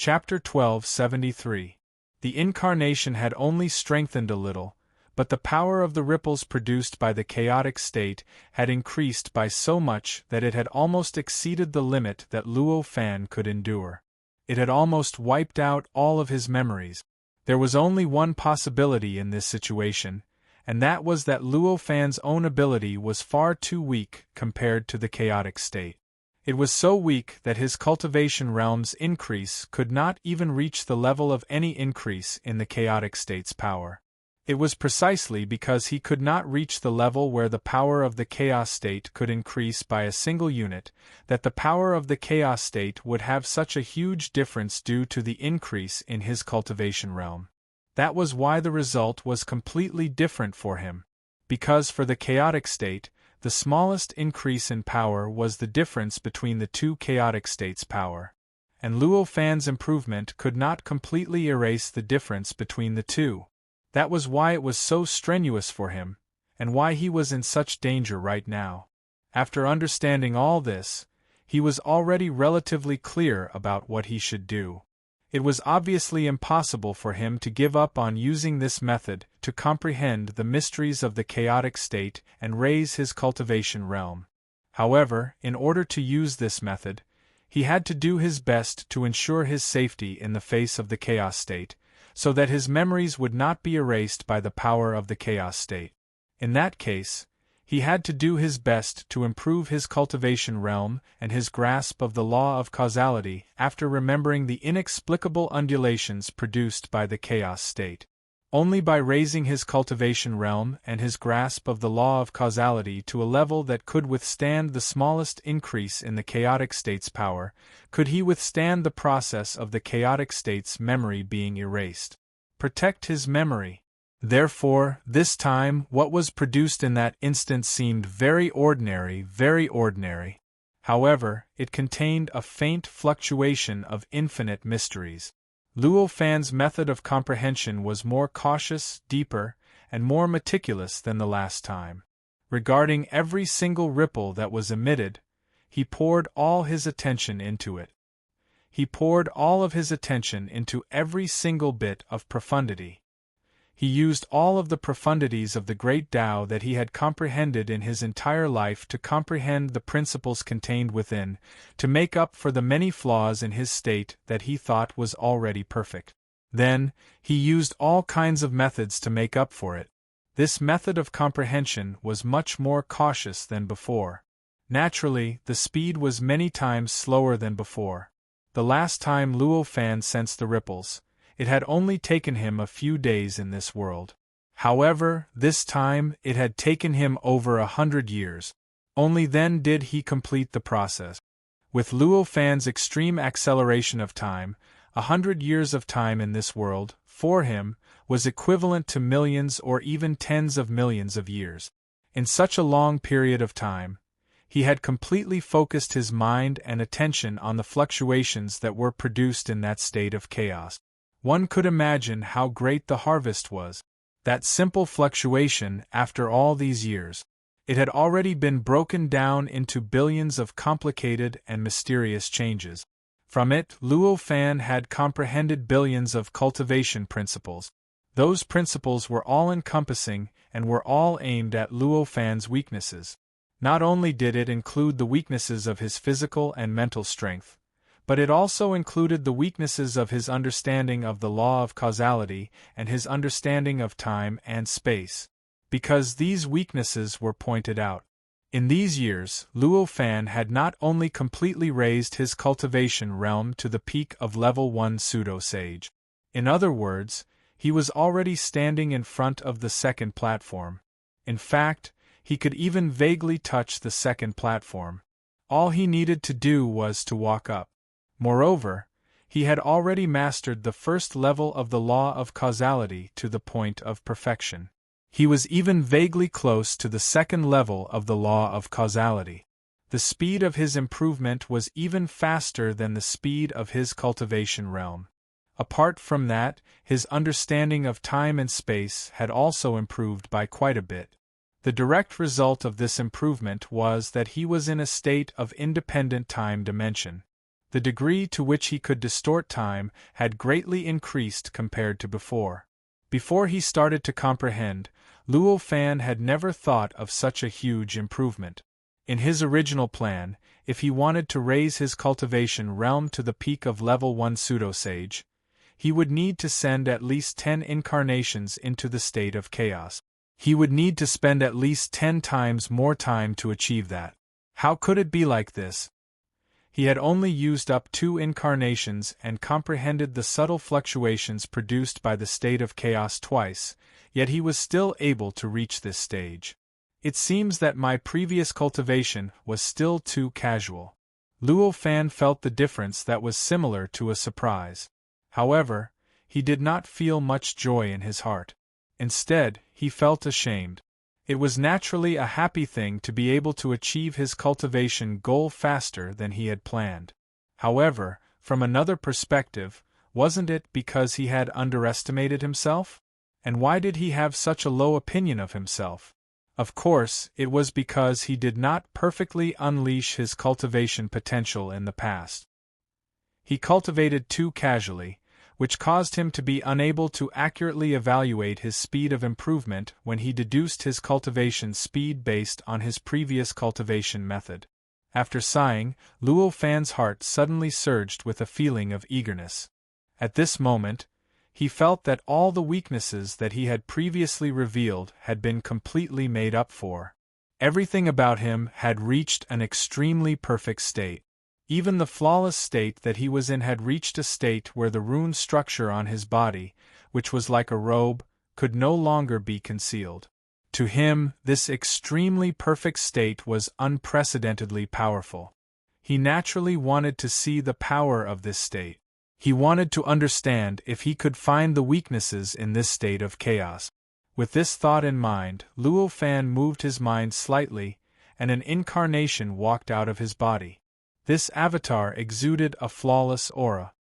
Chapter 1273. The incarnation had only strengthened a little, but the power of the ripples produced by the chaotic state had increased by so much that it had almost exceeded the limit that Luo Fan could endure. It had almost wiped out all of his memories. There was only one possibility in this situation, and that was that Luo Fan's own ability was far too weak compared to the chaotic state. It was so weak that his cultivation realm's increase could not even reach the level of any increase in the chaotic state's power. It was precisely because he could not reach the level where the power of the chaos state could increase by a single unit that the power of the chaos state would have such a huge difference due to the increase in his cultivation realm. That was why the result was completely different for him. Because for the chaotic state, the smallest increase in power was the difference between the two chaotic states' power, and Luo Fan's improvement could not completely erase the difference between the two. That was why it was so strenuous for him, and why he was in such danger right now. After understanding all this, he was already relatively clear about what he should do. It was obviously impossible for him to give up on using this method to comprehend the mysteries of the chaotic state and raise his cultivation realm. However, in order to use this method, he had to do his best to ensure his safety in the face of the chaos state, so that his memories would not be erased by the power of the chaos state. In that case, he had to do his best to improve his cultivation realm and his grasp of the law of causality after remembering the inexplicable undulations produced by the chaos state. Only by raising his cultivation realm and his grasp of the law of causality to a level that could withstand the smallest increase in the chaotic state's power, could he withstand the process of the chaotic state's memory being erased. Protect his memory. Therefore, this time, what was produced in that instant seemed very ordinary, very ordinary. However, it contained a faint fluctuation of infinite mysteries. Luo Fan's method of comprehension was more cautious, deeper, and more meticulous than the last time. Regarding every single ripple that was emitted, he poured all his attention into it. He poured all of his attention into every single bit of profundity. He used all of the profundities of the great Tao that he had comprehended in his entire life to comprehend the principles contained within, to make up for the many flaws in his state that he thought was already perfect. Then, he used all kinds of methods to make up for it. This method of comprehension was much more cautious than before. Naturally, the speed was many times slower than before. The last time Luo Fan sensed the ripples, it had only taken him a few days in this world. However, this time it had taken him over 100 years. Only then did he complete the process. With Luo Fan's extreme acceleration of time, 100 years of time in this world, for him, was equivalent to millions or even tens of millions of years. In such a long period of time, he had completely focused his mind and attention on the fluctuations that were produced in that state of chaos. One could imagine how great the harvest was. That simple fluctuation, after all these years, it had already been broken down into billions of complicated and mysterious changes. From it, Luo Fan had comprehended billions of cultivation principles. Those principles were all-encompassing and were all aimed at Luo Fan's weaknesses. Not only did it include the weaknesses of his physical and mental strength, but it also included the weaknesses of his understanding of the law of causality and his understanding of time and space. Because these weaknesses were pointed out. In these years, Luo Fan had not only completely raised his cultivation realm to the peak of level 1 pseudo-sage. In other words, he was already standing in front of the second platform. In fact, he could even vaguely touch the second platform. All he needed to do was to walk up. Moreover, he had already mastered the first level of the law of causality to the point of perfection. He was even vaguely close to the second level of the law of causality. The speed of his improvement was even faster than the speed of his cultivation realm. Apart from that, his understanding of time and space had also improved by quite a bit. The direct result of this improvement was that he was in a state of independent time dimension. The degree to which he could distort time had greatly increased compared to before. Before he started to comprehend, Luo Fan had never thought of such a huge improvement. In his original plan, if he wanted to raise his cultivation realm to the peak of level 1 pseudo-sage, he would need to send at least 10 incarnations into the state of chaos. He would need to spend at least 10 times more time to achieve that. How could it be like this? He had only used up 2 incarnations and comprehended the subtle fluctuations produced by the state of chaos twice, yet he was still able to reach this stage. It seems that my previous cultivation was still too casual. Luo Fan felt the difference that was similar to a surprise. However, he did not feel much joy in his heart. Instead, he felt ashamed. It was naturally a happy thing to be able to achieve his cultivation goal faster than he had planned. However, from another perspective, wasn't it because he had underestimated himself? And why did he have such a low opinion of himself? Of course, it was because he did not perfectly unleash his cultivation potential in the past. He cultivated too casually, which caused him to be unable to accurately evaluate his speed of improvement when he deduced his cultivation speed based on his previous cultivation method. After sighing, Luo Fan's heart suddenly surged with a feeling of eagerness. At this moment, he felt that all the weaknesses that he had previously revealed had been completely made up for. Everything about him had reached an extremely perfect state. Even the flawless state that he was in had reached a state where the rune structure on his body, which was like a robe, could no longer be concealed. To him, this extremely perfect state was unprecedentedly powerful. He naturally wanted to see the power of this state. He wanted to understand if he could find the weaknesses in this state of chaos. With this thought in mind, Luo Fan moved his mind slightly, and an incarnation walked out of his body. This avatar exuded a flawless aura.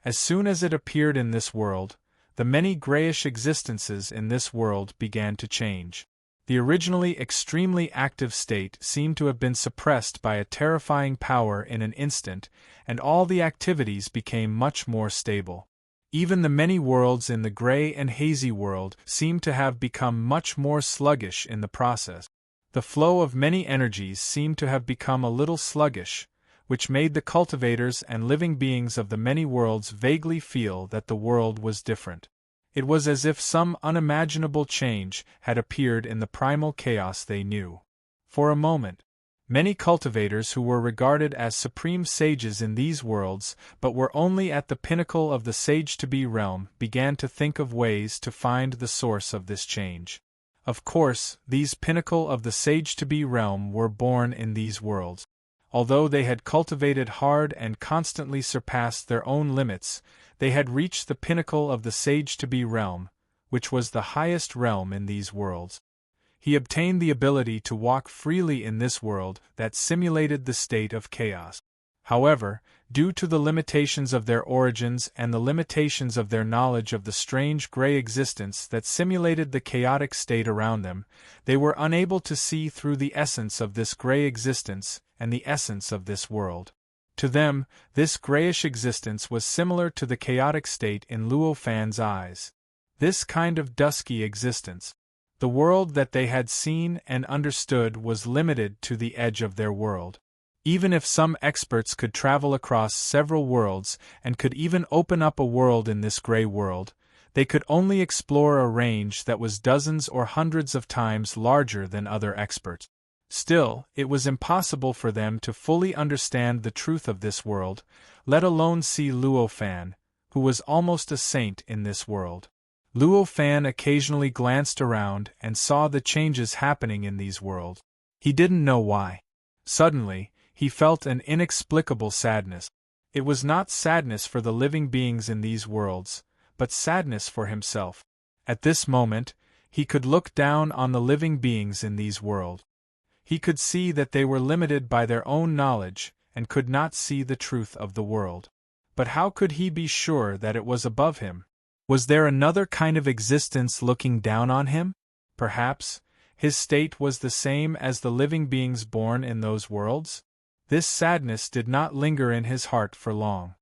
As soon as it appeared in this world, the many grayish existences in this world began to change. The originally extremely active state seemed to have been suppressed by a terrifying power in an instant, and all the activities became much more stable. Even the many worlds in the gray and hazy world seemed to have become much more sluggish in the process. The flow of many energies seemed to have become a little sluggish, which made the cultivators and living beings of the many worlds vaguely feel that the world was different. It was as if some unimaginable change had appeared in the primal chaos they knew. For a moment, many cultivators who were regarded as supreme sages in these worlds but were only at the pinnacle of the sage-to-be realm began to think of ways to find the source of this change. Of course, these pinnacle of the sage-to-be realm were born in these worlds. Although they had cultivated hard and constantly surpassed their own limits, they had reached the pinnacle of the sage-to-be realm, which was the highest realm in these worlds. He obtained the ability to walk freely in this world that simulated the state of chaos. However, due to the limitations of their origins and the limitations of their knowledge of the strange gray existence that simulated the chaotic state around them, they were unable to see through the essence of this gray existence and the essence of this world. To them, this grayish existence was similar to the chaotic state in Luo Fan's eyes. This kind of dusky existence, the world that they had seen and understood, was limited to the edge of their world. Even if some experts could travel across several worlds and could even open up a world in this gray world, they could only explore a range that was dozens or hundreds of times larger than other experts. Still, it was impossible for them to fully understand the truth of this world, let alone see Luo Fan, who was almost a saint in this world. Luo Fan occasionally glanced around and saw the changes happening in these worlds. He didn't know why. Suddenly, he felt an inexplicable sadness. It was not sadness for the living beings in these worlds, but sadness for himself. At this moment, he could look down on the living beings in these worlds. He could see that they were limited by their own knowledge and could not see the truth of the world. But how could he be sure that it was above him? Was there another kind of existence looking down on him? Perhaps his state was the same as the living beings born in those worlds? This sadness did not linger in his heart for long.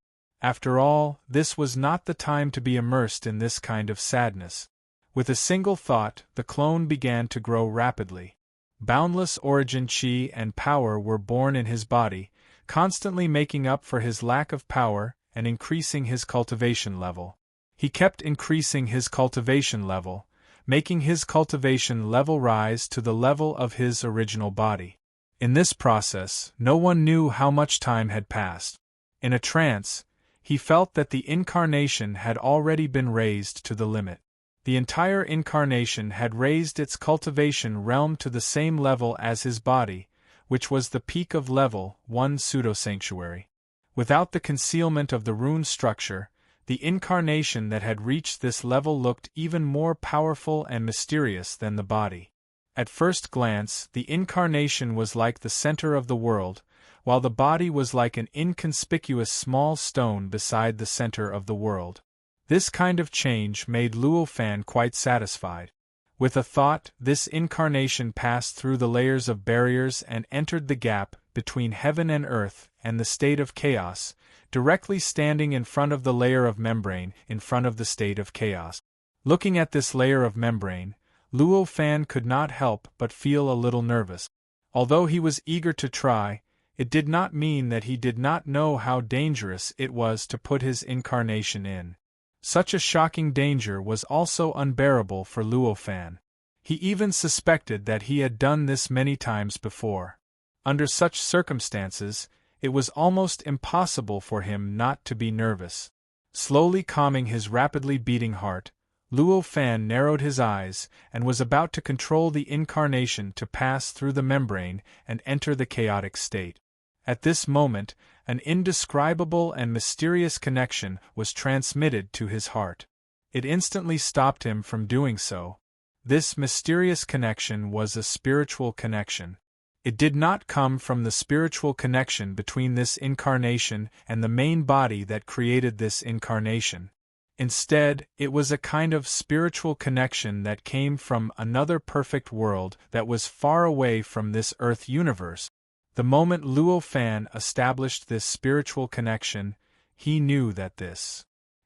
After all, this was not the time to be immersed in this kind of sadness. With a single thought, the clone began to grow rapidly. Boundless origin chi and power were born in his body, constantly making up for his lack of power and increasing his cultivation level. He kept increasing his cultivation level, making his cultivation level rise to the level of his original body. In this process, no one knew how much time had passed. In a trance, he felt that the incarnation had already been raised to the limit. The entire incarnation had raised its cultivation realm to the same level as his body, which was the peak of level 1 pseudo-sanctuary. Without the concealment of the rune structure, the incarnation that had reached this level looked even more powerful and mysterious than the body. At first glance, the incarnation was like the center of the world, while the body was like an inconspicuous small stone beside the center of the world. This kind of change made Luo Fan quite satisfied. With a thought, this incarnation passed through the layers of barriers and entered the gap between heaven and earth and the state of chaos, directly standing in front of the layer of membrane in front of the state of chaos. Looking at this layer of membrane, Luo Fan could not help but feel a little nervous. Although he was eager to try, it did not mean that he did not know how dangerous it was to put his incarnation in. Such a shocking danger was also unbearable for Luo Fan. He even suspected that he had done this many times before. Under such circumstances, it was almost impossible for him not to be nervous. Slowly calming his rapidly beating heart, Luo Fan narrowed his eyes and was about to control the incarnation to pass through the membrane and enter the chaotic state. At this moment, an indescribable and mysterious connection was transmitted to his heart. It instantly stopped him from doing so. This mysterious connection was a spiritual connection. It did not come from the spiritual connection between this incarnation and the main body that created this incarnation. Instead, it was a kind of spiritual connection that came from another perfect world that was far away from this Earth universe. The moment Luo Fan established this spiritual connection, he knew that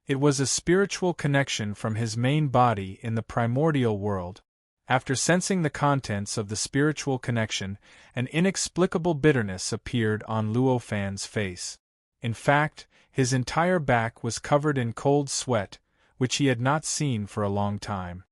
it was a spiritual connection from his main body in the primordial world. After sensing the contents of the spiritual connection, an inexplicable bitterness appeared on Luo Fan's face. In fact, his entire back was covered in cold sweat, which he had not seen for a long time.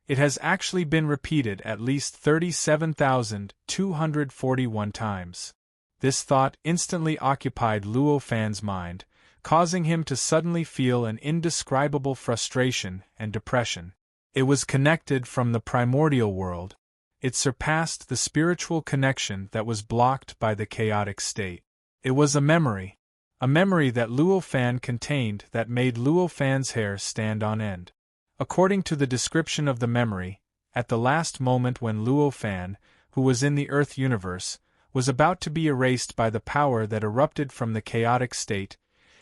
It has actually been repeated at least 37,241 times. This thought instantly occupied Luo Fan's mind, causing him to suddenly feel an indescribable frustration and depression. It was connected from the primordial world. It surpassed the spiritual connection that was blocked by the chaotic state. It was a memory that Luo Fan contained that made Luo Fan's hair stand on end. According to the description of the memory, at the last moment when Luo Fan, who was in the Earth universe, was about to be erased by the power that erupted from the chaotic state,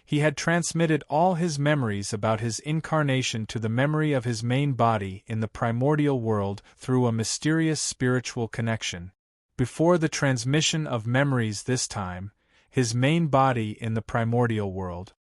he had transmitted all his memories about his incarnation to the memory of his main body in the primordial world through a mysterious spiritual connection. Before the transmission of memories this time, his main body in the primordial world,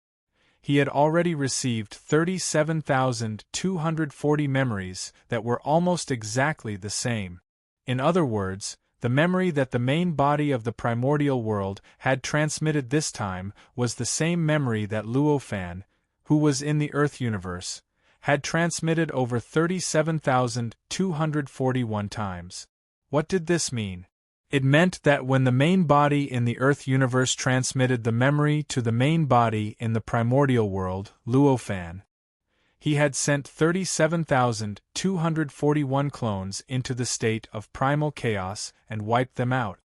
he had already received 37,240 memories that were almost exactly the same. In other words, the memory that the main body of the primordial world had transmitted this time was the same memory that Luo Fan, who was in the Earth universe, had transmitted over 37,241 times. What did this mean? It meant that when the main body in the Earth universe transmitted the memory to the main body in the primordial world, Luo Fan, he had sent 37,241 clones into the state of primal chaos and wiped them out.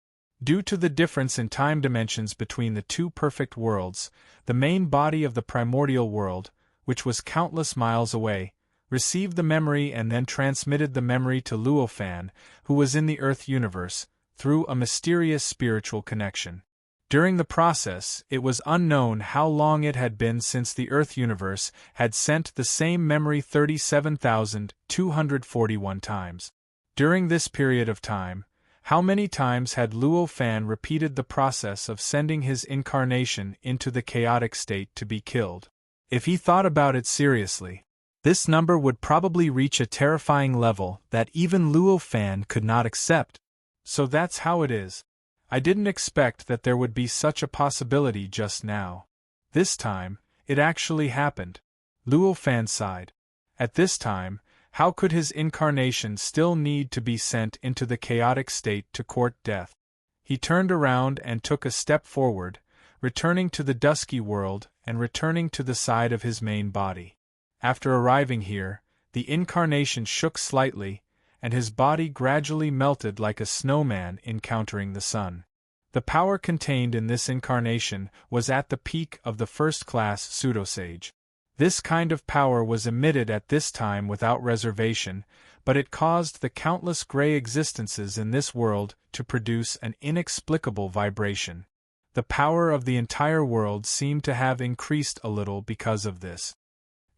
Due to the difference in time dimensions between the two perfect worlds, the main body of the primordial world, which was countless miles away, received the memory and then transmitted the memory to Luo Fan, who was in the Earth universe, through a mysterious spiritual connection. During the process, it was unknown how long it had been since the Earth universe had sent the same memory 37,241 times. During this period of time, How many times had Luo Fan repeated the process of sending his incarnation into the chaotic state to be killed? If he thought about it seriously, this number would probably reach a terrifying level that even Luo Fan could not accept. So that's how it is. I didn't expect that there would be such a possibility just now. This time, it actually happened. Luo Fan sighed. At this time, how could his incarnation still need to be sent into the chaotic state to court death? He turned around and took a step forward, returning to the dusky world and returning to the side of his main body. After arriving here, the incarnation shook slightly, and his body gradually melted like a snowman encountering the sun. The power contained in this incarnation was at the peak of the first-class pseudosage. This kind of power was emitted at this time without reservation, but it caused the countless gray existences in this world to produce an inexplicable vibration. The power of the entire world seemed to have increased a little because of this.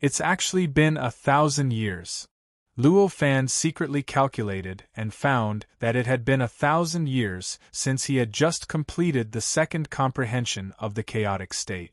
It's actually been 1,000 years. Luo Fan secretly calculated and found that it had been 1,000 years since he had just completed the second comprehension of the chaotic state.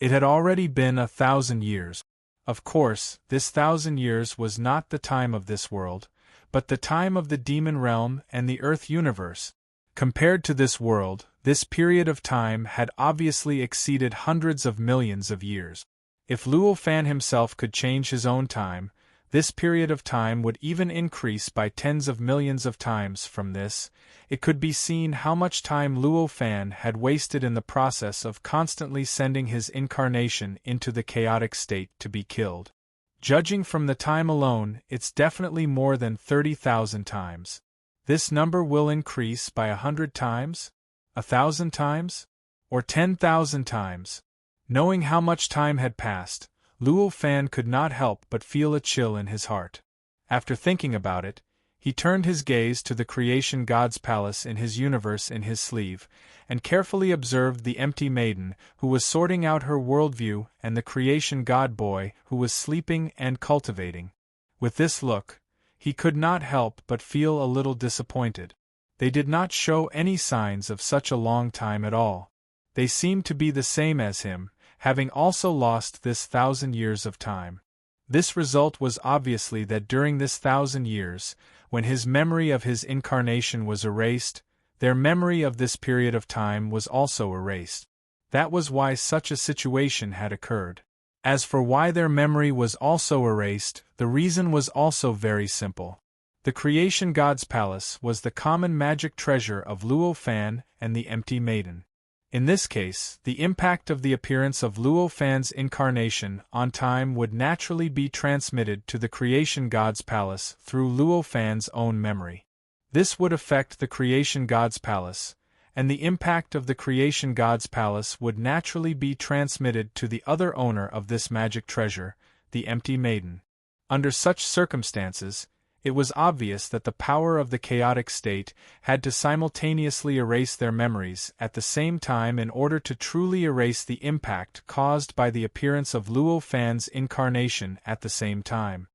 It had already been 1,000 years. Of course, this 1,000 years was not the time of this world, but the time of the demon realm and the Earth universe. Compared to this world, this period of time had obviously exceeded hundreds of millions of years. If Luo Fan himself could change his own time, this period of time would even increase by tens of millions of times from this. It could be seen how much time Luo Fan had wasted in the process of constantly sending his incarnation into the chaotic state to be killed. Judging from the time alone, it's definitely more than 30,000 times. This number will increase by 100 times? 1,000 times? Or 10,000 times? Knowing how much time had passed, Luo Fan could not help but feel a chill in his heart. After thinking about it, he turned his gaze to the creation god's palace in his universe in his sleeve, and carefully observed the empty maiden who was sorting out her worldview and the creation god boy who was sleeping and cultivating. With this look, he could not help but feel a little disappointed. They did not show any signs of such a long time at all. They seemed to be the same as him, having also lost this 1,000 years of time. This result was obviously that during this 1,000 years, when his memory of his incarnation was erased, their memory of this period of time was also erased. That was why such a situation had occurred. As for why their memory was also erased, the reason was also very simple. The creation god's palace was the common magic treasure of Luo Fan and the empty maiden. In this case, the impact of the appearance of Luo Fan's incarnation on time would naturally be transmitted to the creation god's palace through Luo Fan's own memory. This would affect the creation god's palace, and the impact of the creation god's palace would naturally be transmitted to the other owner of this magic treasure, the empty maiden. Under such circumstances, it was obvious that the power of the chaotic state had to simultaneously erase their memories at the same time in order to truly erase the impact caused by the appearance of Luo Fan's incarnation at the same time.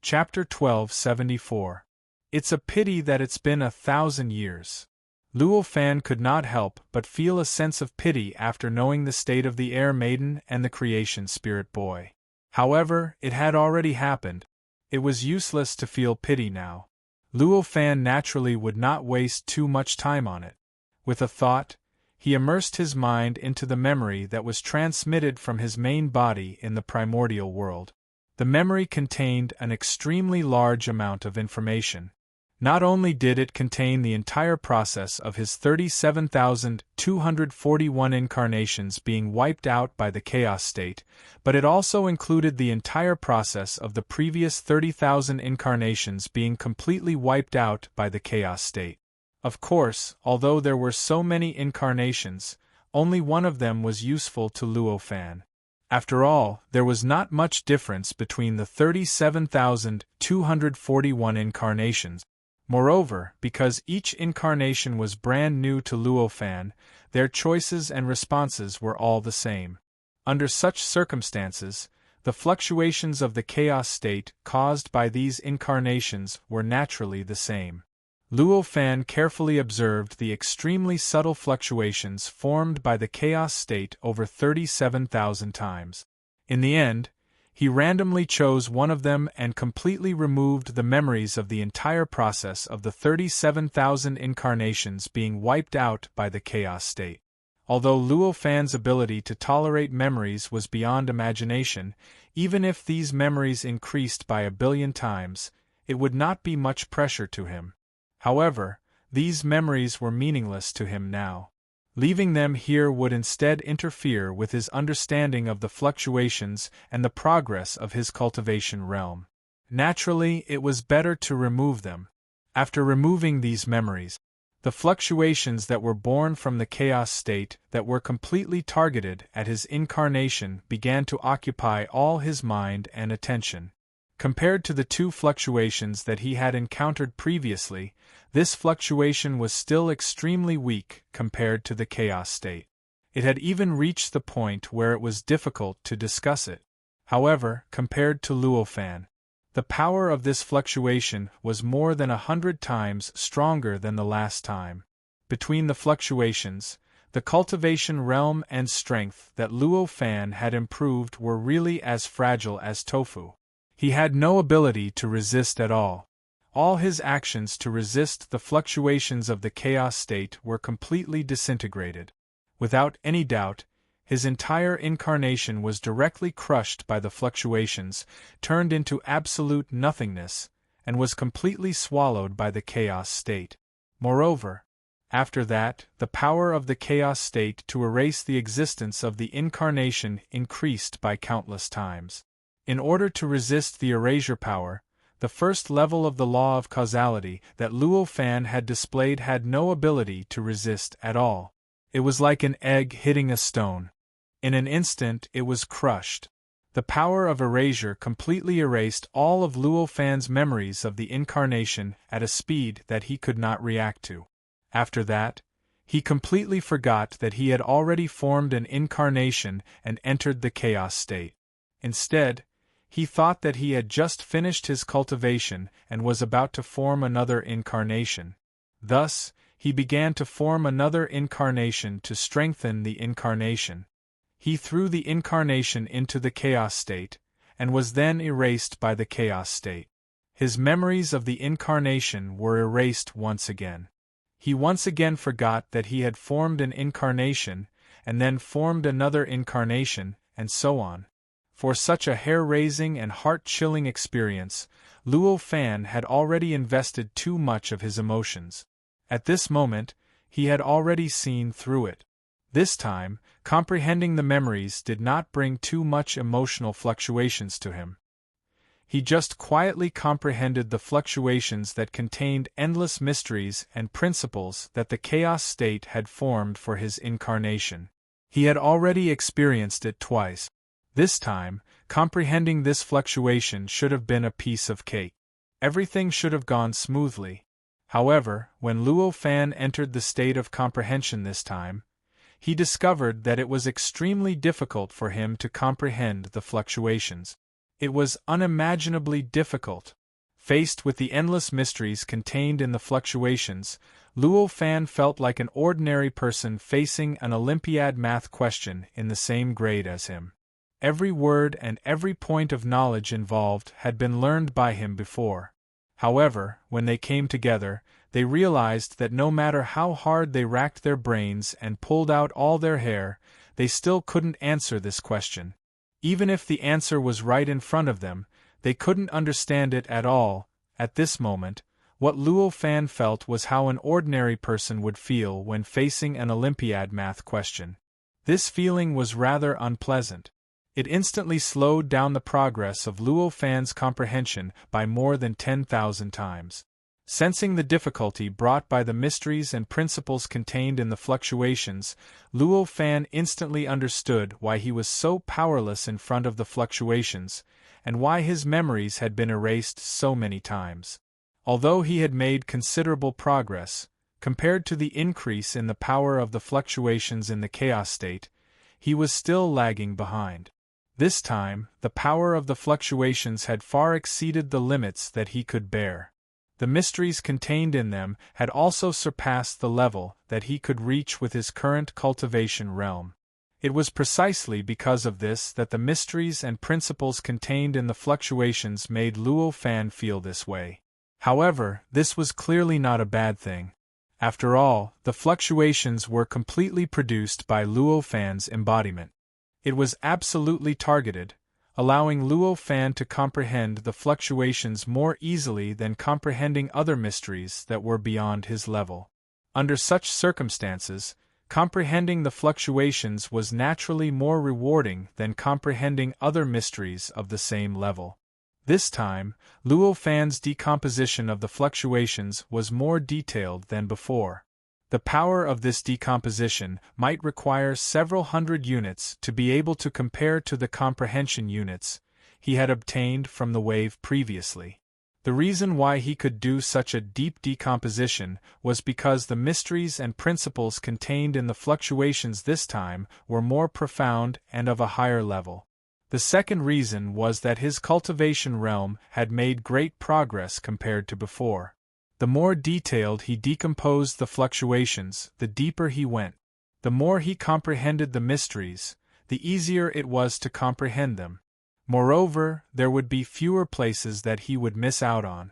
Chapter 1274. It's a pity that it's been 1,000 years. Luo Fan could not help but feel a sense of pity after knowing the state of the Air Maiden and the Creation Spirit Boy. However, it had already happened. It was useless to feel pity now. Luo Fan naturally would not waste too much time on it. With a thought, he immersed his mind into the memory that was transmitted from his main body in the primordial world. The memory contained an extremely large amount of information. Not only did it contain the entire process of his 37,241 incarnations being wiped out by the chaos state, but it also included the entire process of the previous 30,000 incarnations being completely wiped out by the chaos state. Of course, although there were so many incarnations, only one of them was useful to Luo Fan. After all, there was not much difference between the 37,241 incarnations. Moreover, because each incarnation was brand new to Luo Fan, their choices and responses were all the same. Under such circumstances, the fluctuations of the chaos state caused by these incarnations were naturally the same. Luo Fan carefully observed the extremely subtle fluctuations formed by the chaos state over 37,000 times. In the end, he randomly chose one of them and completely removed the memories of the entire process of the 37,000 incarnations being wiped out by the chaos state. Although Luo Fan's ability to tolerate memories was beyond imagination, even if these memories increased by 1,000,000,000 times, it would not be much pressure to him. However, these memories were meaningless to him now. Leaving them here would instead interfere with his understanding of the fluctuations and the progress of his cultivation realm. Naturally, it was better to remove them. After removing these memories, the fluctuations that were born from the chaos state that were completely targeted at his incarnation began to occupy all his mind and attention. Compared to the two fluctuations that he had encountered previously, this fluctuation was still extremely weak compared to the chaos state. It had even reached the point where it was difficult to discuss it. However, compared to Luo Fan, the power of this fluctuation was more than 100 times stronger than the last time. Between the fluctuations, the cultivation realm and strength that Luo Fan had improved were really as fragile as tofu. He had no ability to resist at all. All his actions to resist the fluctuations of the chaos state were completely disintegrated. Without any doubt, his entire incarnation was directly crushed by the fluctuations, turned into absolute nothingness, and was completely swallowed by the chaos state. Moreover, after that, the power of the chaos state to erase the existence of the incarnation increased by countless times. In order to resist the erasure power, the first level of the law of causality that Luo Fan had displayed had no ability to resist at all. It was like an egg hitting a stone. In an instant it was crushed. The power of erasure completely erased all of Luo Fan's memories of the incarnation at a speed that he could not react to. After that, he completely forgot that he had already formed an incarnation and entered the chaos state. Instead, he thought that he had just finished his cultivation and was about to form another incarnation. Thus, he began to form another incarnation to strengthen the incarnation. He threw the incarnation into the chaos state, and was then erased by the chaos state. His memories of the incarnation were erased once again. He once again forgot that he had formed an incarnation, and then formed another incarnation, and so on. For such a hair-raising and heart-chilling experience, Luo Fan had already invested too much of his emotions. At this moment, he had already seen through it. This time, comprehending the memories did not bring too much emotional fluctuations to him. He just quietly comprehended the fluctuations that contained endless mysteries and principles that the chaos state had formed for his incarnation. He had already experienced it twice. This time, comprehending this fluctuation should have been a piece of cake. Everything should have gone smoothly. However, when Luo Fan entered the state of comprehension this time, he discovered that it was extremely difficult for him to comprehend the fluctuations. It was unimaginably difficult. Faced with the endless mysteries contained in the fluctuations, Luo Fan felt like an ordinary person facing an Olympiad math question in the same grade as him. Every word and every point of knowledge involved had been learned by him before. However, when they came together, they realized that no matter how hard they racked their brains and pulled out all their hair, they still couldn't answer this question. Even if the answer was right in front of them, they couldn't understand it at all. At this moment, what Luo Fan felt was how an ordinary person would feel when facing an Olympiad math question. This feeling was rather unpleasant. It instantly slowed down the progress of Luo Fan's comprehension by more than 10,000 times. Sensing the difficulty brought by the mysteries and principles contained in the fluctuations, Luo Fan instantly understood why he was so powerless in front of the fluctuations, and why his memories had been erased so many times. Although he had made considerable progress, compared to the increase in the power of the fluctuations in the chaos state, he was still lagging behind. This time, the power of the fluctuations had far exceeded the limits that he could bear. The mysteries contained in them had also surpassed the level that he could reach with his current cultivation realm. It was precisely because of this that the mysteries and principles contained in the fluctuations made Luo Fan feel this way. However, this was clearly not a bad thing. After all, the fluctuations were completely produced by Luo Fan's embodiment. It was absolutely targeted, allowing Luo Fan to comprehend the fluctuations more easily than comprehending other mysteries that were beyond his level. Under such circumstances, comprehending the fluctuations was naturally more rewarding than comprehending other mysteries of the same level. This time, Luo Fan's decomposition of the fluctuations was more detailed than before. The power of this decomposition might require several hundred units to be able to compare to the comprehension units he had obtained from the wave previously. The reason why he could do such a deep decomposition was because the mysteries and principles contained in the fluctuations this time were more profound and of a higher level. The second reason was that his cultivation realm had made great progress compared to before. The more detailed he decomposed the fluctuations, the deeper he went. The more he comprehended the mysteries, the easier it was to comprehend them. Moreover, there would be fewer places that he would miss out on.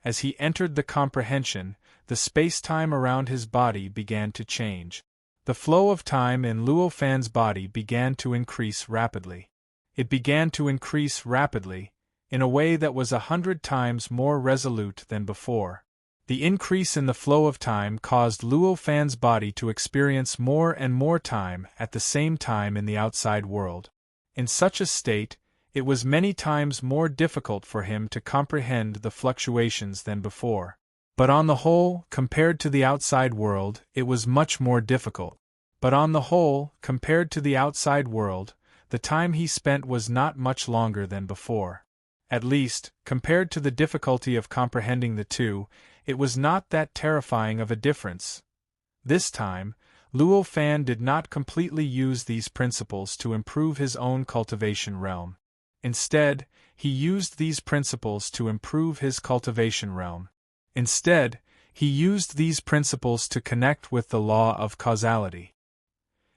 As he entered the comprehension, the space-time around his body began to change. The flow of time in Luo Fan's body began to increase rapidly. It began to increase rapidly, in a way that was 100 times more resolute than before. The increase in the flow of time caused Luo Fan's body to experience more and more time at the same time in the outside world. In such a state, it was many times more difficult for him to comprehend the fluctuations than before. But on the whole, compared to the outside world, it was much more difficult. But on the whole, compared to the outside world, the time he spent was not much longer than before. At least, compared to the difficulty of comprehending the two, it was not that terrifying of a difference. This time, Luo Fan did not completely use these principles to improve his own cultivation realm. Instead, he used these principles to improve his cultivation realm. Instead, he used these principles to connect with the law of causality.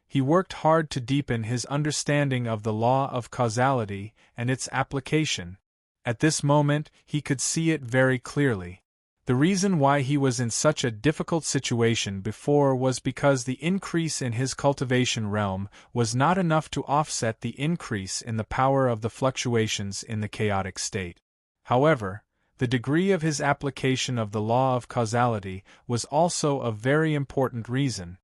He worked hard to deepen his understanding of the law of causality and its application. At this moment, he could see it very clearly. The reason why he was in such a difficult situation before was because the increase in his cultivation realm was not enough to offset the increase in the power of the fluctuations in the chaotic state. However, the degree of his application of the law of causality was also a very important reason.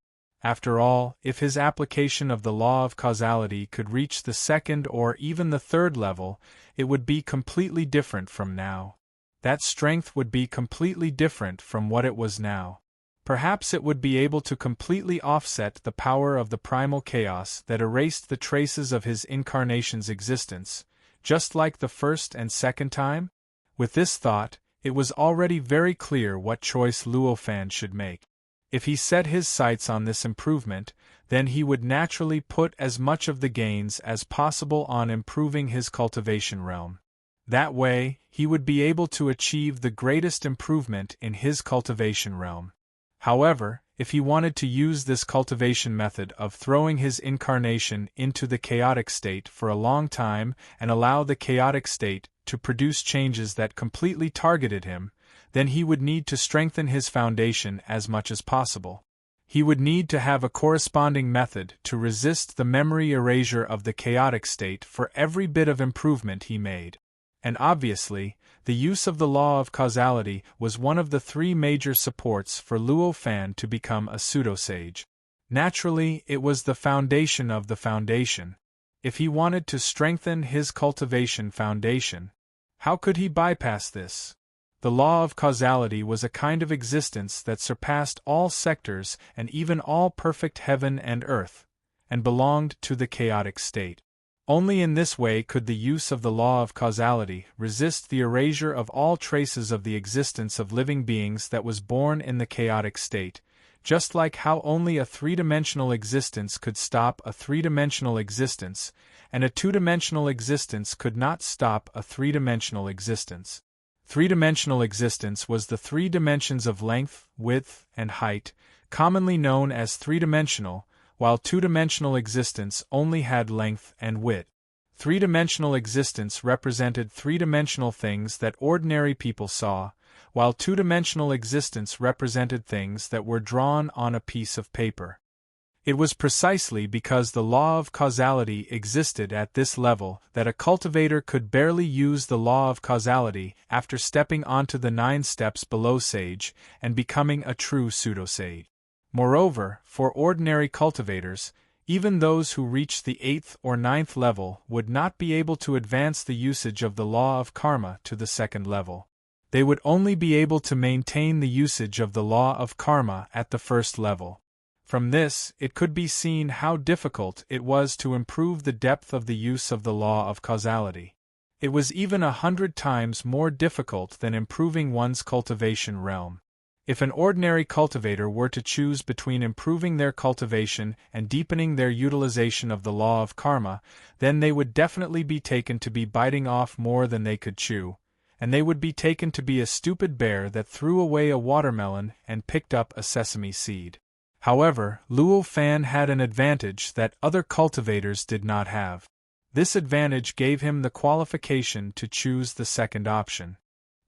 After all, if his application of the law of causality could reach the second or even the third level, it would be completely different from now. That strength would be completely different from what it was now. Perhaps it would be able to completely offset the power of the primal chaos that erased the traces of his incarnation's existence, just like the first and second time? With this thought, it was already very clear what choice Luo Fan should make. If he set his sights on this improvement, then he would naturally put as much of the gains as possible on improving his cultivation realm. That way, he would be able to achieve the greatest improvement in his cultivation realm. However, if he wanted to use this cultivation method of throwing his incarnation into the chaotic state for a long time and allow the chaotic state to produce changes that completely targeted him, then he would need to strengthen his foundation as much as possible. He would need to have a corresponding method to resist the memory erasure of the chaotic state for every bit of improvement he made. And obviously, the use of the law of causality was one of the three major supports for Luo Fan to become a pseudo-sage. Naturally, it was the foundation of the foundation. If he wanted to strengthen his cultivation foundation, how could he bypass this? The law of causality was a kind of existence that surpassed all sectors and even all perfect heaven and earth, and belonged to the chaotic state. Only in this way could the use of the law of causality resist the erasure of all traces of the existence of living beings that was born in the chaotic state, just like how only a three-dimensional existence could stop a three-dimensional existence, and a two-dimensional existence could not stop a three-dimensional existence. Three-dimensional existence was the three dimensions of length, width, and height, commonly known as three-dimensional, while two-dimensional existence only had length and width. Three-dimensional existence represented three-dimensional things that ordinary people saw, while two-dimensional existence represented things that were drawn on a piece of paper. It was precisely because the law of causality existed at this level that a cultivator could barely use the law of causality after stepping onto the 9 steps below sage and becoming a true pseudo-sage. Moreover, for ordinary cultivators, even those who reached the 8th or 9th level would not be able to advance the usage of the law of karma to the 2nd level. They would only be able to maintain the usage of the law of karma at the 1st level. From this, it could be seen how difficult it was to improve the depth of the use of the law of causality. It was even 100 times more difficult than improving one's cultivation realm. If an ordinary cultivator were to choose between improving their cultivation and deepening their utilization of the law of karma, then they would definitely be taken to be biting off more than they could chew, and they would be taken to be a stupid bear that threw away a watermelon and picked up a sesame seed. However, Luo Fan had an advantage that other cultivators did not have. This advantage gave him the qualification to choose the second option.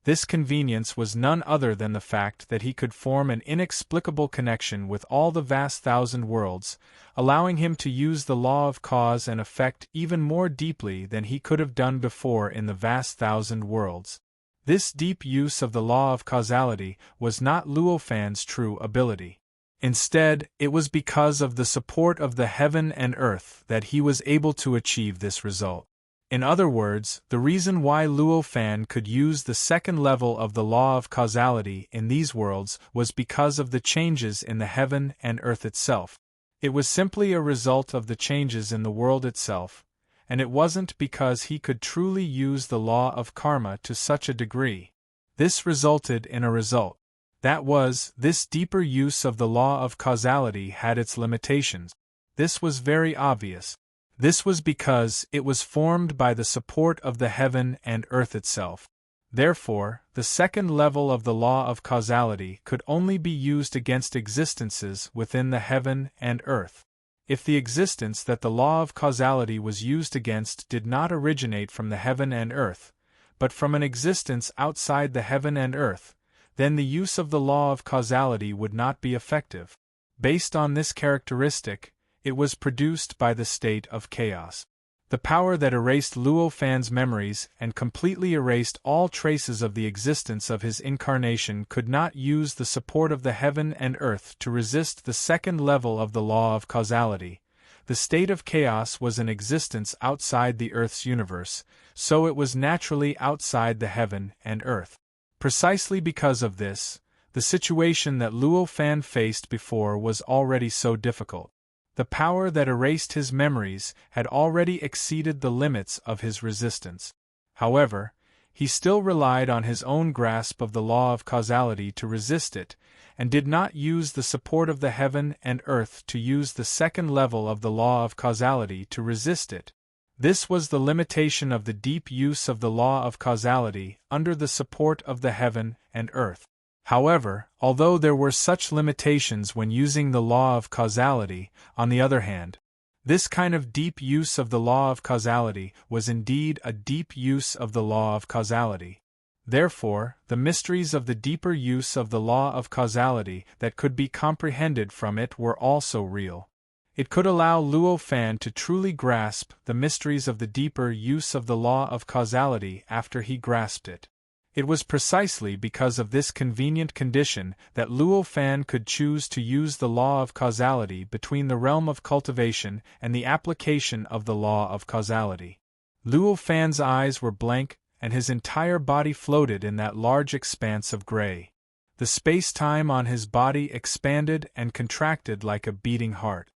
This convenience was none other than the fact that he could form an inexplicable connection with all the vast thousand worlds, allowing him to use the law of cause and effect even more deeply than he could have done before in the vast thousand worlds. This deep use of the law of causality was not Luo Fan's true ability. Instead, it was because of the support of the heaven and earth that he was able to achieve this result. In other words, the reason why Luo Fan could use the 2nd level of the law of causality in these worlds was because of the changes in the heaven and earth itself. It was simply a result of the changes in the world itself, and it wasn't because he could truly use the law of karma to such a degree. This resulted in a result. That was, this deeper use of the law of causality had its limitations. This was very obvious. This was because it was formed by the support of the heaven and earth itself. Therefore, the 2nd level of the law of causality could only be used against existences within the heaven and earth. If the existence that the law of causality was used against did not originate from the heaven and earth, but from an existence outside the heaven and earth, then the use of the law of causality would not be effective. Based on this characteristic, it was produced by the state of chaos. The power that erased Luo Fan's memories and completely erased all traces of the existence of his incarnation could not use the support of the heaven and earth to resist the 2nd level of the law of causality. The state of chaos was an existence outside the earth's universe, so it was naturally outside the heaven and earth. Precisely because of this, the situation that Luo Fan faced before was already so difficult. The power that erased his memories had already exceeded the limits of his resistance. However, he still relied on his own grasp of the law of causality to resist it, and did not use the support of the heaven and earth to use the 2nd level of the law of causality to resist it. This was the limitation of the deep use of the law of causality under the support of the heaven and earth. However, although there were such limitations when using the law of causality, on the other hand, this kind of deep use of the law of causality was indeed a deep use of the law of causality. Therefore, the mysteries of the deeper use of the law of causality that could be comprehended from it were also real. It could allow Luo Fan to truly grasp the mysteries of the deeper use of the law of causality after he grasped it. It was precisely because of this convenient condition that Luo Fan could choose to use the law of causality between the realm of cultivation and the application of the law of causality. Luo Fan's eyes were blank, and his entire body floated in that large expanse of gray. The space-time on his body expanded and contracted like a beating heart.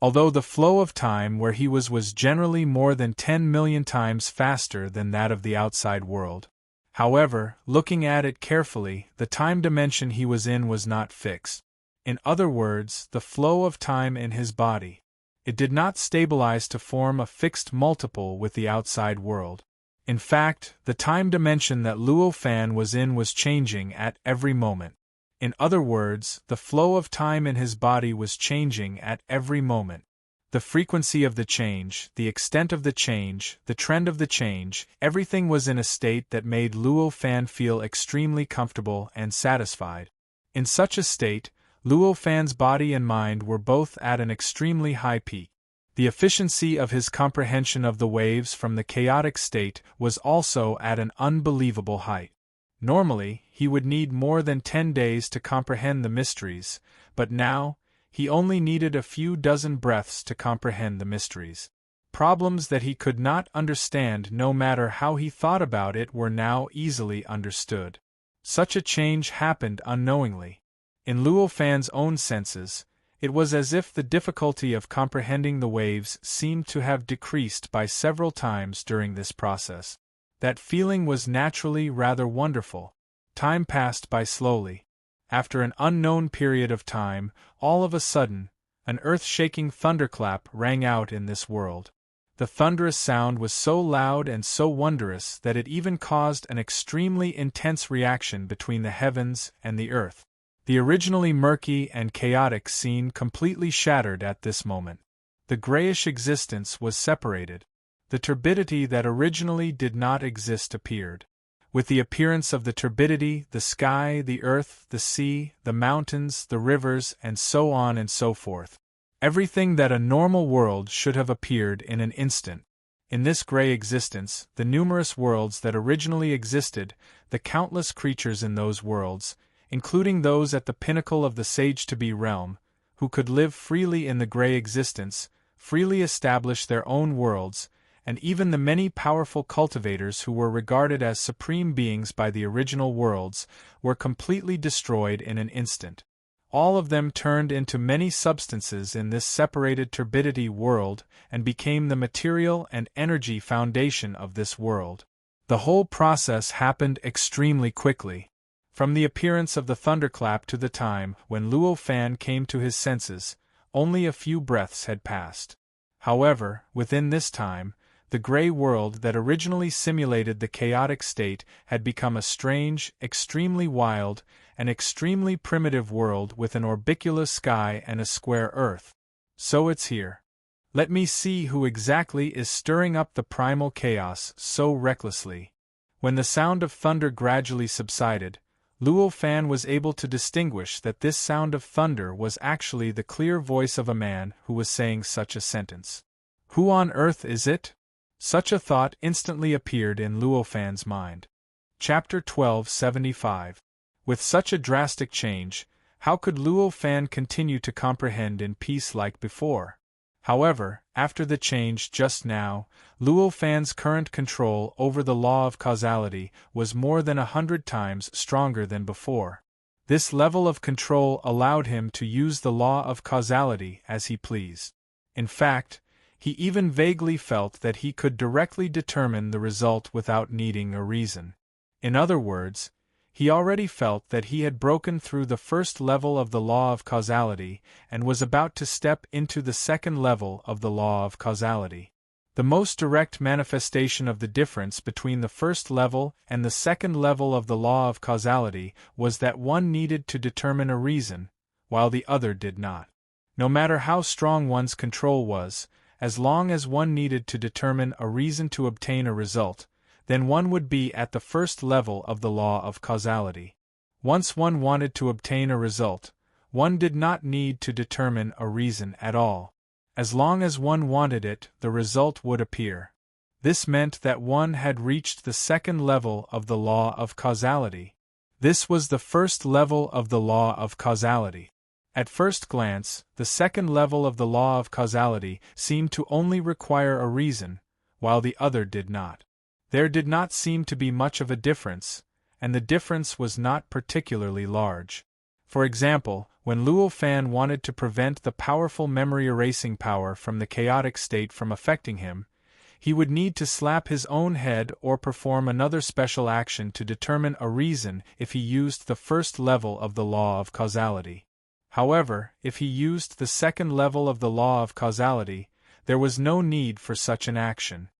Although the flow of time where he was generally more than 10 million times faster than that of the outside world. However, looking at it carefully, the time dimension he was in was not fixed. In other words, the flow of time in his body. It did not stabilize to form a fixed multiple with the outside world. In fact, the time dimension that Luo Fan was in was changing at every moment. In other words, the flow of time in his body was changing at every moment. The frequency of the change, the extent of the change, the trend of the change, everything was in a state that made Luo Fan feel extremely comfortable and satisfied. In such a state, Luo Fan's body and mind were both at an extremely high peak. The efficiency of his comprehension of the waves from the chaotic state was also at an unbelievable height. Normally, he would need more than 10 days to comprehend the mysteries, but now, he only needed a few dozen breaths to comprehend the mysteries. Problems that he could not understand no matter how he thought about it were now easily understood. Such a change happened unknowingly. In Luo Fan's own senses, it was as if the difficulty of comprehending the waves seemed to have decreased by several times during this process. That feeling was naturally rather wonderful. Time passed by slowly. After an unknown period of time, all of a sudden, an earth-shaking thunderclap rang out in this world. The thunderous sound was so loud and so wondrous that it even caused an extremely intense reaction between the heavens and the earth. The originally murky and chaotic scene completely shattered at this moment. The grayish existence was separated. The turbidity that originally did not exist appeared. With the appearance of the turbidity, the sky, the earth, the sea, the mountains, the rivers, and so on and so forth. Everything that a normal world should have appeared in an instant. In this gray existence, the numerous worlds that originally existed, the countless creatures in those worlds, including those at the pinnacle of the sage-to-be realm, who could live freely in the gray existence, freely establish their own worlds, and even the many powerful cultivators who were regarded as supreme beings by the original worlds, were completely destroyed in an instant. All of them turned into many substances in this separated turbidity world and became the material and energy foundation of this world. The whole process happened extremely quickly. From the appearance of the thunderclap to the time when Luo Fan came to his senses, only a few breaths had passed. However, within this time, the gray world that originally simulated the chaotic state had become a strange, extremely wild, and extremely primitive world with an orbiculous sky and a square earth. So it's here. Let me see who exactly is stirring up the primal chaos so recklessly. When the sound of thunder gradually subsided, Luo Fan was able to distinguish that this sound of thunder was actually the clear voice of a man who was saying such a sentence. Who on earth is it? Such a thought instantly appeared in Luo Fan's mind. Chapter 1275. With such a drastic change, how could Luo Fan continue to comprehend in peace like before? However, after the change just now, Luo Fan's current control over the law of causality was more than 100 times stronger than before. This level of control allowed him to use the law of causality as he pleased. In fact, he even vaguely felt that he could directly determine the result without needing a reason. In other words, he already felt that he had broken through the first level of the law of causality and was about to step into the second level of the law of causality. The most direct manifestation of the difference between the first level and the second level of the law of causality was that one needed to determine a reason, while the other did not. No matter how strong one's control was, as long as one needed to determine a reason to obtain a result, then one would be at the first level of the law of causality. Once one wanted to obtain a result, one did not need to determine a reason at all. As long as one wanted it, the result would appear. This meant that one had reached the second level of the law of causality. This was the first level of the law of causality. At first glance, the second level of the law of causality seemed to only require a reason, while the other did not. There did not seem to be much of a difference, and the difference was not particularly large. For example, when Luo Fan wanted to prevent the powerful memory erasing power from the chaotic state from affecting him, he would need to slap his own head or perform another special action to determine a reason if he used the first level of the law of causality. However, if he used the second level of the law of causality, there was no need for such an action.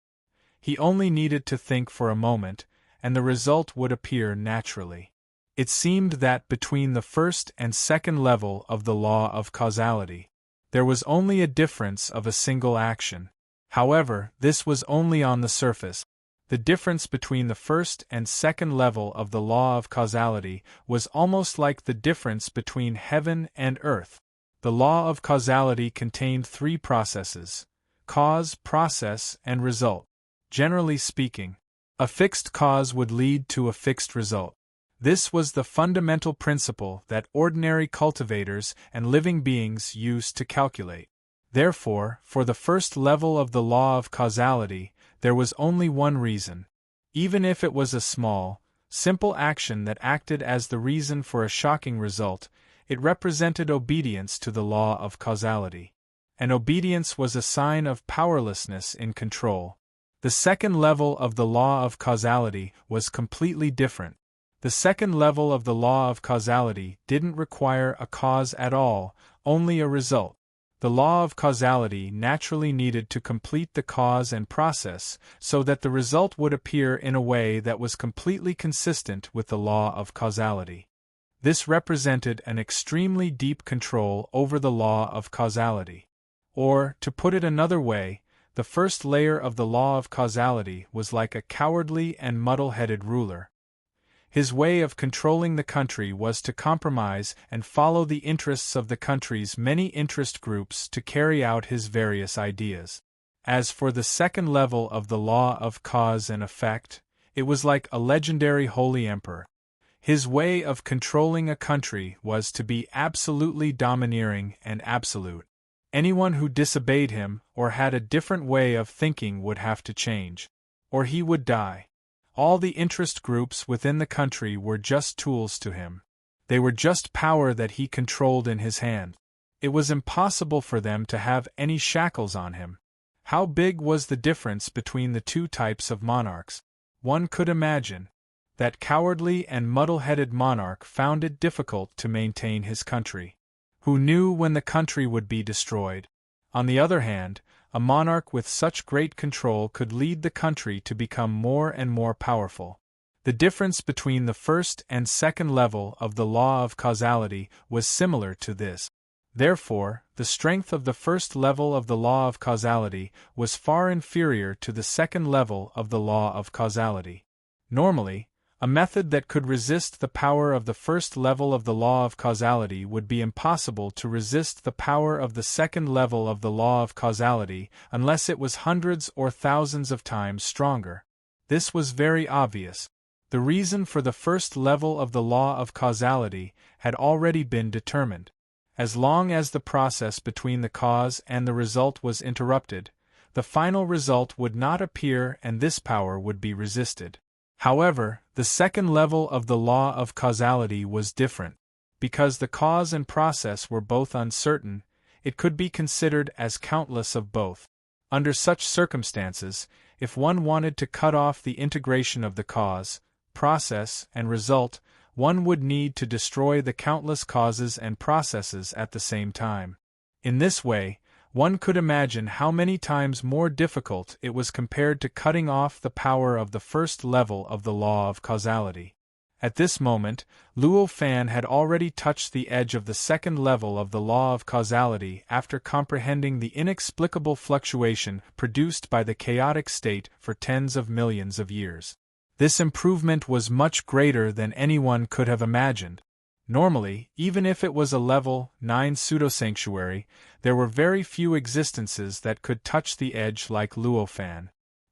He only needed to think for a moment, and the result would appear naturally. It seemed that between the first and second level of the law of causality, there was only a difference of a single action. However, this was only on the surface. The difference between the first and second level of the law of causality was almost like the difference between heaven and earth. The law of causality contained three processes: cause, process, and result. Generally speaking, a fixed cause would lead to a fixed result. This was the fundamental principle that ordinary cultivators and living beings used to calculate. Therefore, for the first level of the law of causality, there was only one reason. Even if it was a small, simple action that acted as the reason for a shocking result, it represented obedience to the law of causality. And obedience was a sign of powerlessness in control. The second level of the law of causality was completely different. The second level of the law of causality didn't require a cause at all, only a result. The law of causality naturally needed to complete the cause and process so that the result would appear in a way that was completely consistent with the law of causality. This represented an extremely deep control over the law of causality. Or, to put it another way, the first layer of the law of causality was like a cowardly and muddle-headed ruler. His way of controlling the country was to compromise and follow the interests of the country's many interest groups to carry out his various ideas. As for the second level of the law of cause and effect, it was like a legendary holy emperor. His way of controlling a country was to be absolutely domineering and absolute. Anyone who disobeyed him or had a different way of thinking would have to change, or he would die. All the interest groups within the country were just tools to him. They were just power that he controlled in his hand. It was impossible for them to have any shackles on him. How big was the difference between the two types of monarchs? One could imagine. That cowardly and muddle-headed monarch found it difficult to maintain his country. Who knew when the country would be destroyed? On the other hand, a monarch with such great control could lead the country to become more and more powerful. The difference between the first and second level of the law of causality was similar to this. Therefore, the strength of the first level of the law of causality was far inferior to the second level of the law of causality. Normally, a method that could resist the power of the first level of the law of causality would be impossible to resist the power of the second level of the law of causality unless it was hundreds or thousands of times stronger. This was very obvious. The reason for the first level of the law of causality had already been determined. As long as the process between the cause and the result was interrupted, the final result would not appear and this power would be resisted. However, the second level of the law of causality was different. Because the cause and process were both uncertain, it could be considered as countless of both. Under such circumstances, if one wanted to cut off the integration of the cause, process, and result, one would need to destroy the countless causes and processes at the same time. In this way, one could imagine how many times more difficult it was compared to cutting off the power of the first level of the law of causality. At this moment, Luo Fan had already touched the edge of the second level of the law of causality after comprehending the inexplicable fluctuation produced by the chaotic state for tens of millions of years. This improvement was much greater than anyone could have imagined. Normally, even if it was a level 9 pseudo-sanctuary, there were very few existences that could touch the edge like Luo Fan.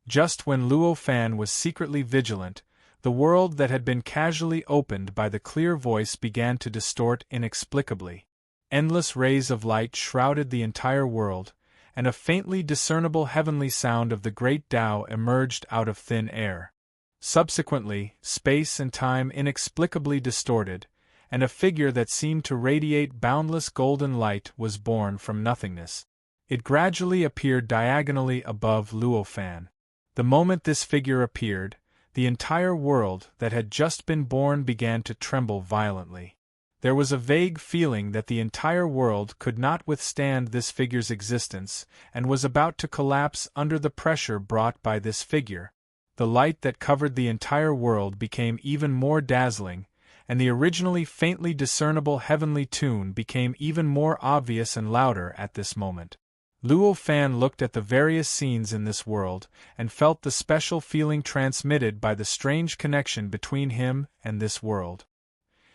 Just when Luo Fan was secretly vigilant, the world that had been casually opened by the clear voice began to distort inexplicably. Endless rays of light shrouded the entire world, and a faintly discernible heavenly sound of the great Tao emerged out of thin air. Subsequently, space and time inexplicably distorted, and a figure that seemed to radiate boundless golden light was born from nothingness. It gradually appeared diagonally above Luo Fan. The moment this figure appeared, the entire world that had just been born began to tremble violently. There was a vague feeling that the entire world could not withstand this figure's existence, and was about to collapse under the pressure brought by this figure. The light that covered the entire world became even more dazzling, and the originally faintly discernible heavenly tune became even more obvious and louder at this moment. Luo Fan looked at the various scenes in this world, and felt the special feeling transmitted by the strange connection between him and this world.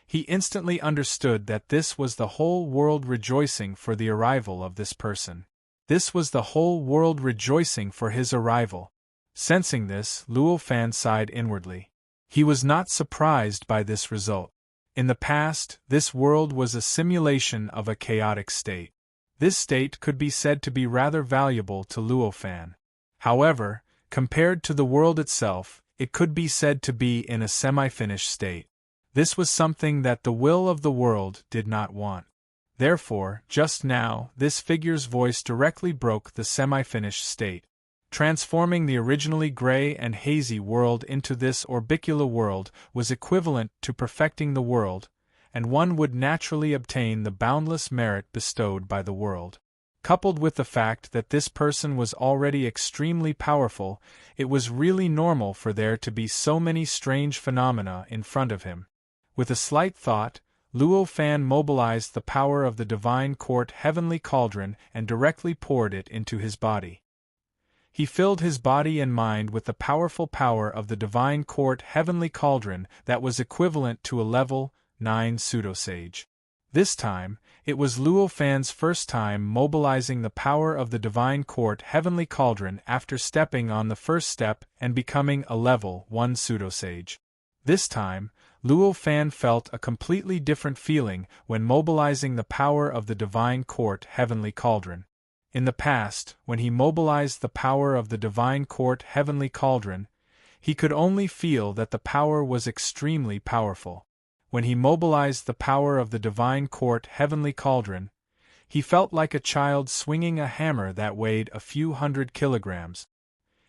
He instantly understood that this was the whole world rejoicing for the arrival of this person. This was the whole world rejoicing for his arrival. Sensing this, Luo Fan sighed inwardly. He was not surprised by this result. In the past, this world was a simulation of a chaotic state. This state could be said to be rather valuable to Luo Fan. However, compared to the world itself, it could be said to be in a semi-finished state. This was something that the will of the world did not want. Therefore, just now, this figure's voice directly broke the semi-finished state. Transforming the originally gray and hazy world into this orbicula world was equivalent to perfecting the world, and one would naturally obtain the boundless merit bestowed by the world. Coupled with the fact that this person was already extremely powerful, it was really normal for there to be so many strange phenomena in front of him. With a slight thought, Luo Fan mobilized the power of the Divine Court Heavenly Cauldron and directly poured it into his body. He filled his body and mind with the powerful power of the Divine Court Heavenly Cauldron that was equivalent to a level 9 pseudo-sage. This time, it was Luo Fan's first time mobilizing the power of the Divine Court Heavenly Cauldron after stepping on the first step and becoming a level 1 pseudo-sage. This time, Luo Fan felt a completely different feeling when mobilizing the power of the Divine Court Heavenly Cauldron. In the past, when he mobilized the power of the Divine Court Heavenly Cauldron, he could only feel that the power was extremely powerful. When he mobilized the power of the Divine Court Heavenly Cauldron, he felt like a child swinging a hammer that weighed a few hundred kilograms.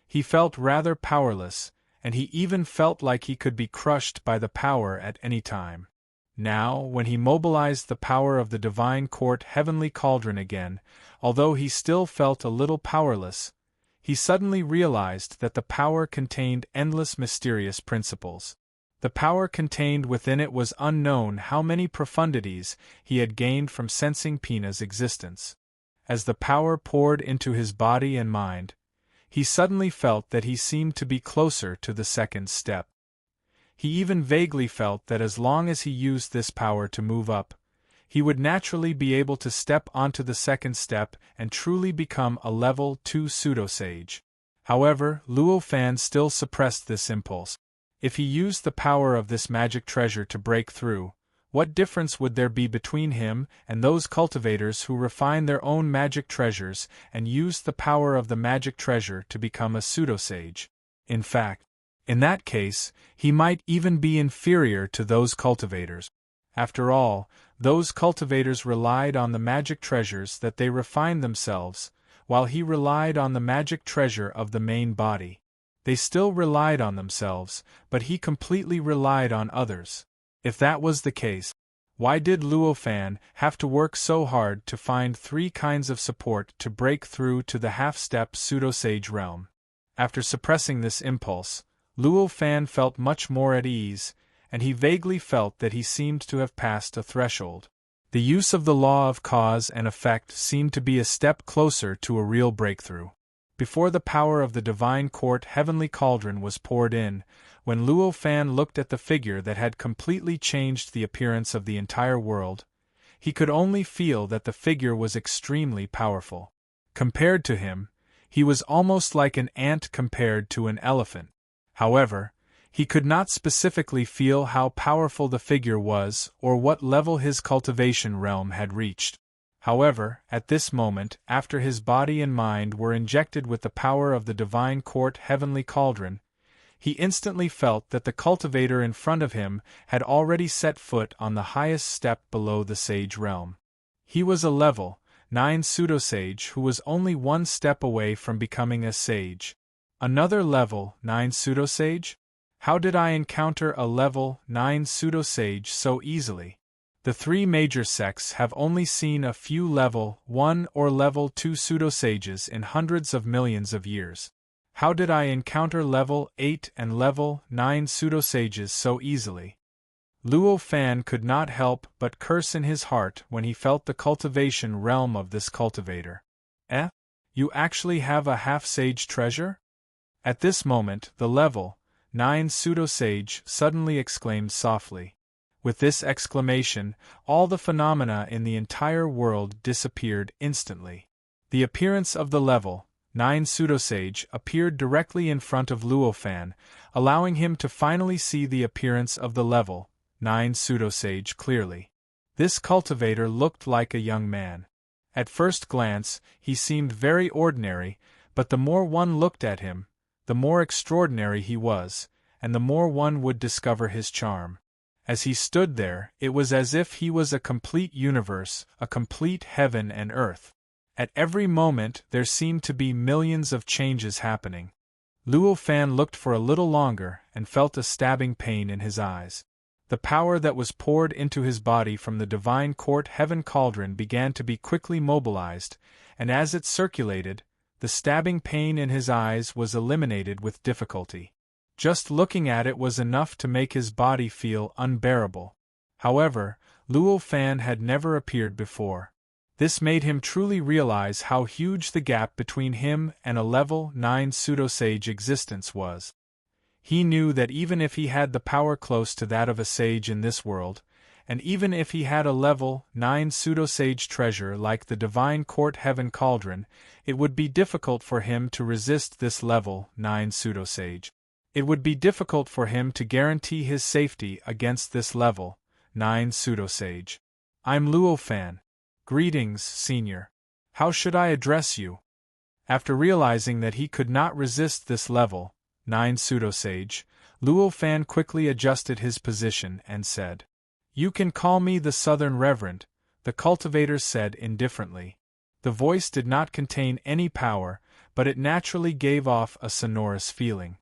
He felt rather powerless, and he even felt like he could be crushed by the power at any time. Now, when he mobilized the power of the Divine Court Heavenly Cauldron again, although he still felt a little powerless, he suddenly realized that the power contained endless mysterious principles. The power contained within it was unknown how many profundities he had gained from sensing Pina's existence. As the power poured into his body and mind, he suddenly felt that he seemed to be closer to the second step. He even vaguely felt that as long as he used this power to move up, he would naturally be able to step onto the second step and truly become a level 2 pseudo-sage. However, Luo Fan still suppressed this impulse. If he used the power of this magic treasure to break through, what difference would there be between him and those cultivators who refine their own magic treasures and use the power of the magic treasure to become a pseudo-sage? In fact, in that case, he might even be inferior to those cultivators. After all, those cultivators relied on the magic treasures that they refined themselves, while he relied on the magic treasure of the main body. They still relied on themselves, but he completely relied on others. If that was the case, why did Luo Fan have to work so hard to find 3 kinds of support to break through to the half-step pseudo-sage realm? After suppressing this impulse, Luo Fan felt much more at ease, and he vaguely felt that he seemed to have passed a threshold. The use of the law of cause and effect seemed to be a step closer to a real breakthrough. Before the power of the Divine Court Heavenly Cauldron was poured in, when Luo Fan looked at the figure that had completely changed the appearance of the entire world, he could only feel that the figure was extremely powerful. Compared to him, he was almost like an ant compared to an elephant. However, he could not specifically feel how powerful the figure was or what level his cultivation realm had reached. However, at this moment, after his body and mind were injected with the power of the Divine Court Heavenly Cauldron, he instantly felt that the cultivator in front of him had already set foot on the highest step below the sage realm. He was a level 9 pseudo-sage who was only 1 step away from becoming a sage. Another level 9 pseudo-sage? How did I encounter a level 9 pseudo-sage so easily? The three major sects have only seen a few level 1 or level 2 pseudo-sages in hundreds of millions of years. How did I encounter level 8 and level 9 pseudo-sages so easily? Luo Fan could not help but curse in his heart when he felt the cultivation realm of this cultivator. Eh? You actually have a half-sage treasure? At this moment, the level 9 pseudo-sage suddenly exclaimed softly. With this exclamation, all the phenomena in the entire world disappeared instantly. The appearance of the level 9 pseudo-sage appeared directly in front of Luo Fan, allowing him to finally see the appearance of the level 9 pseudo-sage clearly. This cultivator looked like a young man. At first glance, he seemed very ordinary, but the more one looked at him, the more extraordinary he was, and the more one would discover his charm. As he stood there, it was as if he was a complete universe, a complete heaven and earth. At every moment there seemed to be millions of changes happening. Luo Fan looked for a little longer and felt a stabbing pain in his eyes. The power that was poured into his body from the divine court heaven cauldron began to be quickly mobilized, and as it circulated, the stabbing pain in his eyes was eliminated with difficulty. Just looking at it was enough to make his body feel unbearable. However, Luo Fan had never appeared before. This made him truly realize how huge the gap between him and a level 9 pseudo-sage existence was. He knew that even if he had the power close to that of a sage in this world, and even if he had a level 9 pseudo-sage treasure like the divine court heaven cauldron, it would be difficult for him to resist this level 9 pseudo-sage. It would be difficult for him to guarantee his safety against this level 9 pseudo-sage. I'm Luo Fan. Greetings, Senior. How should I address you? After realizing that he could not resist this level 9 pseudo-sage, Luo Fan quickly adjusted his position and said, "You can call me the Southern Reverend," the cultivator said indifferently. The voice did not contain any power, but it naturally gave off a sonorous feeling.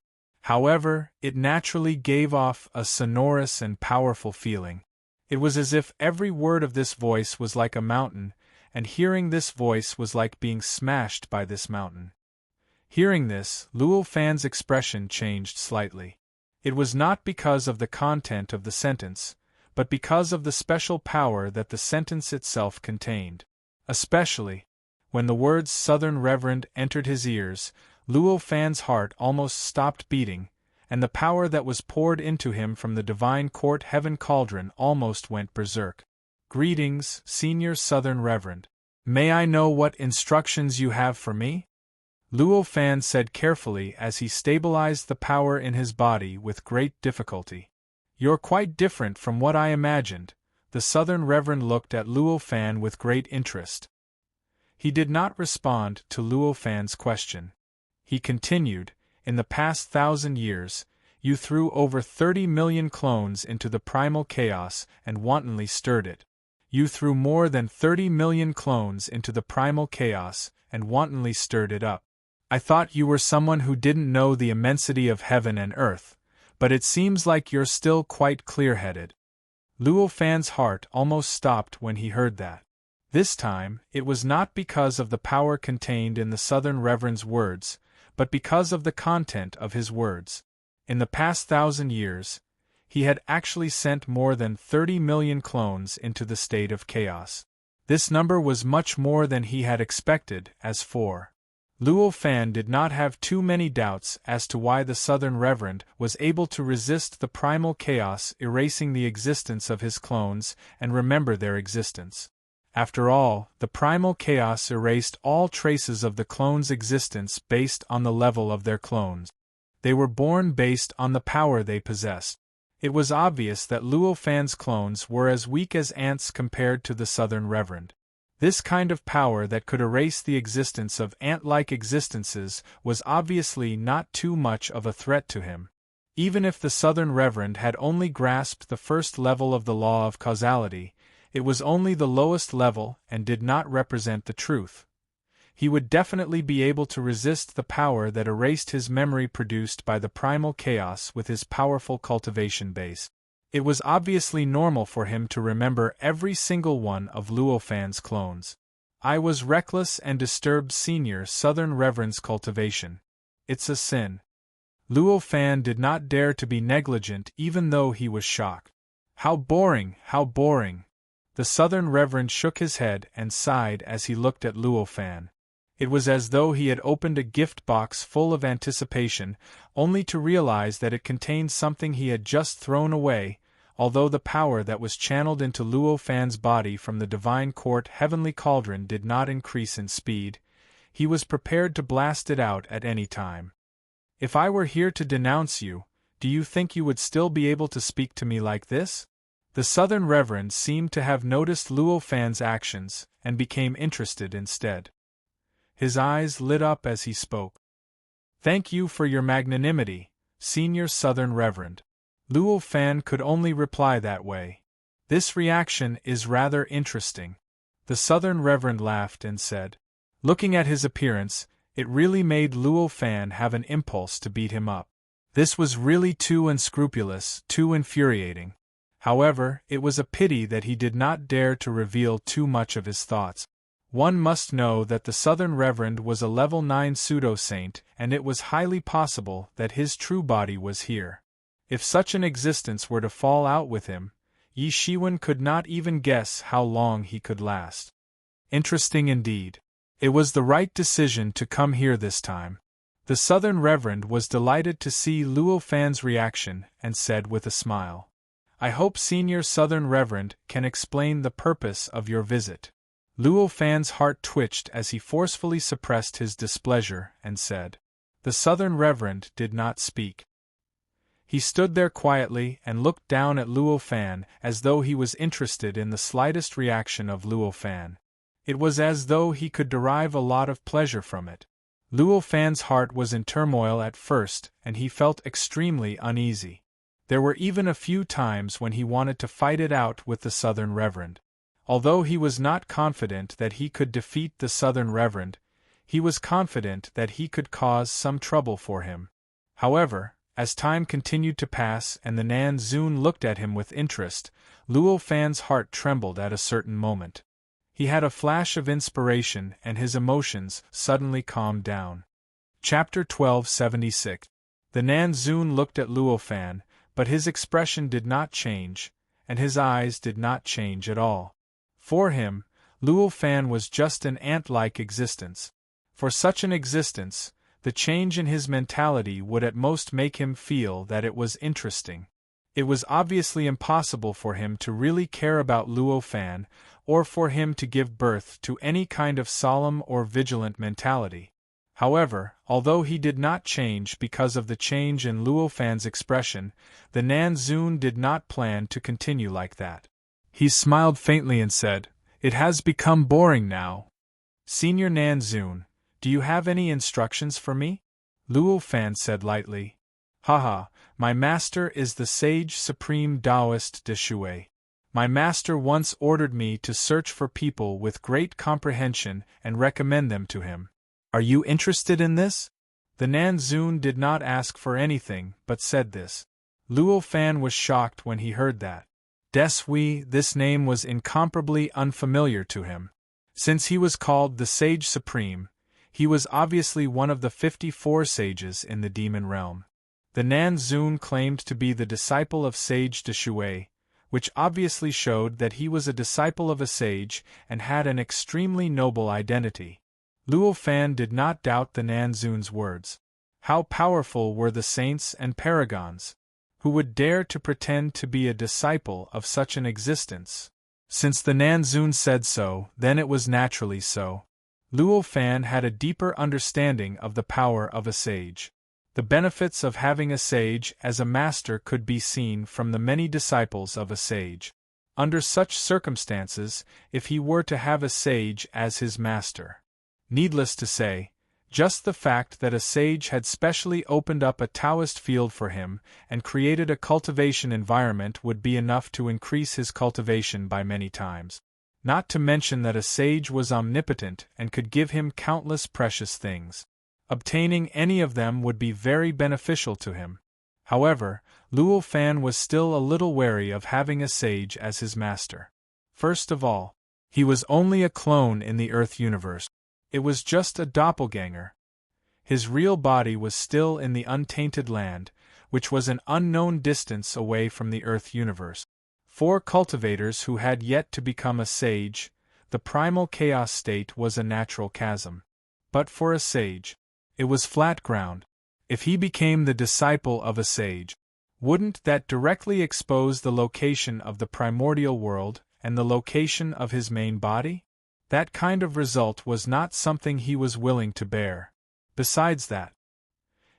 However, it naturally gave off a sonorous and powerful feeling. It was as if every word of this voice was like a mountain, and hearing this voice was like being smashed by this mountain. Hearing this, Luo Fan's expression changed slightly. It was not because of the content of the sentence, but because of the special power that the sentence itself contained. Especially, when the words Southern Reverend entered his ears, Luo Fan's heart almost stopped beating, and the power that was poured into him from the divine court heaven cauldron almost went berserk. Greetings, Senior Southern Reverend. May I know what instructions you have for me? Luo Fan said carefully as he stabilized the power in his body with great difficulty. You're quite different from what I imagined. The Southern Reverend looked at Luo Fan with great interest. He did not respond to Luo Fan's question. He continued, "In the past 1,000 years, you threw over 30 million clones into the primal chaos and wantonly stirred it. You threw more than 30 million clones into the primal chaos and wantonly stirred it up. I thought you were someone who didn't know the immensity of heaven and earth, but it seems like you're still quite clear-headed." Luo Fan's heart almost stopped when he heard that. This time, it was not because of the power contained in the Southern Reverend's words, but because of the content of his words. In the past 1,000 years, he had actually sent more than 30 million clones into the state of chaos. This number was much more than he had expected. As for Luo Fan, did not have too many doubts as to why the Southern Reverend was able to resist the primal chaos erasing the existence of his clones and remember their existence. After all, the primal chaos erased all traces of the clones' existence based on the level of their clones. They were born based on the power they possessed. It was obvious that Luo Fan's clones were as weak as ants compared to the Southern Reverend. This kind of power that could erase the existence of ant-like existences was obviously not too much of a threat to him. Even if the Southern Reverend had only grasped the first level of the law of causality, it was only the lowest level and did not represent the truth. He would definitely be able to resist the power that erased his memory produced by the primal chaos with his powerful cultivation base. It was obviously normal for him to remember every single one of Luo Fan's clones. I was reckless and disturbed Senior Southern Reverend's cultivation. It's a sin. Luo Fan did not dare to be negligent even though he was shocked. How boring, how boring. The Southern Reverend shook his head and sighed as he looked at Luo Fan. It was as though he had opened a gift box full of anticipation, only to realize that it contained something he had just thrown away. Although the power that was channeled into Luo Fan's body from the Divine Court Heavenly Cauldron did not increase in speed, he was prepared to blast it out at any time. If I were here to denounce you, do you think you would still be able to speak to me like this? The Southern Reverend seemed to have noticed Luo Fan's actions, and became interested instead. His eyes lit up as he spoke. Thank you for your magnanimity, Senior Southern Reverend. Luo Fan could only reply that way. This reaction is rather interesting. The Southern Reverend laughed and said. Looking at his appearance, it really made Luo Fan have an impulse to beat him up. This was really too unscrupulous, too infuriating. However, it was a pity that he did not dare to reveal too much of his thoughts. One must know that the Southern Reverend was a level 9 pseudo-saint, and it was highly possible that his true body was here. If such an existence were to fall out with him, Yi Shiwen could not even guess how long he could last. Interesting indeed. It was the right decision to come here this time. The Southern Reverend was delighted to see Luo Fan's reaction and said with a smile, I hope Senior Southern Reverend can explain the purpose of your visit. Luo Fan's heart twitched as he forcefully suppressed his displeasure and said. The Southern Reverend did not speak. He stood there quietly and looked down at Luo Fan as though he was interested in the slightest reaction of Luo Fan. It was as though he could derive a lot of pleasure from it. Luo Fan's heart was in turmoil at first, and he felt extremely uneasy. There were even a few times when he wanted to fight it out with the Southern Reverend. Although he was not confident that he could defeat the Southern Reverend, he was confident that he could cause some trouble for him. However, as time continued to pass and the Nan Zun looked at him with interest, Luo Fan's heart trembled at a certain moment. He had a flash of inspiration and his emotions suddenly calmed down. Chapter 1276. The Nan Zun looked at Luo Fan, but his expression did not change, and his eyes did not change at all. For him, Luo Fan was just an ant-like existence. For such an existence, the change in his mentality would at most make him feel that it was interesting. It was obviously impossible for him to really care about Luo Fan, or for him to give birth to any kind of solemn or vigilant mentality. However, although he did not change because of the change in Luo Fan's expression, the Nan Zun did not plan to continue like that. He smiled faintly and said, It has become boring now. Senior Nan Zun, do you have any instructions for me? Luo Fan said lightly. Haha, my master is the sage supreme Taoist de Shui. My master once ordered me to search for people with great comprehension and recommend them to him. Are you interested in this? The Nan Zun did not ask for anything, but said this. Luo Fan was shocked when he heard that. This name was incomparably unfamiliar to him. Since he was called the Sage Supreme, he was obviously one of the 54 sages in the demon realm. The Nan Zun claimed to be the disciple of Sage de Shui, which obviously showed that he was a disciple of a sage and had an extremely noble identity. Luo Fan did not doubt the Nan Zun's words. How powerful were the saints and paragons! Who would dare to pretend to be a disciple of such an existence? Since the Nan Zun said so, then it was naturally so. Luo Fan had a deeper understanding of the power of a sage. The benefits of having a sage as a master could be seen from the many disciples of a sage. Under such circumstances, if he were to have a sage as his master. Needless to say, just the fact that a sage had specially opened up a Taoist field for him and created a cultivation environment would be enough to increase his cultivation by many times. Not to mention that a sage was omnipotent and could give him countless precious things. Obtaining any of them would be very beneficial to him. However, Luo Fan was still a little wary of having a sage as his master. First of all, he was only a clone in the Earth universe. It was just a doppelganger. His real body was still in the untainted land, which was an unknown distance away from the Earth universe. For cultivators who had yet to become a sage, the primal chaos state was a natural chasm. But for a sage, it was flat ground. If he became the disciple of a sage, wouldn't that directly expose the location of the primordial world and the location of his main body? That kind of result was not something he was willing to bear. Besides that,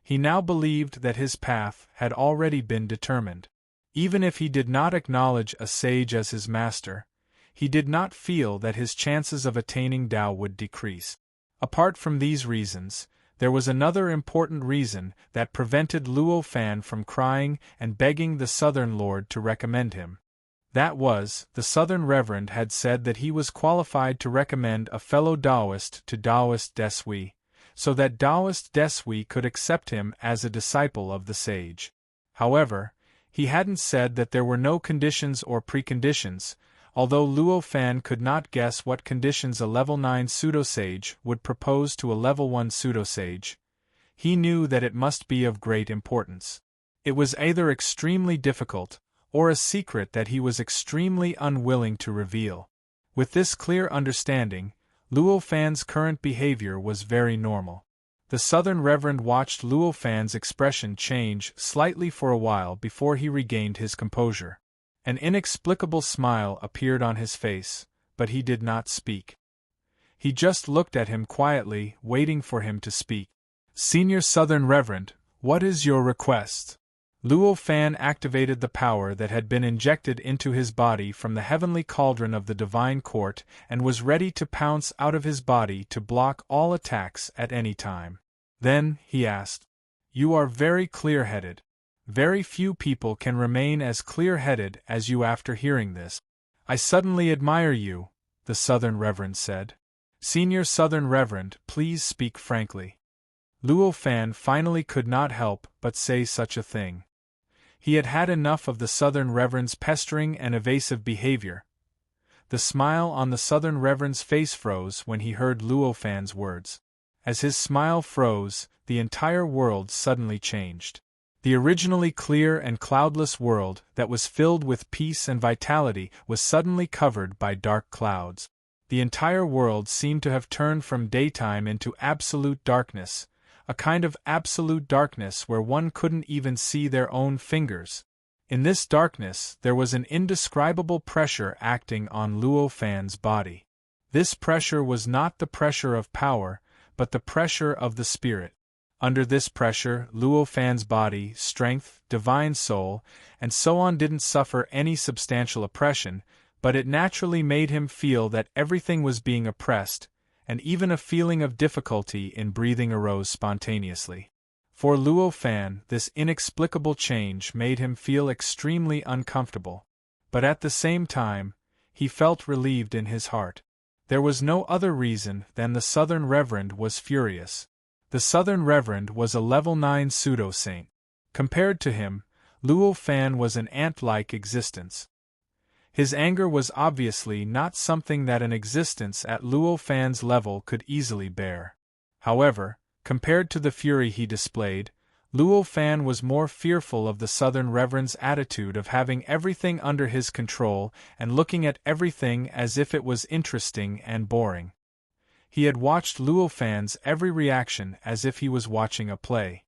he now believed that his path had already been determined. Even if he did not acknowledge a sage as his master, he did not feel that his chances of attaining Tao would decrease. Apart from these reasons, there was another important reason that prevented Luo Fan from crying and begging the Southern Lord to recommend him. That was, the Southern Reverend had said that he was qualified to recommend a fellow Taoist to Taoist Desui, so that Taoist Desui could accept him as a disciple of the sage. However, he hadn't said that there were no conditions or preconditions, although Luo Fan could not guess what conditions a level 9 pseudo-sage would propose to a level 1 pseudo-sage. He knew that it must be of great importance. It was either extremely difficult, or a secret that he was extremely unwilling to reveal. With this clear understanding, Luo Fan's current behavior was very normal. The Southern Reverend watched Luo Fan's expression change slightly for a while before he regained his composure. An inexplicable smile appeared on his face, but he did not speak. He just looked at him quietly, waiting for him to speak. "Senior Southern Reverend, what is your request?" Luo Fan activated the power that had been injected into his body from the heavenly cauldron of the Divine Court and was ready to pounce out of his body to block all attacks at any time. Then, he asked, "You are very clear-headed. Very few people can remain as clear-headed as you after hearing this. I suddenly admire you," the Southern Reverend said. "Senior Southern Reverend, please speak frankly." Luo Fan finally could not help but say such a thing. He had had enough of the Southern Reverend's pestering and evasive behavior. The smile on the Southern Reverend's face froze when he heard Luo Fan's words. As his smile froze, the entire world suddenly changed. The originally clear and cloudless world that was filled with peace and vitality was suddenly covered by dark clouds. The entire world seemed to have turned from daytime into absolute darkness, a kind of absolute darkness where one couldn't even see their own fingers. In this darkness there was an indescribable pressure acting on Luo Fan's body. This pressure was not the pressure of power, but the pressure of the spirit. Under this pressure, Luo Fan's body, strength, divine soul, and so on didn't suffer any substantial oppression, but it naturally made him feel that everything was being oppressed, and even a feeling of difficulty in breathing arose spontaneously. For Luo Fan, this inexplicable change made him feel extremely uncomfortable, but at the same time, he felt relieved in his heart. There was no other reason than the Southern Reverend was furious. The Southern Reverend was a level 9 pseudo-saint. Compared to him, Luo Fan was an ant-like existence. His anger was obviously not something that an existence at Luo Fan's level could easily bear. However, compared to the fury he displayed, Luo Fan was more fearful of the Southern Reverend's attitude of having everything under his control and looking at everything as if it was interesting and boring. He had watched Luo Fan's every reaction as if he was watching a play.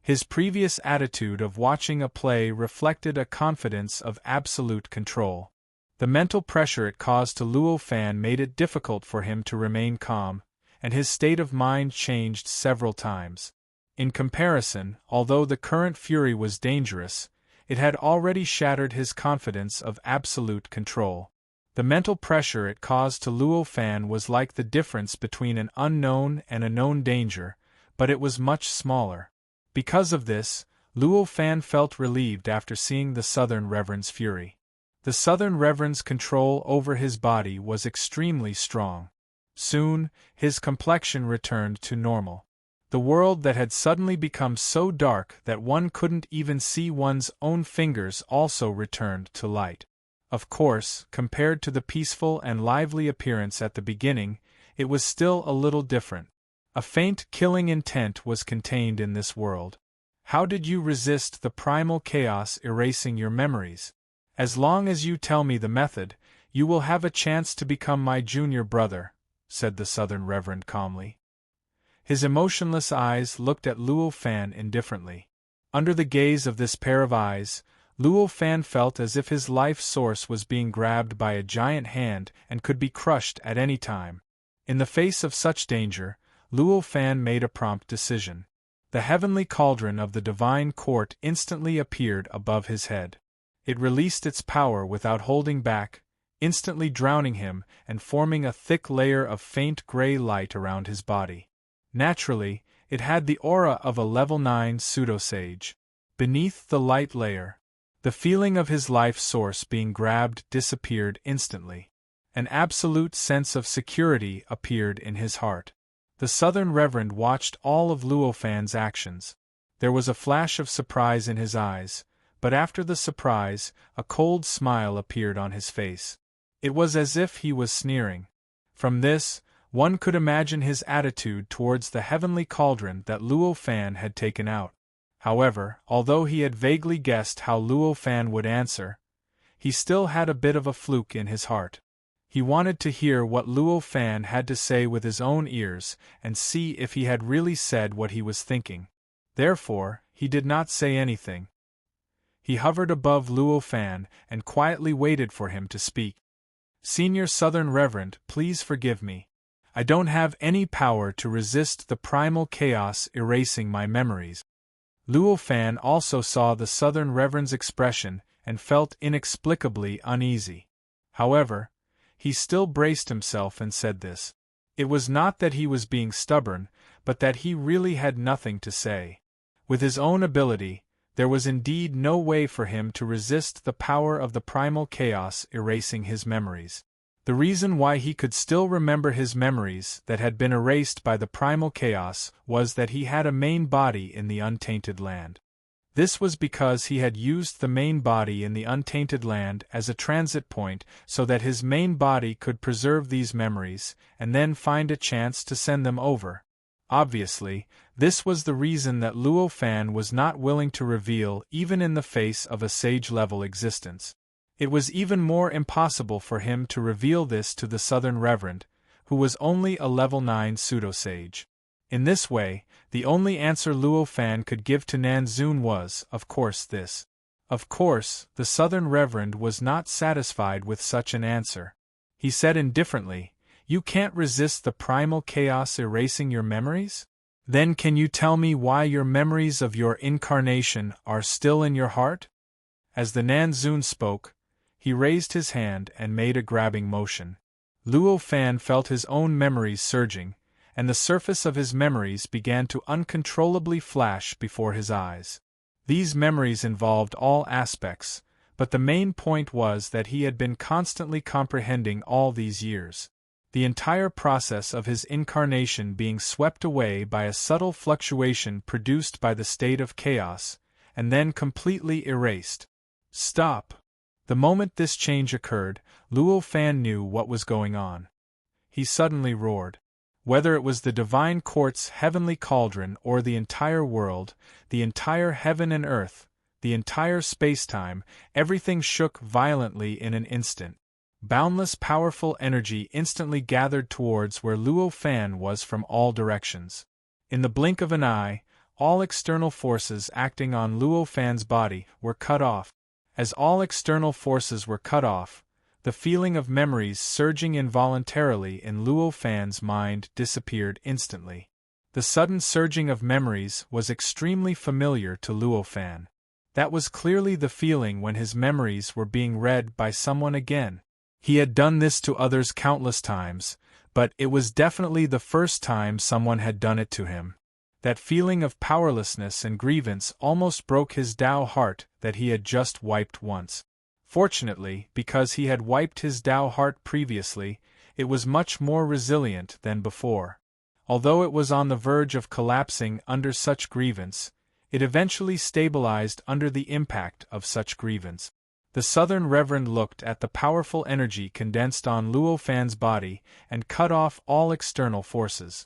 His previous attitude of watching a play reflected a confidence of absolute control. The mental pressure it caused to Luo Fan made it difficult for him to remain calm, and his state of mind changed several times. In comparison, although the current fury was dangerous, it had already shattered his confidence of absolute control. The mental pressure it caused to Luo Fan was like the difference between an unknown and a known danger, but it was much smaller. Because of this, Luo Fan felt relieved after seeing the Southern Reverend's fury. The Southern Reverend's control over his body was extremely strong. Soon, his complexion returned to normal. The world that had suddenly become so dark that one couldn't even see one's own fingers also returned to light. Of course, compared to the peaceful and lively appearance at the beginning, it was still a little different. A faint killing intent was contained in this world. How did you resist the primal chaos erasing your memories? As long as you tell me the method, you will have a chance to become my junior brother, said the Southern Reverend calmly. His emotionless eyes looked at Luo Fan indifferently. Under the gaze of this pair of eyes, Luo Fan felt as if his life source was being grabbed by a giant hand and could be crushed at any time. In the face of such danger, Luo Fan made a prompt decision. The heavenly cauldron of the divine court instantly appeared above his head. It released its power without holding back, instantly drowning him and forming a thick layer of faint gray light around his body. Naturally, it had the aura of a level 9 pseudo-sage. Beneath the light layer, the feeling of his life source being grabbed disappeared instantly. An absolute sense of security appeared in his heart. The Southern Reverend watched all of Luo Fan's actions. There was a flash of surprise in his eyes, but after the surprise, a cold smile appeared on his face. It was as if he was sneering. From this, one could imagine his attitude towards the heavenly cauldron that Luo Fan had taken out. However, although he had vaguely guessed how Luo Fan would answer, he still had a bit of a fluke in his heart. He wanted to hear what Luo Fan had to say with his own ears and see if he had really said what he was thinking. Therefore, he did not say anything. He hovered above Luo Fan and quietly waited for him to speak. Senior Southern Reverend, please forgive me. I don't have any power to resist the primal chaos erasing my memories. Luo Fan also saw the Southern Reverend's expression and felt inexplicably uneasy. However, he still braced himself and said this. It was not that he was being stubborn, but that he really had nothing to say. With his own ability, there was indeed no way for him to resist the power of the primal chaos erasing his memories. The reason why he could still remember his memories that had been erased by the primal chaos was that he had a main body in the untainted land. This was because he had used the main body in the untainted land as a transit point so that his main body could preserve these memories and then find a chance to send them over. Obviously, this was the reason that Luo Fan was not willing to reveal even in the face of a sage-level existence. It was even more impossible for him to reveal this to the Southern Reverend, who was only a level 9 pseudo-sage. In this way, the only answer Luo Fan could give to Nanzun was, of course, this. Of course, the Southern Reverend was not satisfied with such an answer. He said indifferently, "You can't resist the primal chaos erasing your memories? Then can you tell me why your memories of your incarnation are still in your heart?" As the Nanzun spoke, he raised his hand and made a grabbing motion. Luo Fan felt his own memories surging, and the surface of his memories began to uncontrollably flash before his eyes. These memories involved all aspects, but the main point was that he had been constantly comprehending all these years. The entire process of his incarnation being swept away by a subtle fluctuation produced by the state of chaos, and then completely erased. Stop! The moment this change occurred, Luo Fan knew what was going on. He suddenly roared. Whether it was the divine court's heavenly cauldron or the entire world, the entire heaven and earth, the entire space-time, everything shook violently in an instant. Boundless powerful energy instantly gathered towards where Luo Fan was from all directions. In the blink of an eye, all external forces acting on Luo Fan's body were cut off. As all external forces were cut off, the feeling of memories surging involuntarily in Luo Fan's mind disappeared instantly. The sudden surging of memories was extremely familiar to Luo Fan. That was clearly the feeling when his memories were being read by someone again. He had done this to others countless times, but it was definitely the first time someone had done it to him. That feeling of powerlessness and grievance almost broke his Tao heart that he had just wiped once. Fortunately, because he had wiped his Tao heart previously, it was much more resilient than before. Although it was on the verge of collapsing under such grievance, it eventually stabilized under the impact of such grievance. The Southern Reverend looked at the powerful energy condensed on Luo Fan's body and cut off all external forces.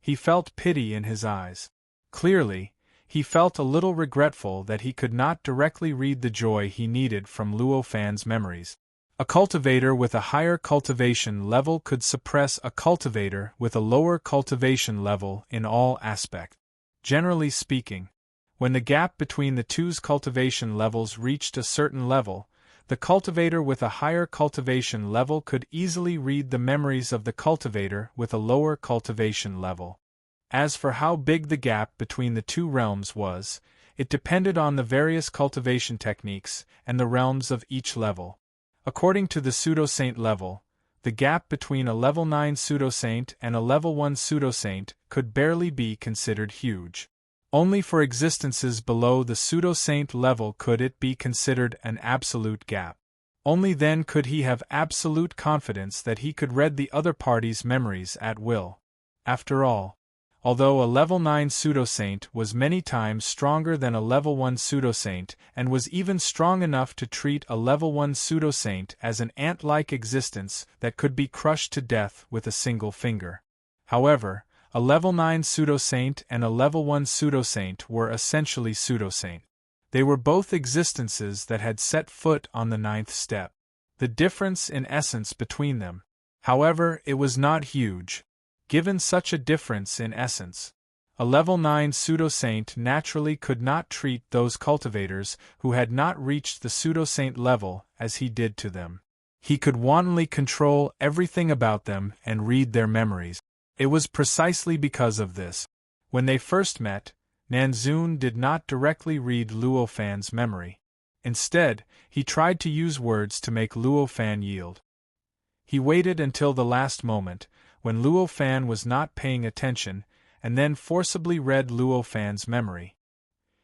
He felt pity in his eyes. Clearly, he felt a little regretful that he could not directly read the joy he needed from Luo Fan's memories. A cultivator with a higher cultivation level could suppress a cultivator with a lower cultivation level in all aspects. Generally speaking, when the gap between the two's cultivation levels reached a certain level, the cultivator with a higher cultivation level could easily read the memories of the cultivator with a lower cultivation level. As for how big the gap between the two realms was, it depended on the various cultivation techniques and the realms of each level. According to the pseudo-saint level, the gap between a level 9 pseudo-saint and a level 1 pseudo-saint could barely be considered huge. Only for existences below the pseudo-saint level could it be considered an absolute gap. Only then could he have absolute confidence that he could read the other party's memories at will. After all, although a level 9 pseudo-saint was many times stronger than a level 1 pseudo-saint and was even strong enough to treat a level 1 pseudo-saint as an ant-like existence that could be crushed to death with a single finger. However, a level 9 pseudo-saint and a level 1 pseudo-saint were essentially pseudo-saint. They were both existences that had set foot on the 9th step. The difference in essence between them, however, it was not huge. Given such a difference in essence, a level 9 pseudo-saint naturally could not treat those cultivators who had not reached the pseudo-saint level as he did to them. He could wantonly control everything about them and read their memories. It was precisely because of this. When they first met, Nanzun did not directly read Luo Fan's memory. Instead, he tried to use words to make Luo Fan yield. He waited until the last moment, when Luo Fan was not paying attention, and then forcibly read Luo Fan's memory.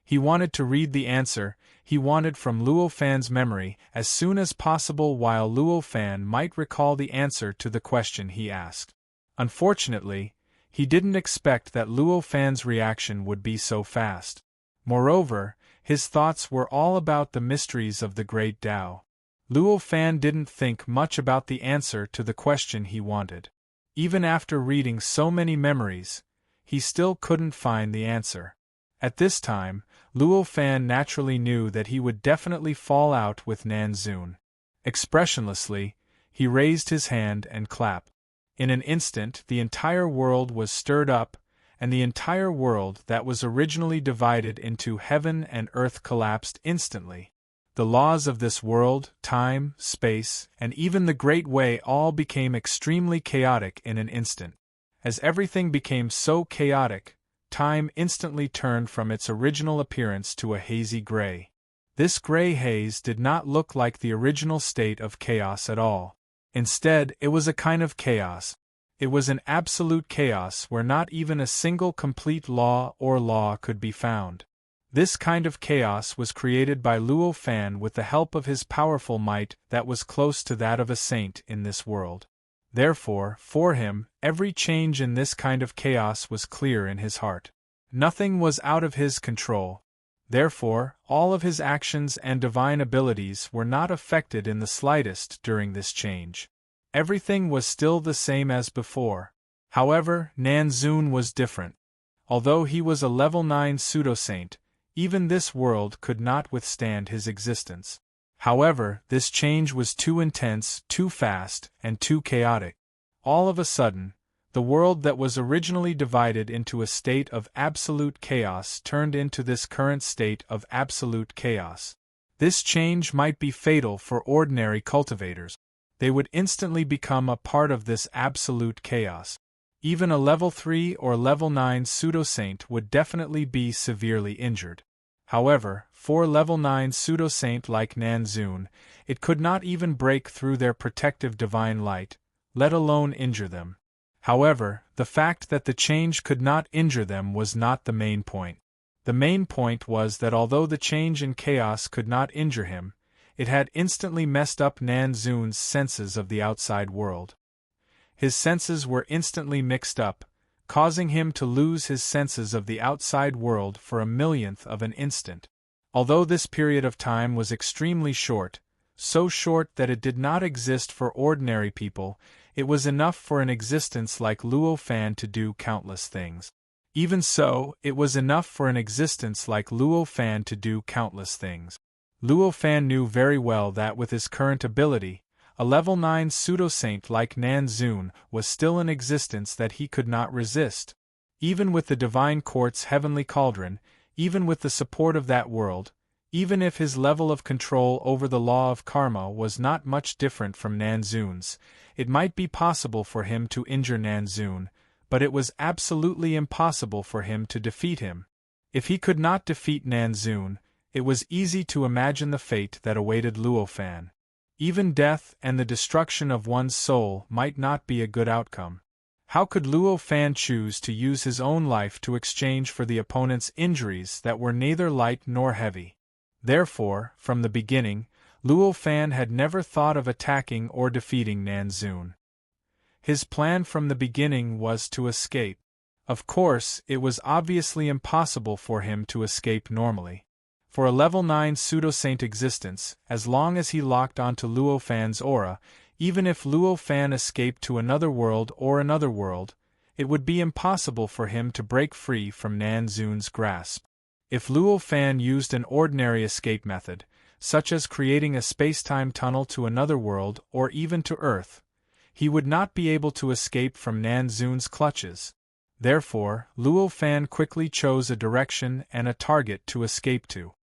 He wanted to read the answer he wanted from Luo Fan's memory as soon as possible while Luo Fan might recall the answer to the question he asked. Unfortunately, he didn't expect that Luo Fan's reaction would be so fast. Moreover, his thoughts were all about the mysteries of the Great Tao. Luo Fan didn't think much about the answer to the question he wanted. Even after reading so many memories, he still couldn't find the answer. At this time, Luo Fan naturally knew that he would definitely fall out with Nanzun. Expressionlessly, he raised his hand and clapped. In an instant the entire world was stirred up, and the entire world that was originally divided into heaven and earth collapsed instantly. The laws of this world, time, space, and even the Great Way all became extremely chaotic in an instant. As everything became so chaotic, time instantly turned from its original appearance to a hazy gray. This gray haze did not look like the original state of chaos at all. Instead, it was a kind of chaos. It was an absolute chaos where not even a single complete law or law could be found. This kind of chaos was created by Luo Fan with the help of his powerful might that was close to that of a saint in this world. Therefore, for him, every change in this kind of chaos was clear in his heart. Nothing was out of his control. Therefore, all of his actions and divine abilities were not affected in the slightest during this change. Everything was still the same as before. However, Nanzun was different. Although he was a level 9 pseudo-saint, even this world could not withstand his existence. However, this change was too intense, too fast, and too chaotic. All of a sudden, the world that was originally divided into a state of absolute chaos turned into this current state of absolute chaos. This change might be fatal for ordinary cultivators. They would instantly become a part of this absolute chaos. Even a level 3 or level 9 pseudo-saint would definitely be severely injured. However, for level 9 pseudo-saint like Nanzun, it could not even break through their protective divine light, let alone injure them. However, the fact that the change could not injure them was not the main point. The main point was that although the change in chaos could not injure him, it had instantly messed up Nanzun's senses of the outside world. His senses were instantly mixed up, causing him to lose his senses of the outside world for a millionth of an instant. Although this period of time was extremely short, so short that it did not exist for ordinary people, it was enough for an existence like Luo Fan to do countless things. Even so, it was enough for an existence like Luo Fan to do countless things. Luo Fan knew very well that with his current ability, a level 9 pseudo-saint like Nan Zun was still an existence that he could not resist. Even with the Divine Court's heavenly cauldron, even with the support of that world, even if his level of control over the law of karma was not much different from Nan Zun's, it might be possible for him to injure Nan Zun, but it was absolutely impossible for him to defeat him. If he could not defeat Nan Zun, it was easy to imagine the fate that awaited Luo Fan. Even death and the destruction of one's soul might not be a good outcome. How could Luo Fan choose to use his own life to exchange for the opponent's injuries that were neither light nor heavy? Therefore, from the beginning, Luo Fan had never thought of attacking or defeating Nan Zun. His plan from the beginning was to escape. Of course, it was obviously impossible for him to escape normally. For a level 9 pseudo-saint existence, as long as he locked onto Luo Fan's aura, even if Luo Fan escaped to another world or another world, it would be impossible for him to break free from Nan Zun's grasp. If Luo Fan used an ordinary escape method, such as creating a space-time tunnel to another world or even to Earth, he would not be able to escape from Nan Zun's clutches. Therefore, Luo Fan quickly chose a direction and a target to escape to.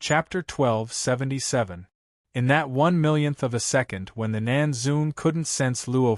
Chapter 1277. In that 1/1,000,000th of a second when the Nan Zun couldn't sense Luo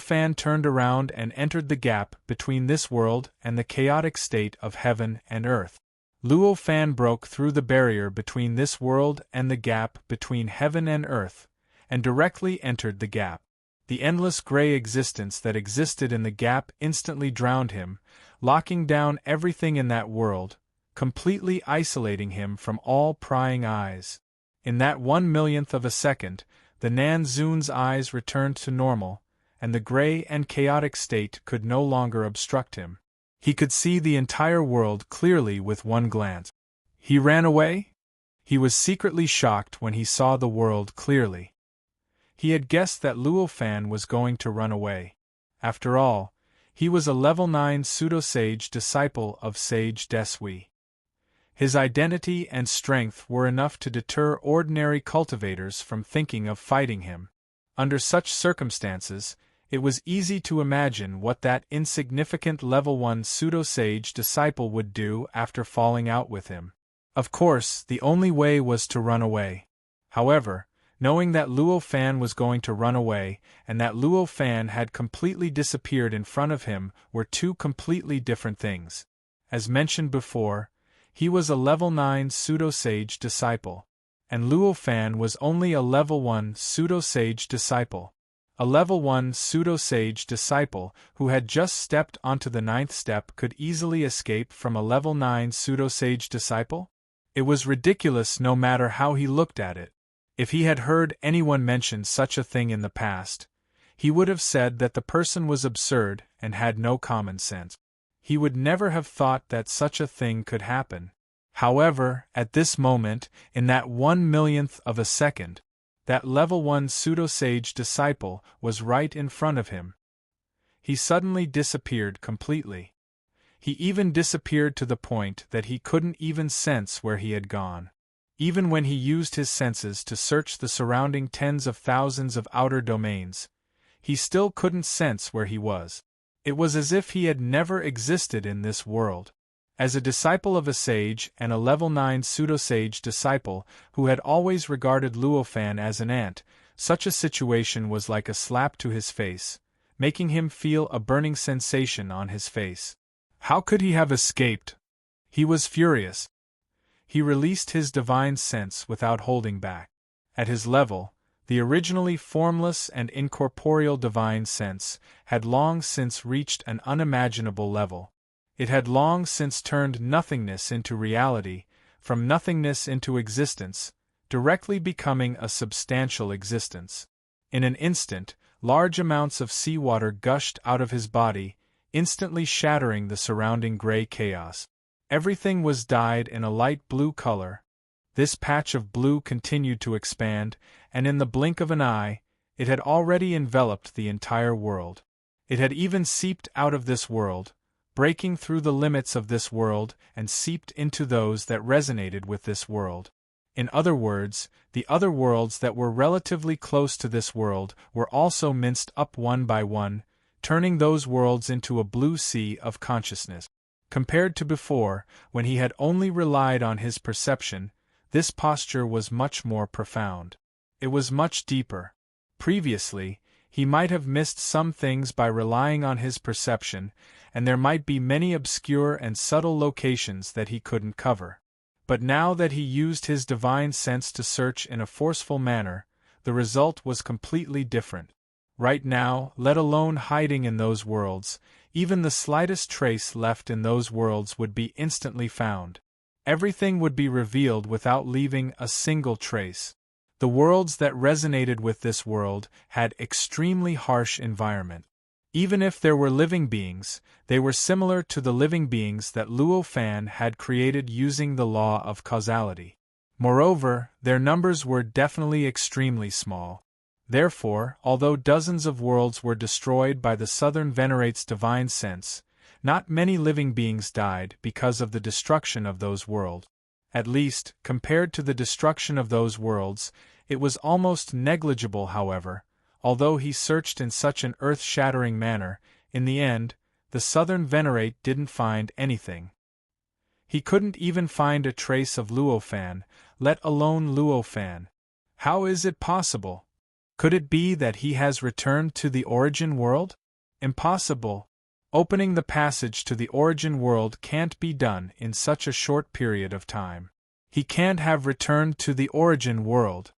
Fan turned around and entered the gap between this world and the chaotic state of heaven and earth. Luo Fan broke through the barrier between this world and the gap between heaven and earth, and directly entered the gap. The endless gray existence that existed in the gap instantly drowned him, locking down everything in that world, completely isolating him from all prying eyes. In that 1/1,000,000th of a second, the Nan Zun's eyes returned to normal, and the gray and chaotic state could no longer obstruct him. He could see the entire world clearly with one glance. He ran away? He was secretly shocked when he saw the world clearly. He had guessed that Luo Fan was going to run away. After all, he was a level 9 pseudo-sage disciple of Sage Desui. His identity and strength were enough to deter ordinary cultivators from thinking of fighting him. Under such circumstances, it was easy to imagine what that insignificant level 1 pseudo-sage disciple would do after falling out with him. Of course, the only way was to run away. However, knowing that Luo Fan was going to run away, and that Luo Fan had completely disappeared in front of him were two completely different things. As mentioned before, he was a level 9 pseudo-sage disciple, and Luo Fan was only a level 1 pseudo-sage disciple. A level 1 pseudo-sage disciple who had just stepped onto the 9th step could easily escape from a level 9 pseudo-sage disciple? It was ridiculous no matter how he looked at it. If he had heard anyone mention such a thing in the past, he would have said that the person was absurd and had no common sense. He would never have thought that such a thing could happen. However, at this moment, in that 1/1,000,000th of a second, that level 1 pseudo-sage disciple was right in front of him. He suddenly disappeared completely. He even disappeared to the point that he couldn't even sense where he had gone. Even when he used his senses to search the surrounding tens of thousands of outer domains, he still couldn't sense where he was. It was as if he had never existed in this world. As a disciple of a sage and a level 9 pseudo-sage disciple who had always regarded Luo Fan as an ant, such a situation was like a slap to his face, making him feel a burning sensation on his face. How could he have escaped? He was furious. He released his divine sense without holding back. At his level, the originally formless and incorporeal divine sense had long since reached an unimaginable level. It had long since turned nothingness into reality, from nothingness into existence, directly becoming a substantial existence. In an instant, large amounts of seawater gushed out of his body, instantly shattering the surrounding gray chaos. Everything was dyed in a light blue color. This patch of blue continued to expand, and in the blink of an eye, it had already enveloped the entire world. It had even seeped out of this world, breaking through the limits of this world and seeped into those that resonated with this world. In other words, the other worlds that were relatively close to this world were also minced up one by one, turning those worlds into a blue sea of consciousness. Compared to before, when he had only relied on his perception, this posture was much more profound. It was much deeper. Previously, he might have missed some things by relying on his perception, and there might be many obscure and subtle locations that he couldn't cover. But now that he used his divine sense to search in a forceful manner, the result was completely different. Right now, let alone hiding in those worlds, even the slightest trace left in those worlds would be instantly found. Everything would be revealed without leaving a single trace. The worlds that resonated with this world had extremely harsh environment. Even if there were living beings, they were similar to the living beings that Luo Fan had created using the law of causality. Moreover, their numbers were definitely extremely small. Therefore, although dozens of worlds were destroyed by the Southern Venerate's divine sense, not many living beings died because of the destruction of those worlds. At least, compared to the destruction of those worlds, it was almost negligible. However, although he searched in such an earth-shattering manner, in the end, the Southern Venerate didn't find anything. He couldn't even find a trace of Luo Fan, let alone Luo Fan. How is it possible? Could it be that he has returned to the origin world? Impossible. Opening the passage to the origin world can't be done in such a short period of time. He can't have returned to the origin world.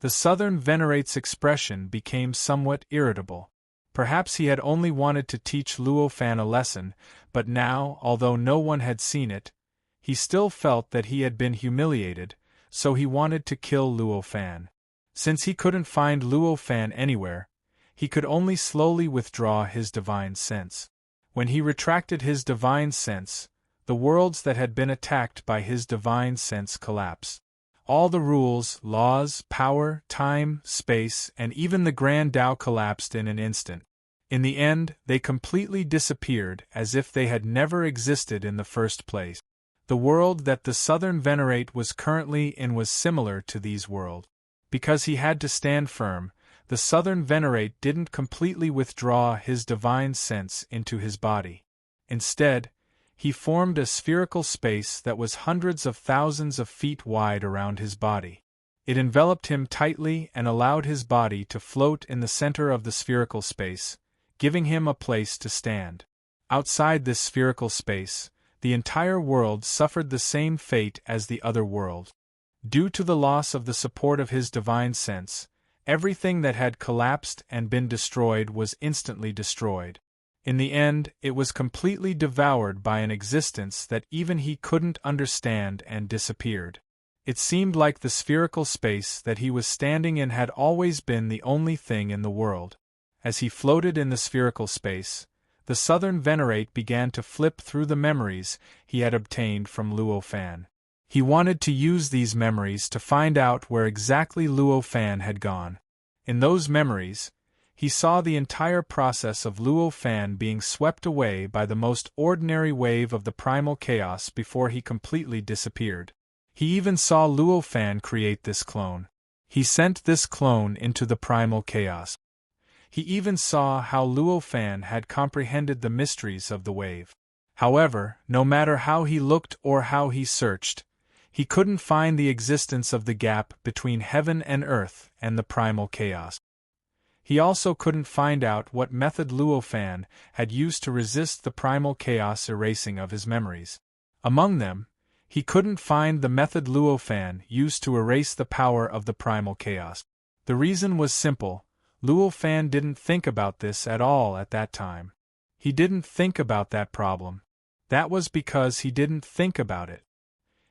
The Southern Venerate's expression became somewhat irritable. Perhaps he had only wanted to teach Luo Fan a lesson, but now, although no one had seen it, he still felt that he had been humiliated, so he wanted to kill Luo Fan. Since he couldn't find Luo Fan anywhere, he could only slowly withdraw his divine sense. When he retracted his divine sense, the worlds that had been attacked by his divine sense collapsed. All the rules, laws, power, time, space, and even the Grand Tao collapsed in an instant. In the end, they completely disappeared as if they had never existed in the first place. The world that the Southern Venerate was currently in was similar to these worlds. Because he had to stand firm, the Southern Venerate didn't completely withdraw his divine sense into his body. Instead, he formed a spherical space that was hundreds of thousands of feet wide around his body. It enveloped him tightly and allowed his body to float in the center of the spherical space, giving him a place to stand. Outside this spherical space, the entire world suffered the same fate as the other world. Due to the loss of the support of his divine sense, everything that had collapsed and been destroyed was instantly destroyed. In the end, it was completely devoured by an existence that even he couldn't understand and disappeared. It seemed like the spherical space that he was standing in had always been the only thing in the world. As he floated in the spherical space, the Southern Venerate began to flip through the memories he had obtained from Luo Fan. He wanted to use these memories to find out where exactly Luo Fan had gone. In those memories, he saw the entire process of Luo Fan being swept away by the most ordinary wave of the primal chaos before he completely disappeared. He even saw Luo Fan create this clone. He sent this clone into the primal chaos. He even saw how Luo Fan had comprehended the mysteries of the wave. However, no matter how he looked or how he searched, he couldn't find the existence of the gap between heaven and earth and the primal chaos. He also couldn't find out what method Luo Fan had used to resist the primal chaos erasing of his memories. Among them, he couldn't find the method Luo Fan used to erase the power of the primal chaos. The reason was simple: Luo Fan didn't think about this at all at that time. He didn't think about that problem. That was because he didn't think about it.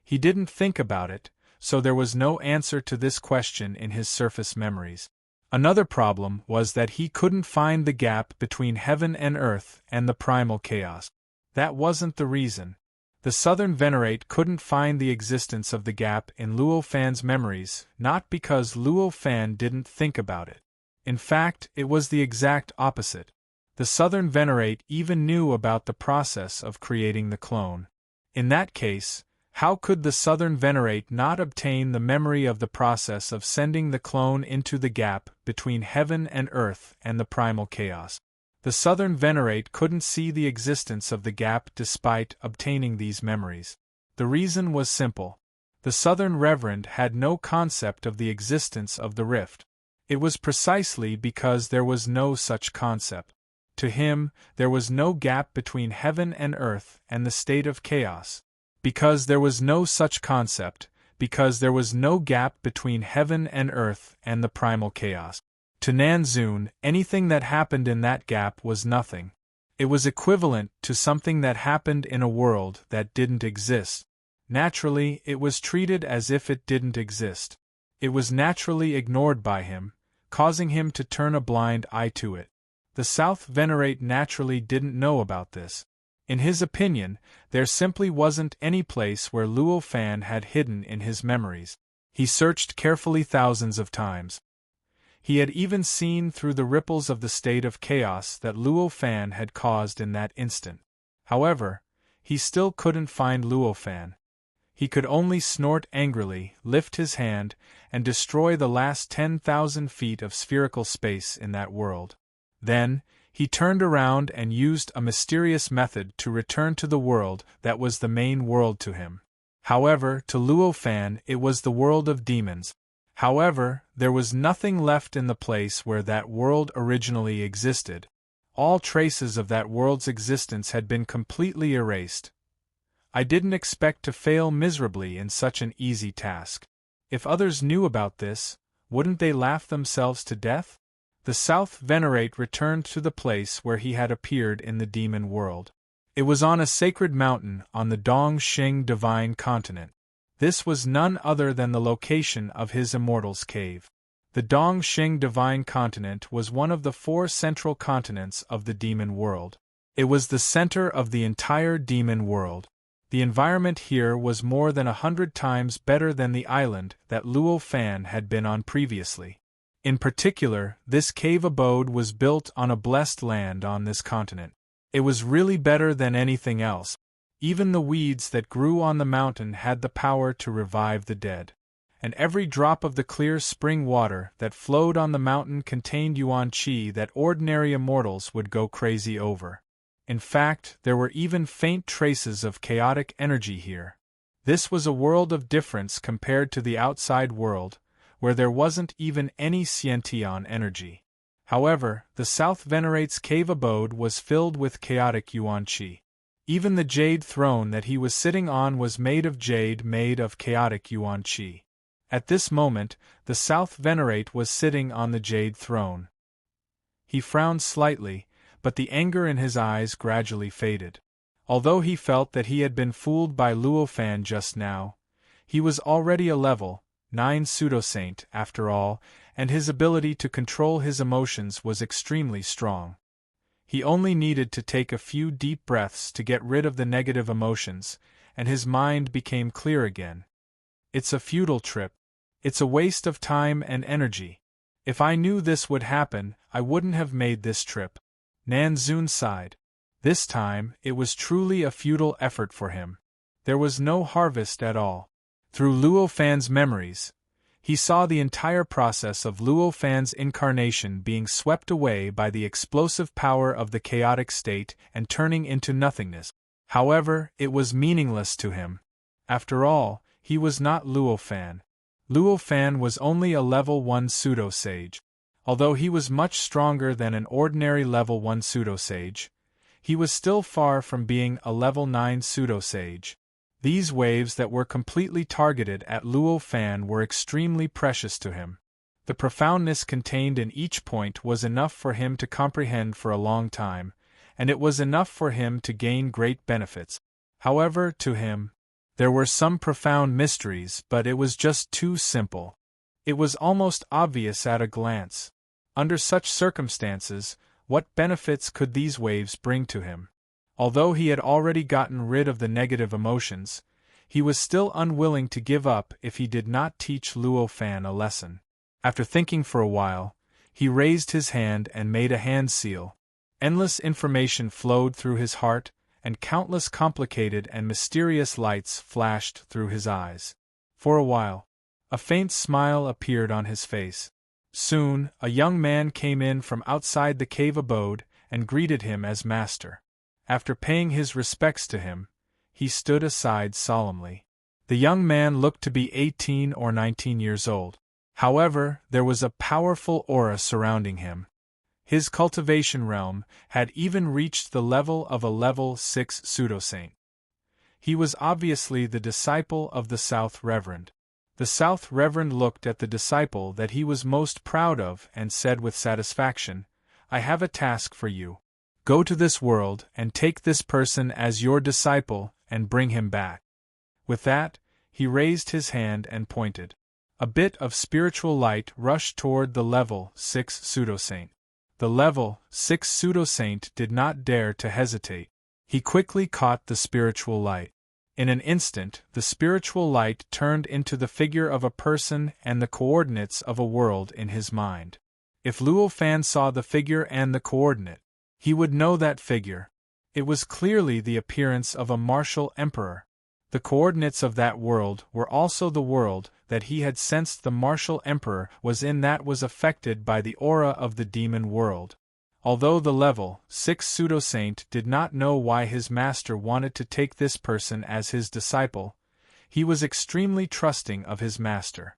He didn't think about it, so there was no answer to this question in his surface memories. Another problem was that he couldn't find the gap between heaven and earth and the primal chaos. That wasn't the reason. The Southern Venerate couldn't find the existence of the gap in Luo Fan's memories, not because Luo Fan didn't think about it. In fact, it was the exact opposite. The Southern Venerate even knew about the process of creating the clone. In that case, how could the Southern Venerate not obtain the memory of the process of sending the clone into the gap between heaven and earth and the primal chaos? The Southern Venerate couldn't see the existence of the gap despite obtaining these memories. The reason was simple. The Southern Reverend had no concept of the existence of the rift. It was precisely because there was no such concept. To him, there was no gap between heaven and earth and the state of chaos. Because there was no such concept, because there was no gap between heaven and earth and the primal chaos. To Nanzun, anything that happened in that gap was nothing. It was equivalent to something that happened in a world that didn't exist. Naturally, it was treated as if it didn't exist. It was naturally ignored by him, causing him to turn a blind eye to it. The South Venerate naturally didn't know about this. In his opinion, there simply wasn't any place where Luo Fan had hidden in his memories. He searched carefully thousands of times. He had even seen through the ripples of the state of chaos that Luo Fan had caused in that instant. However, he still couldn't find Luo Fan. He could only snort angrily, lift his hand, and destroy the last 10,000 feet of spherical space in that world. Then, he turned around and used a mysterious method to return to the world that was the main world to him. However, to Luo Fan it was the world of demons. However, there was nothing left in the place where that world originally existed. All traces of that world's existence had been completely erased. I didn't expect to fail miserably in such an easy task. If others knew about this, wouldn't they laugh themselves to death? The South Venerate returned to the place where he had appeared in the demon world. It was on a sacred mountain on the Dong Xing Divine Continent. This was none other than the location of his Immortal's Cave. The Dong Xing Divine Continent was one of the 4 central continents of the demon world. It was the center of the entire demon world. The environment here was more than 100 times better than the island that Luo Fan had been on previously. In particular, this cave abode was built on a blessed land on this continent. It was really better than anything else. Even the weeds that grew on the mountain had the power to revive the dead. And every drop of the clear spring water that flowed on the mountain contained yuan qi that ordinary immortals would go crazy over. In fact, there were even faint traces of chaotic energy here. This was a world of difference compared to the outside world, where there wasn't even any sciention energy. However, the South Venerate's cave abode was filled with chaotic yuan qi. Even the jade throne that he was sitting on was made of jade made of chaotic yuan qi. At this moment, the South Venerate was sitting on the jade throne. He frowned slightly, but the anger in his eyes gradually faded. Although he felt that he had been fooled by Luo Fan just now, he was already a level 9 pseudo-saint after all, and his ability to control his emotions was extremely strong. He only needed to take a few deep breaths to get rid of the negative emotions, and his mind became clear again. It's a futile trip. It's a waste of time and energy. If I knew this would happen, I wouldn't have made this trip. Nanzun sighed. This time, it was truly a futile effort for him. There was no harvest at all. Through Luo Fan's memories, he saw the entire process of Luo Fan's incarnation being swept away by the explosive power of the chaotic state and turning into nothingness. However, it was meaningless to him. After all, he was not Luo Fan. Luo Fan was only a level 1 pseudo-sage. Although he was much stronger than an ordinary level 1 pseudo-sage, he was still far from being a level 9 pseudo-sage. These waves that were completely targeted at Luo Fan were extremely precious to him. The profoundness contained in each point was enough for him to comprehend for a long time, and it was enough for him to gain great benefits. However, to him, there were some profound mysteries, but it was just too simple. It was almost obvious at a glance. Under such circumstances, what benefits could these waves bring to him? Although he had already gotten rid of the negative emotions, he was still unwilling to give up if he did not teach Luo Fan a lesson. After thinking for a while, he raised his hand and made a hand seal. Endless information flowed through his heart, and countless complicated and mysterious lights flashed through his eyes. For a while, a faint smile appeared on his face. Soon, a young man came in from outside the cave abode and greeted him as master. After paying his respects to him, he stood aside solemnly. The young man looked to be 18 or 19 years old. However, there was a powerful aura surrounding him. His cultivation realm had even reached the level of a level 6 pseudo-saint. He was obviously the disciple of the South Reverend. The South Reverend looked at the disciple that he was most proud of and said with satisfaction, "I have a task for you. Go to this world and take this person as your disciple and bring him back." With that, he raised his hand and pointed. A bit of spiritual light rushed toward the level 6 pseudo-saint. The level 6 pseudo-saint did not dare to hesitate. He quickly caught the spiritual light. In an instant, the spiritual light turned into the figure of a person and the coordinates of a world in his mind. If Luo Fan saw the figure and the coordinate, he would know that figure. It was clearly the appearance of a martial emperor. The coordinates of that world were also the world that he had sensed the martial emperor was in, that was affected by the aura of the demon world. Although the level 6 pseudo-saint did not know why his master wanted to take this person as his disciple, he was extremely trusting of his master.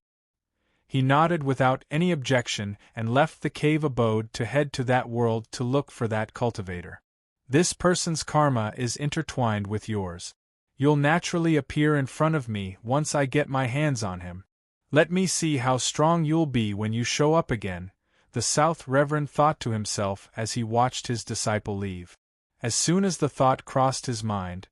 He nodded without any objection and left the cave abode to head to that world to look for that cultivator. This person's karma is intertwined with yours. You'll naturally appear in front of me once I get my hands on him. Let me see how strong you'll be when you show up again, the South Reverend thought to himself as he watched his disciple leave. As soon as the thought crossed his mind,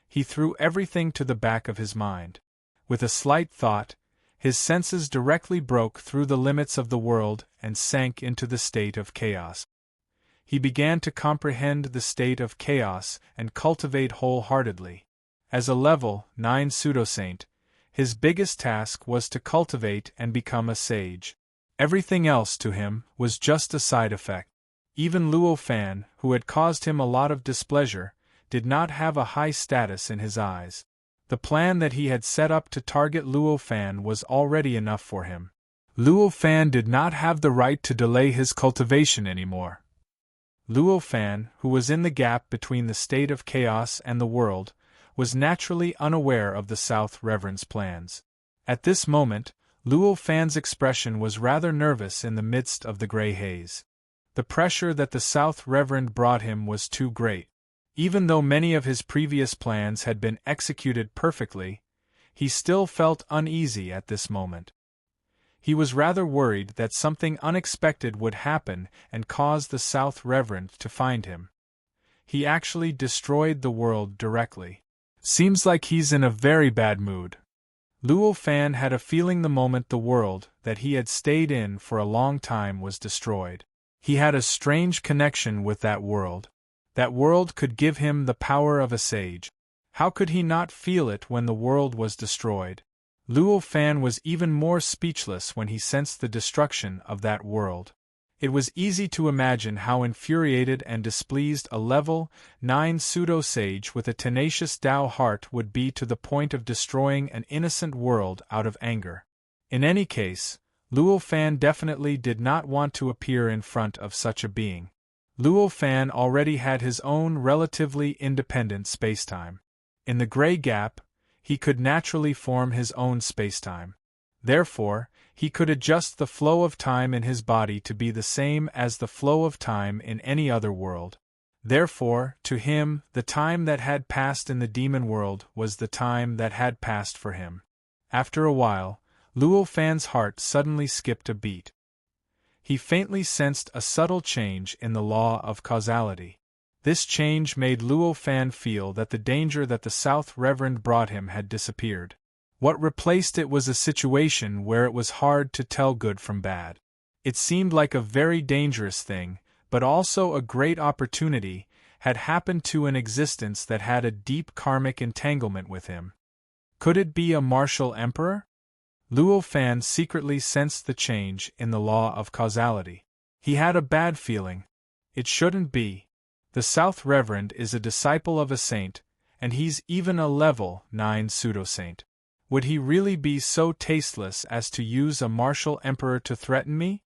he threw everything to the back of his mind. With a slight thought, his senses directly broke through the limits of the world and sank into the state of chaos. He began to comprehend the state of chaos and cultivate wholeheartedly. As a level 9 pseudo-saint, his biggest task was to cultivate and become a sage. Everything else to him was just a side effect. Even Luo Fan, who had caused him a lot of displeasure, did not have a high status in his eyes. The plan that he had set up to target Luo Fan was already enough for him. Luo Fan did not have the right to delay his cultivation anymore. Luo Fan, who was in the gap between the state of chaos and the world, was naturally unaware of the South Reverend's plans. At this moment, Luo Fan's expression was rather nervous in the midst of the gray haze. The pressure that the South Reverend brought him was too great. Even though many of his previous plans had been executed perfectly, he still felt uneasy at this moment. He was rather worried that something unexpected would happen and cause the South Reverend to find him. He actually destroyed the world directly. Seems like he's in a very bad mood. Luo Fan had a feeling the moment the world that he had stayed in for a long time was destroyed. He had a strange connection with that world. That world could give him the power of a sage. How could he not feel it when the world was destroyed? Luo Fan was even more speechless when he sensed the destruction of that world. It was easy to imagine how infuriated and displeased a level 9 pseudo-sage with a tenacious Tao heart would be to the point of destroying an innocent world out of anger. In any case, Luo Fan definitely did not want to appear in front of such a being. Luo Fan already had his own relatively independent spacetime. In the gray gap, he could naturally form his own spacetime. Therefore, he could adjust the flow of time in his body to be the same as the flow of time in any other world. Therefore, to him, the time that had passed in the demon world was the time that had passed for him. After a while, Luo Fan's heart suddenly skipped a beat. He faintly sensed a subtle change in the law of causality. This change made Luo Fan feel that the danger that the South Reverend brought him had disappeared. What replaced it was a situation where it was hard to tell good from bad. It seemed like a very dangerous thing, but also a great opportunity, had happened to an existence that had a deep karmic entanglement with him. Could it be a martial emperor? Luo Fan secretly sensed the change in the law of causality. He had a bad feeling. It shouldn't be. The South Reverend is a disciple of a saint, and he's even a level 9 pseudo-saint. Would he really be so tasteless as to use a martial emperor to threaten me?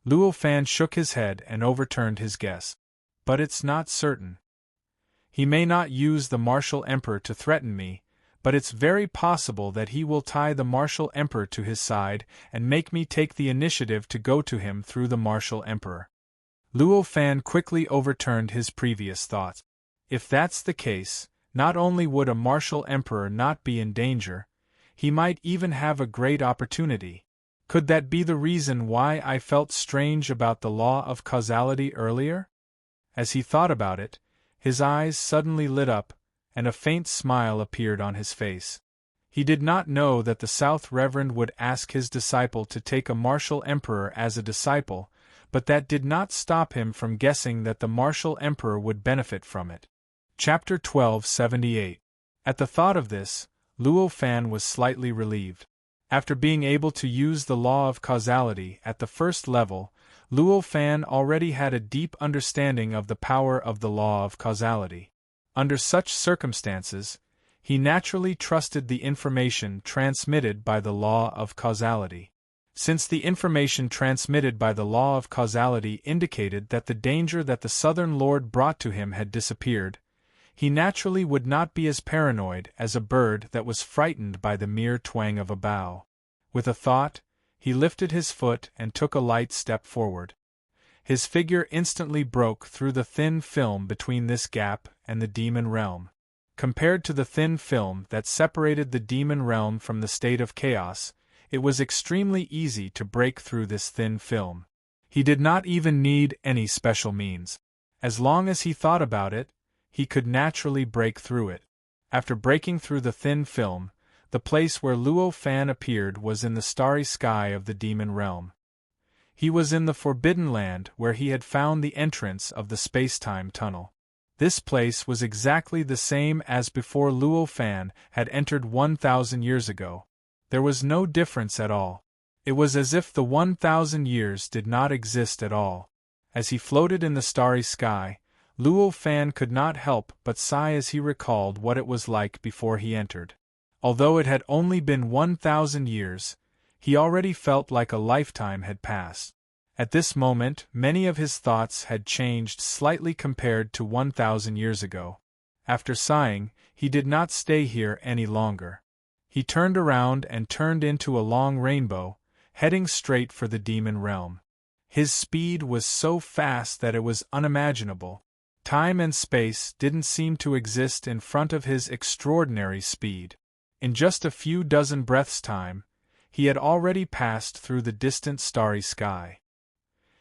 Luo Fan shook his head and overturned his guess. But it's not certain. He may not use the martial emperor to threaten me, but it's very possible that he will tie the martial emperor to his side and make me take the initiative to go to him through the martial emperor. Luo Fan quickly overturned his previous thoughts. If that's the case, not only would a martial emperor not be in danger, he might even have a great opportunity. Could that be the reason why I felt strange about the law of causality earlier? As he thought about it, his eyes suddenly lit up, and a faint smile appeared on his face. He did not know that the South Reverend would ask his disciple to take a martial emperor as a disciple, but that did not stop him from guessing that the martial emperor would benefit from it. Chapter 1278. At the thought of this, Luo Fan was slightly relieved. After being able to use the law of causality at the first level, Luo Fan already had a deep understanding of the power of the law of causality. Under such circumstances, he naturally trusted the information transmitted by the law of causality. Since the information transmitted by the law of causality indicated that the danger that the Southern Lord brought to him had disappeared, he naturally would not be as paranoid as a bird that was frightened by the mere twang of a bough. With a thought, he lifted his foot and took a light step forward. His figure instantly broke through the thin film between this gap and the demon realm. Compared to the thin film that separated the demon realm from the state of chaos, it was extremely easy to break through this thin film. He did not even need any special means. As long as he thought about it, he could naturally break through it. After breaking through the thin film, the place where Luo Fan appeared was in the starry sky of the demon realm. He was in the Forbidden Land where he had found the entrance of the space-time tunnel. This place was exactly the same as before Luo Fan had entered 1,000 years ago. There was no difference at all. It was as if the 1,000 years did not exist at all. As he floated in the starry sky, Luo Fan could not help but sigh as he recalled what it was like before he entered. Although it had only been 1,000 years, he already felt like a lifetime had passed. At this moment, many of his thoughts had changed slightly compared to 1,000 years ago. After sighing, he did not stay here any longer. He turned around and turned into a long rainbow, heading straight for the demon realm. His speed was so fast that it was unimaginable. Time and space didn't seem to exist in front of his extraordinary speed. In just a few dozen breaths' time, he had already passed through the distant starry sky.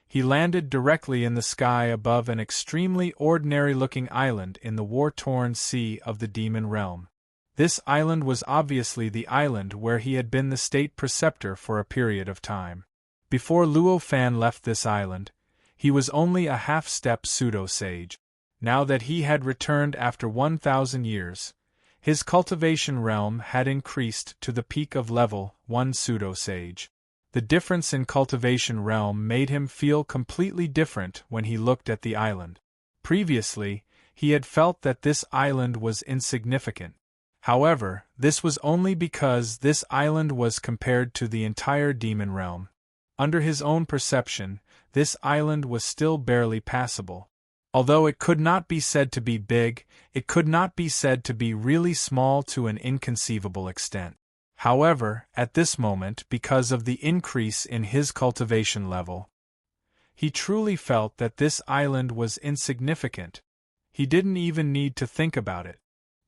He landed directly in the sky above an extremely ordinary-looking island in the war-torn sea of the demon realm. This island was obviously the island where he had been the state preceptor for a period of time. Before Luo Fan left this island, he was only a half-step pseudo-sage. Now that he had returned after 1,000 years, his cultivation realm had increased to the peak of level 1 pseudo-sage. The difference in cultivation realm made him feel completely different when he looked at the island. Previously, he had felt that this island was insignificant. However, this was only because this island was compared to the entire demon realm. Under his own perception, this island was still barely passable. Although it could not be said to be big, it could not be said to be really small to an inconceivable extent. However, at this moment, because of the increase in his cultivation level, he truly felt that this island was insignificant. He didn't even need to think about it.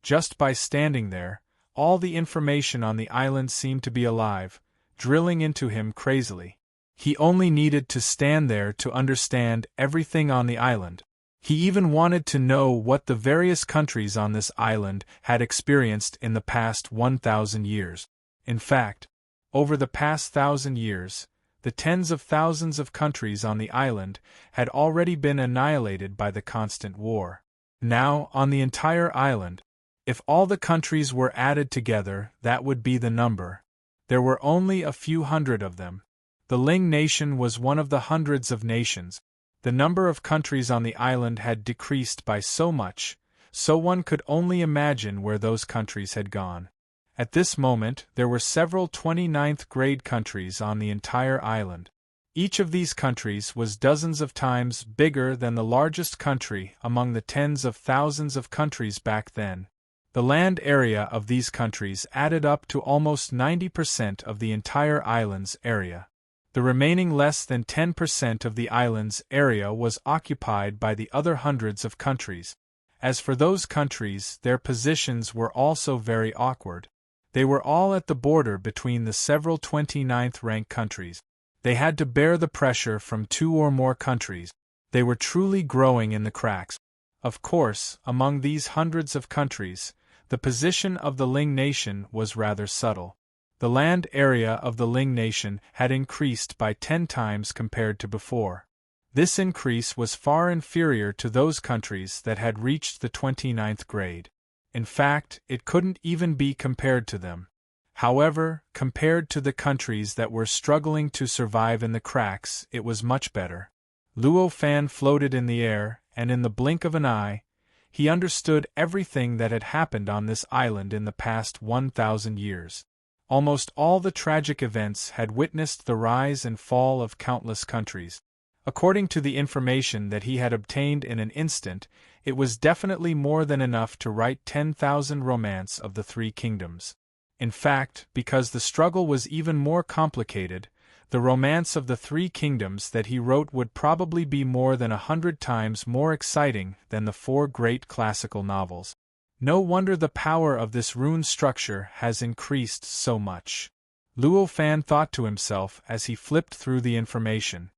Just by standing there, all the information on the island seemed to be alive, drilling into him crazily. He only needed to stand there to understand everything on the island. He even wanted to know what the various countries on this island had experienced in the past 1,000 years. In fact, over the past 1,000 years, the tens of thousands of countries on the island had already been annihilated by the constant war. Now, on the entire island, if all the countries were added together, that would be the number. There were only a few hundred of them. The Ling nation was one of the hundreds of nations. The number of countries on the island had decreased by so much, so one could only imagine where those countries had gone. At this moment, there were several 29th grade countries on the entire island. Each of these countries was dozens of times bigger than the largest country among the tens of thousands of countries back then. The land area of these countries added up to almost 90% of the entire island's area. The remaining less than 10% of the island's area was occupied by the other hundreds of countries. As for those countries, their positions were also very awkward. They were all at the border between the several 29th rank countries. They had to bear the pressure from two or more countries. They were truly growing in the cracks. Of course, among these hundreds of countries, the position of the Ling nation was rather subtle. The land area of the Ling nation had increased by 10 times compared to before. This increase was far inferior to those countries that had reached the 29th grade. In fact, it couldn't even be compared to them. However, compared to the countries that were struggling to survive in the cracks, it was much better. Luo Fan floated in the air, and in the blink of an eye, he understood everything that had happened on this island in the past 1,000 years. Almost all the tragic events had witnessed the rise and fall of countless countries. According to the information that he had obtained in an instant, it was definitely more than enough to write 10,000 romance of the Three Kingdoms. In fact, because the struggle was even more complicated, the romance of the Three Kingdoms that he wrote would probably be more than 100 times more exciting than the 4 great classical novels. No wonder the power of this rune structure has increased so much. Luo Fan thought to himself as he flipped through the information.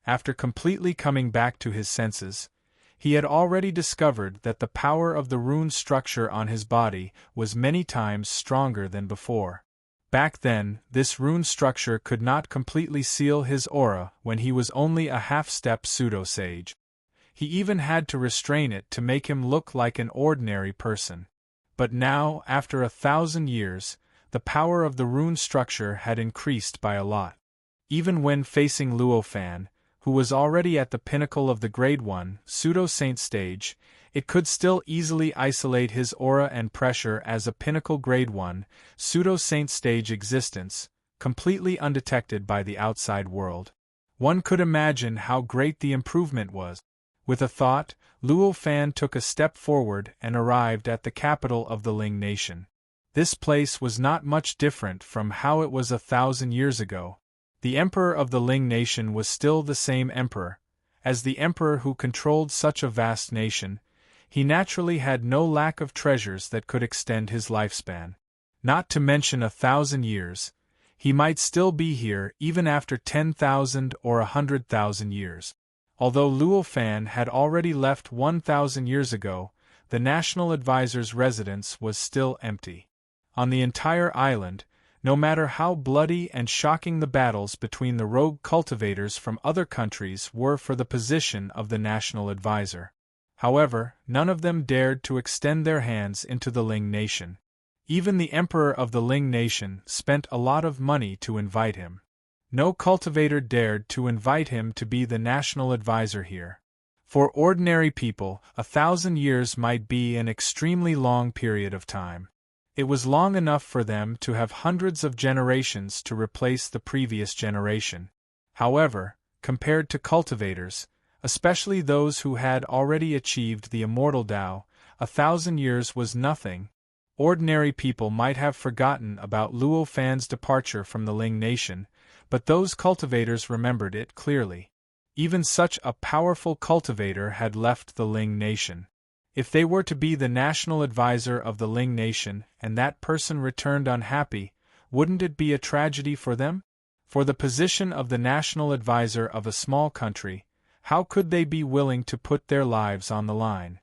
After completely coming back to his senses, he had already discovered that the power of the rune structure on his body was many times stronger than before. Back then, this rune structure could not completely seal his aura when he was only a half-step pseudo-sage. He even had to restrain it to make him look like an ordinary person. But now, after 1,000 years, the power of the rune structure had increased by a lot. Even when facing Luo Fan, who was already at the pinnacle of the Grade 1 pseudo-saint stage, it could still easily isolate his aura and pressure as a pinnacle Grade 1 pseudo-saint stage existence, completely undetected by the outside world. One could imagine how great the improvement was. With a thought, Luo Fan took a step forward and arrived at the capital of the Ling nation. This place was not much different from how it was 1,000 years ago. The emperor of the Ling nation was still the same emperor. As the emperor who controlled such a vast nation, he naturally had no lack of treasures that could extend his lifespan. Not to mention 1,000 years, he might still be here even after 10,000 or 100,000 years. Although Luo Fan had already left 1,000 years ago, the National Advisor's residence was still empty. On the entire island, no matter how bloody and shocking the battles between the rogue cultivators from other countries were for the position of the National Advisor, however, none of them dared to extend their hands into the Ling nation. Even the Emperor of the Ling nation spent a lot of money to invite him. No cultivator dared to invite him to be the national advisor here. For ordinary people, 1,000 years might be an extremely long period of time. It was long enough for them to have hundreds of generations to replace the previous generation. However, compared to cultivators, especially those who had already achieved the immortal Tao, 1,000 years was nothing. Ordinary people might have forgotten about Luo Fan's departure from the Ling nation, but those cultivators remembered it clearly. Even such a powerful cultivator had left the Ling nation. If they were to be the national advisor of the Ling nation and that person returned unhappy, wouldn't it be a tragedy for them? For the position of the national advisor of a small country, how could they be willing to put their lives on the line?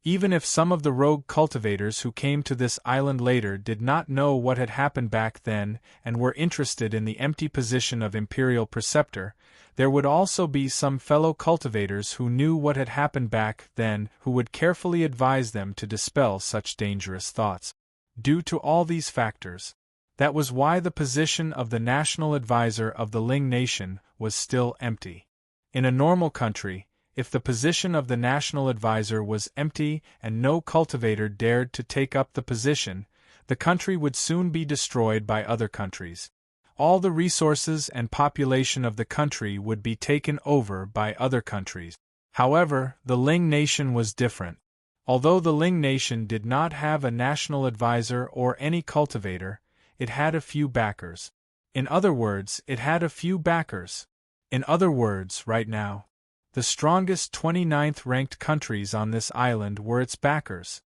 Even if some of the rogue cultivators who came to this island later did not know what had happened back then and were interested in the empty position of imperial preceptor, there would also be some fellow cultivators who knew what had happened back then who would carefully advise them to dispel such dangerous thoughts. Due to all these factors, that was why the position of the national advisor of the Ling nation was still empty. In a normal country, if the position of the national advisor was empty and no cultivator dared to take up the position, the country would soon be destroyed by other countries. All the resources and population of the country would be taken over by other countries. However, the Ling nation was different. Although the Ling nation did not have a national advisor or any cultivator, it had a few backers. In other words, right now, the strongest 29th ranked countries on this island were its backers.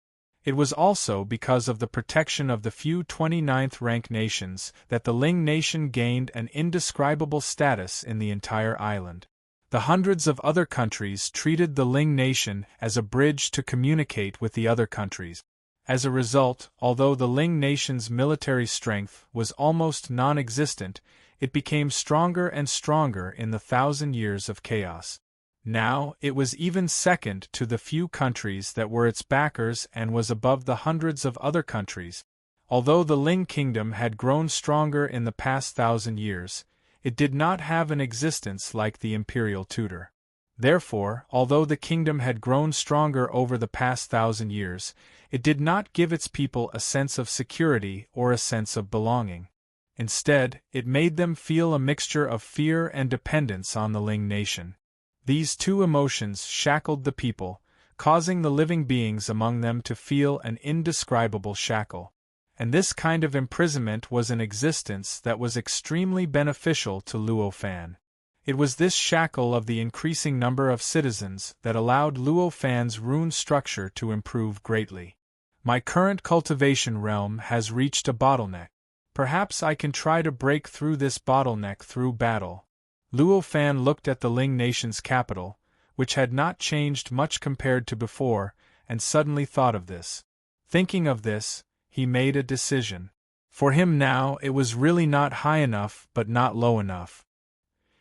It was also because of the protection of the few 29th ranked nations that the Ling nation gained an indescribable status in the entire island. The hundreds of other countries treated the Ling nation as a bridge to communicate with the other countries. As a result, although the Ling nation's military strength was almost non-existent, it became stronger and stronger in the 1,000 years of chaos. Now, it was even second to the few countries that were its backers and was above the hundreds of other countries. Although the Ling kingdom had grown stronger in the past 1,000 years, it did not have an existence like the imperial tutor. Therefore, although the kingdom had grown stronger over the past 1,000 years, it did not give its people a sense of security or a sense of belonging. Instead, it made them feel a mixture of fear and dependence on the Ling nation. These two emotions shackled the people, causing the living beings among them to feel an indescribable shackle. And this kind of imprisonment was an existence that was extremely beneficial to Luo Fan. It was this shackle of the increasing number of citizens that allowed Luo Fan's rune structure to improve greatly. My current cultivation realm has reached a bottleneck. Perhaps I can try to break through this bottleneck through battle. Luo Fan looked at the Ling nation's capital, which had not changed much compared to before, and suddenly thought of this. Thinking of this, he made a decision. For him now it was really not high enough but not low enough.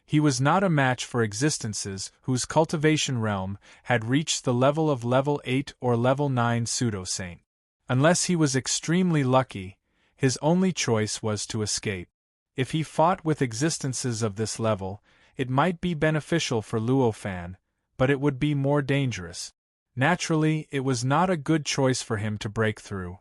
He was not a match for existences whose cultivation realm had reached the level of level 8 or level 9 pseudo-saint. Unless he was extremely lucky, his only choice was to escape. If he fought with existences of this level, it might be beneficial for Luo Fan, but it would be more dangerous. Naturally, it was not a good choice for him to break through.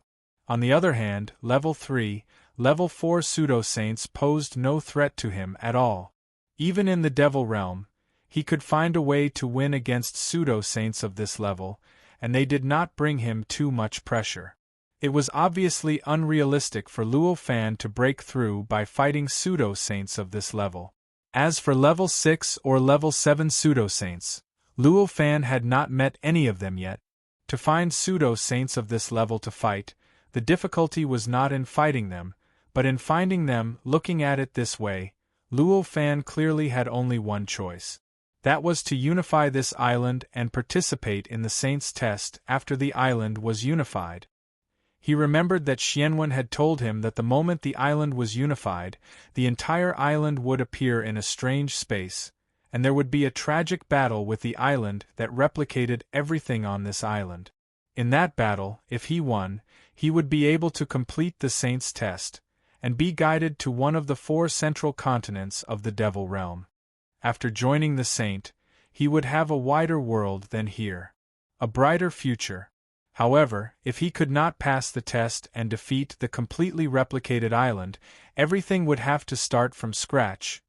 On the other hand, level 3, level 4 pseudo-saints posed no threat to him at all. Even in the devil realm, he could find a way to win against pseudo-saints of this level, and they did not bring him too much pressure. It was obviously unrealistic for Luo Fan to break through by fighting pseudo-saints of this level. As for level 6 or level 7 pseudo-saints, Luo Fan had not met any of them yet. To find pseudo-saints of this level to fight, the difficulty was not in fighting them, but in finding them. Looking at it this way, Luo Fan clearly had only one choice. That was to unify this island and participate in the Saints' test after the island was unified. He remembered that Xianwen had told him that the moment the island was unified, the entire island would appear in a strange space, and there would be a tragic battle with the island that replicated everything on this island. In that battle, if he won, he would be able to complete the Saints' test, and be guided to one of the 4 central continents of the Devil Realm. After joining the Saint, he would have a wider world than here. A brighter future. However, if he could not pass the test and defeat the completely replicated island, everything would have to start from scratch.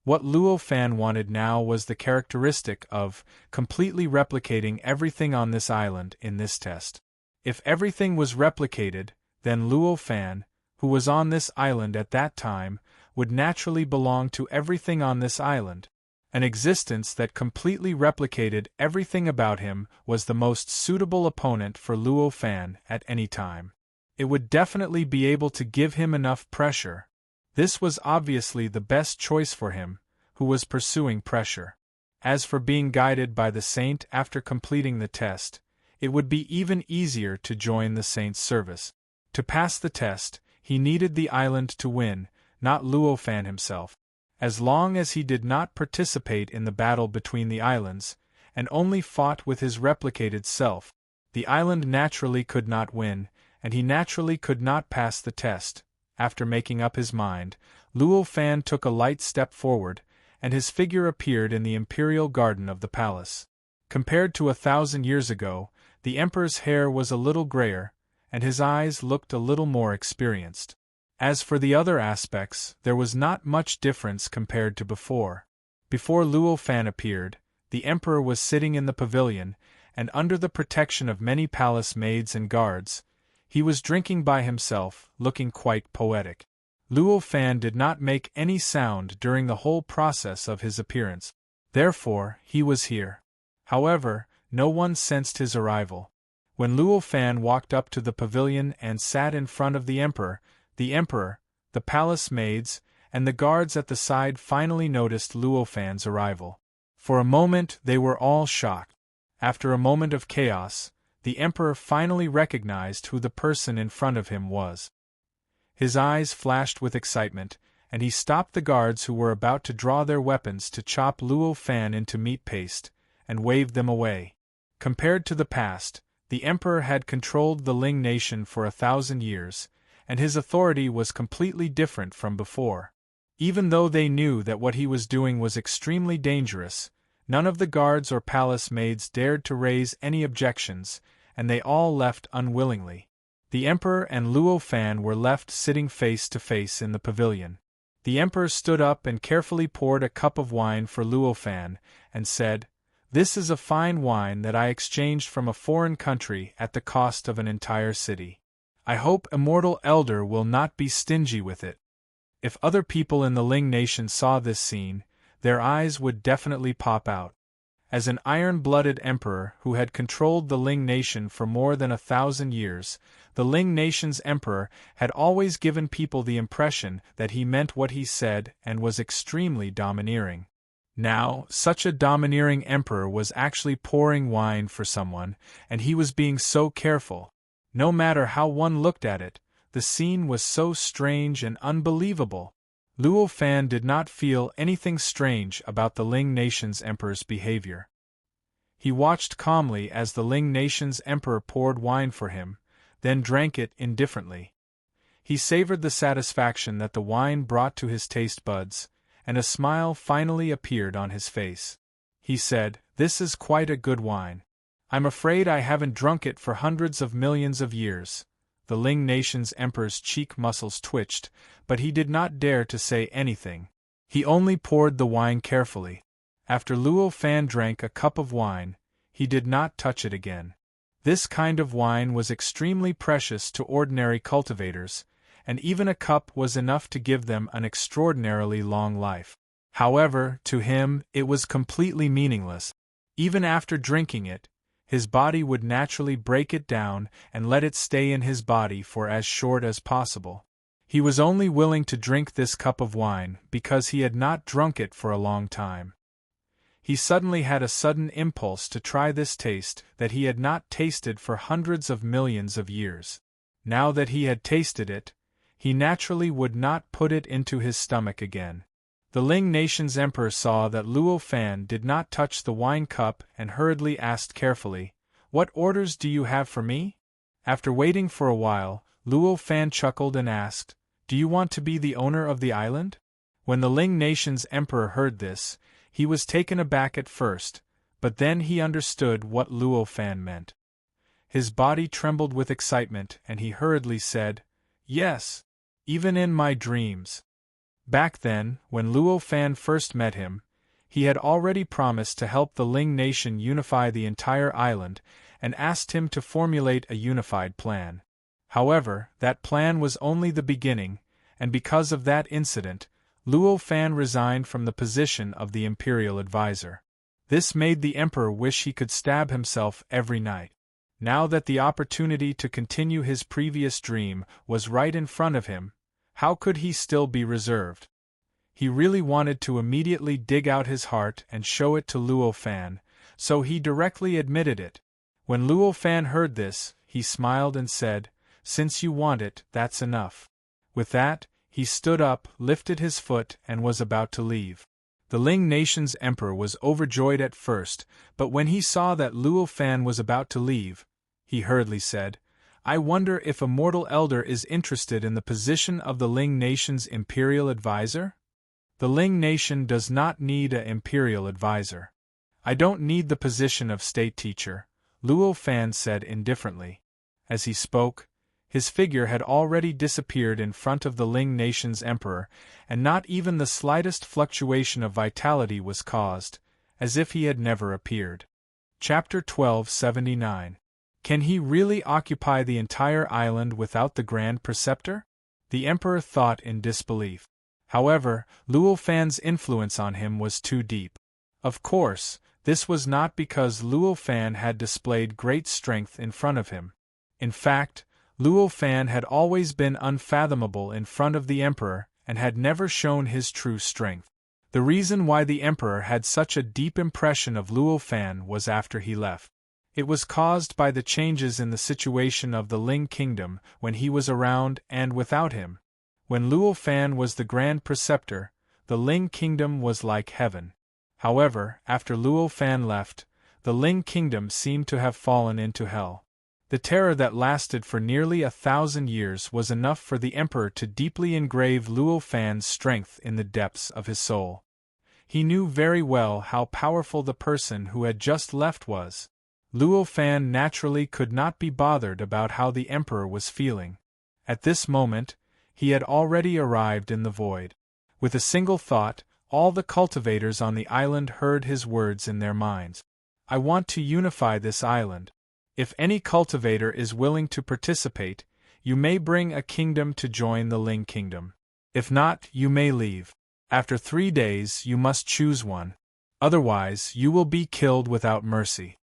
What Luo Fan wanted now was the characteristic of completely replicating everything on this island in this test. If everything was replicated, then Luo Fan, who was on this island at that time, would naturally belong to everything on this island. An existence that completely replicated everything about him was the most suitable opponent for Luo Fan at any time. It would definitely be able to give him enough pressure. This was obviously the best choice for him, who was pursuing pressure. As for being guided by the Saint after completing the test, it would be even easier to join the saint's service. To pass the test, he needed the island to win, not Luo Fan himself. As long as he did not participate in the battle between the islands, and only fought with his replicated self, the island naturally could not win, and he naturally could not pass the test. After making up his mind, Luo Fan took a light step forward, and his figure appeared in the imperial garden of the palace. Compared to 1,000 years ago, the emperor's hair was a little grayer, and his eyes looked a little more experienced. As for the other aspects, there was not much difference compared to before. Before Luo Fan appeared, the emperor was sitting in the pavilion, and under the protection of many palace maids and guards, he was drinking by himself, looking quite poetic. Luo Fan did not make any sound during the whole process of his appearance. Therefore, he was here. However, no one sensed his arrival. When Luo Fan walked up to the pavilion and sat in front of the emperor, the palace maids, and the guards at the side finally noticed Luo Fan's arrival. For a moment they were all shocked. After a moment of chaos, the emperor finally recognized who the person in front of him was. His eyes flashed with excitement, and he stopped the guards who were about to draw their weapons to chop Luo Fan into meat paste, and waved them away. Compared to the past, the emperor had controlled the Ling nation for 1,000 years, and his authority was completely different from before. Even though they knew that what he was doing was extremely dangerous, none of the guards or palace maids dared to raise any objections, and they all left unwillingly. The emperor and Luo Fan were left sitting face to face in the pavilion. The emperor stood up and carefully poured a cup of wine for Luo Fan, and said, "This is a fine wine that I exchanged from a foreign country at the cost of an entire city. I hope Immortal Elder will not be stingy with it." If other people in the Ling nation saw this scene, their eyes would definitely pop out. As an iron-blooded emperor who had controlled the Ling nation for more than 1,000 years, the Ling nation's emperor had always given people the impression that he meant what he said and was extremely domineering. Now, such a domineering emperor was actually pouring wine for someone, and he was being so careful. No matter how one looked at it, the scene was so strange and unbelievable. Luo Fan did not feel anything strange about the Ling nation's emperor's behavior. He watched calmly as the Ling nation's emperor poured wine for him, then drank it indifferently. He savored the satisfaction that the wine brought to his taste buds, and a smile finally appeared on his face. He said, "This is quite a good wine. I'm afraid I haven't drunk it for hundreds of millions of years." The Ling nation's emperor's cheek muscles twitched, but he did not dare to say anything. He only poured the wine carefully. After Luo Fan drank a cup of wine, he did not touch it again. This kind of wine was extremely precious to ordinary cultivators, and even a cup was enough to give them an extraordinarily long life. However, to him, it was completely meaningless. Even after drinking it, his body would naturally break it down and let it stay in his body for as short as possible. He was only willing to drink this cup of wine because he had not drunk it for a long time. He suddenly had a sudden impulse to try this taste that he had not tasted for hundreds of millions of years. Now that he had tasted it, he naturally would not put it into his stomach again. The Ling nation's emperor saw that Luo Fan did not touch the wine cup and hurriedly asked carefully, "What orders do you have for me?" After waiting for a while, Luo Fan chuckled and asked, "Do you want to be the owner of the island?" When the Ling nation's emperor heard this, he was taken aback at first, but then he understood what Luo Fan meant. His body trembled with excitement and he hurriedly said, "Yes, even in my dreams." Back then, when Luo Fan first met him, he had already promised to help the Ling nation unify the entire island and asked him to formulate a unified plan. However, that plan was only the beginning, and because of that incident, Luo Fan resigned from the position of the imperial advisor. This made the emperor wish he could stab himself every night. Now that the opportunity to continue his previous dream was right in front of him, how could he still be reserved? He really wanted to immediately dig out his heart and show it to Luo Fan, so he directly admitted it. When Luo Fan heard this, he smiled and said, "Since you want it, that's enough." With that, he stood up, lifted his foot, and was about to leave. The Ling nation's emperor was overjoyed at first, but when he saw that Luo Fan was about to leave, he hurriedly said, "I wonder if a mortal elder is interested in the position of the Ling nation's imperial advisor?" "The Ling nation does not need an imperial advisor. I don't need the position of state teacher," Luo Fan said indifferently. As he spoke, his figure had already disappeared in front of the Ling nation's emperor, and not even the slightest fluctuation of vitality was caused, as if he had never appeared. Chapter 1279. Can he really occupy the entire island without the Grand Preceptor? The emperor thought in disbelief. However, Luo Fan's influence on him was too deep. Of course, this was not because Luo Fan had displayed great strength in front of him. In fact, Luo Fan had always been unfathomable in front of the emperor and had never shown his true strength. The reason why the emperor had such a deep impression of Luo Fan was after he left. It was caused by the changes in the situation of the Ling kingdom when he was around and without him. When Luo Fan was the Grand Preceptor, the Ling kingdom was like heaven. However, after Luo Fan left, the Ling kingdom seemed to have fallen into hell. The terror that lasted for nearly 1,000 years was enough for the emperor to deeply engrave Luo Fan's strength in the depths of his soul. He knew very well how powerful the person who had just left was. Luo Fan naturally could not be bothered about how the emperor was feeling. At this moment, he had already arrived in the void. With a single thought, all the cultivators on the island heard his words in their minds. "I want to unify this island. If any cultivator is willing to participate, you may bring a kingdom to join the Ling kingdom. If not, you may leave. After 3 days you must choose one. Otherwise, you will be killed without mercy."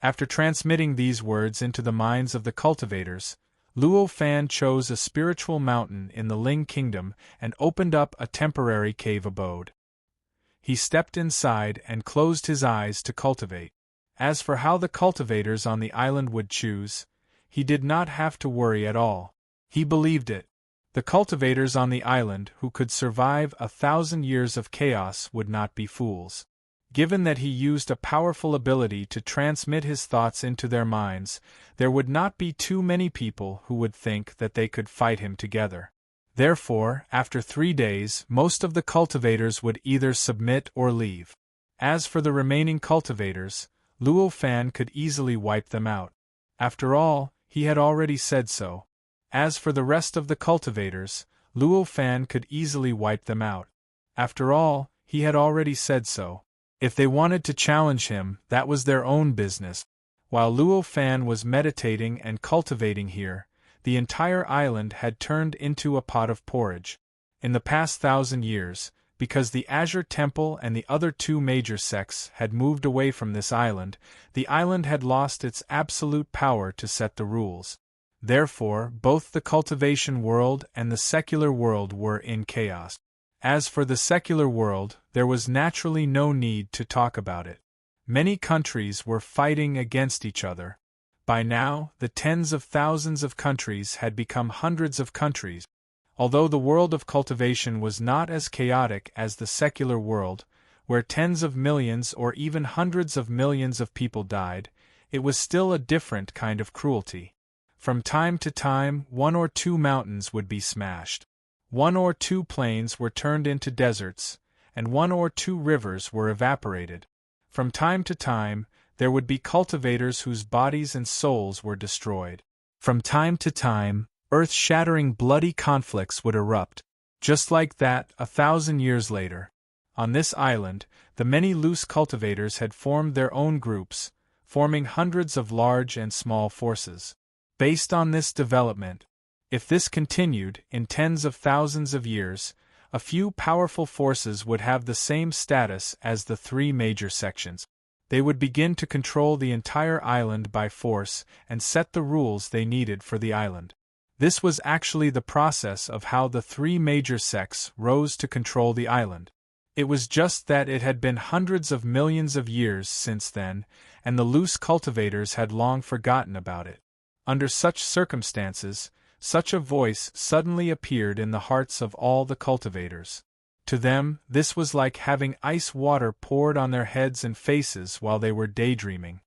After transmitting these words into the minds of the cultivators, Luo Fan chose a spiritual mountain in the Ling kingdom and opened up a temporary cave abode. He stepped inside and closed his eyes to cultivate. As for how the cultivators on the island would choose, he did not have to worry at all. He believed it. The cultivators on the island who could survive 1,000 years of chaos would not be fools. Given that he used a powerful ability to transmit his thoughts into their minds, there would not be too many people who would think that they could fight him together. Therefore, after 3 days, most of the cultivators would either submit or leave. As for the remaining cultivators, Luo Fan could easily wipe them out. After all, he had already said so. As for the rest of the cultivators, Luo Fan could easily wipe them out. After all, he had already said so. If they wanted to challenge him, that was their own business. While Luo Fan was meditating and cultivating here, the entire island had turned into a pot of porridge. In the past 1,000 years, because the Azure Temple and the other 2 major sects had moved away from this island, the island had lost its absolute power to set the rules. Therefore, both the cultivation world and the secular world were in chaos. As for the secular world, there was naturally no need to talk about it. Many countries were fighting against each other. By now, the tens of thousands of countries had become hundreds of countries. Although the world of cultivation was not as chaotic as the secular world, where tens of millions or even hundreds of millions of people died, it was still a different kind of cruelty. From time to time, 1 or 2 mountains would be smashed. 1 or 2 plains were turned into deserts, and 1 or 2 rivers were evaporated. From time to time, there would be cultivators whose bodies and souls were destroyed. From time to time, earth-shattering bloody conflicts would erupt. Just like that, 1,000 years later. On this island, the many loose cultivators had formed their own groups, forming hundreds of large and small forces. Based on this development, if this continued, in tens of thousands of years, a few powerful forces would have the same status as the 3 major sections. They would begin to control the entire island by force and set the rules they needed for the island. This was actually the process of how the 3 major sects rose to control the island. It was just that it had been hundreds of millions of years since then, and the loose cultivators had long forgotten about it. Under such circumstances, such a voice suddenly appeared in the hearts of all the cultivators. To them, this was like having ice water poured on their heads and faces while they were daydreaming.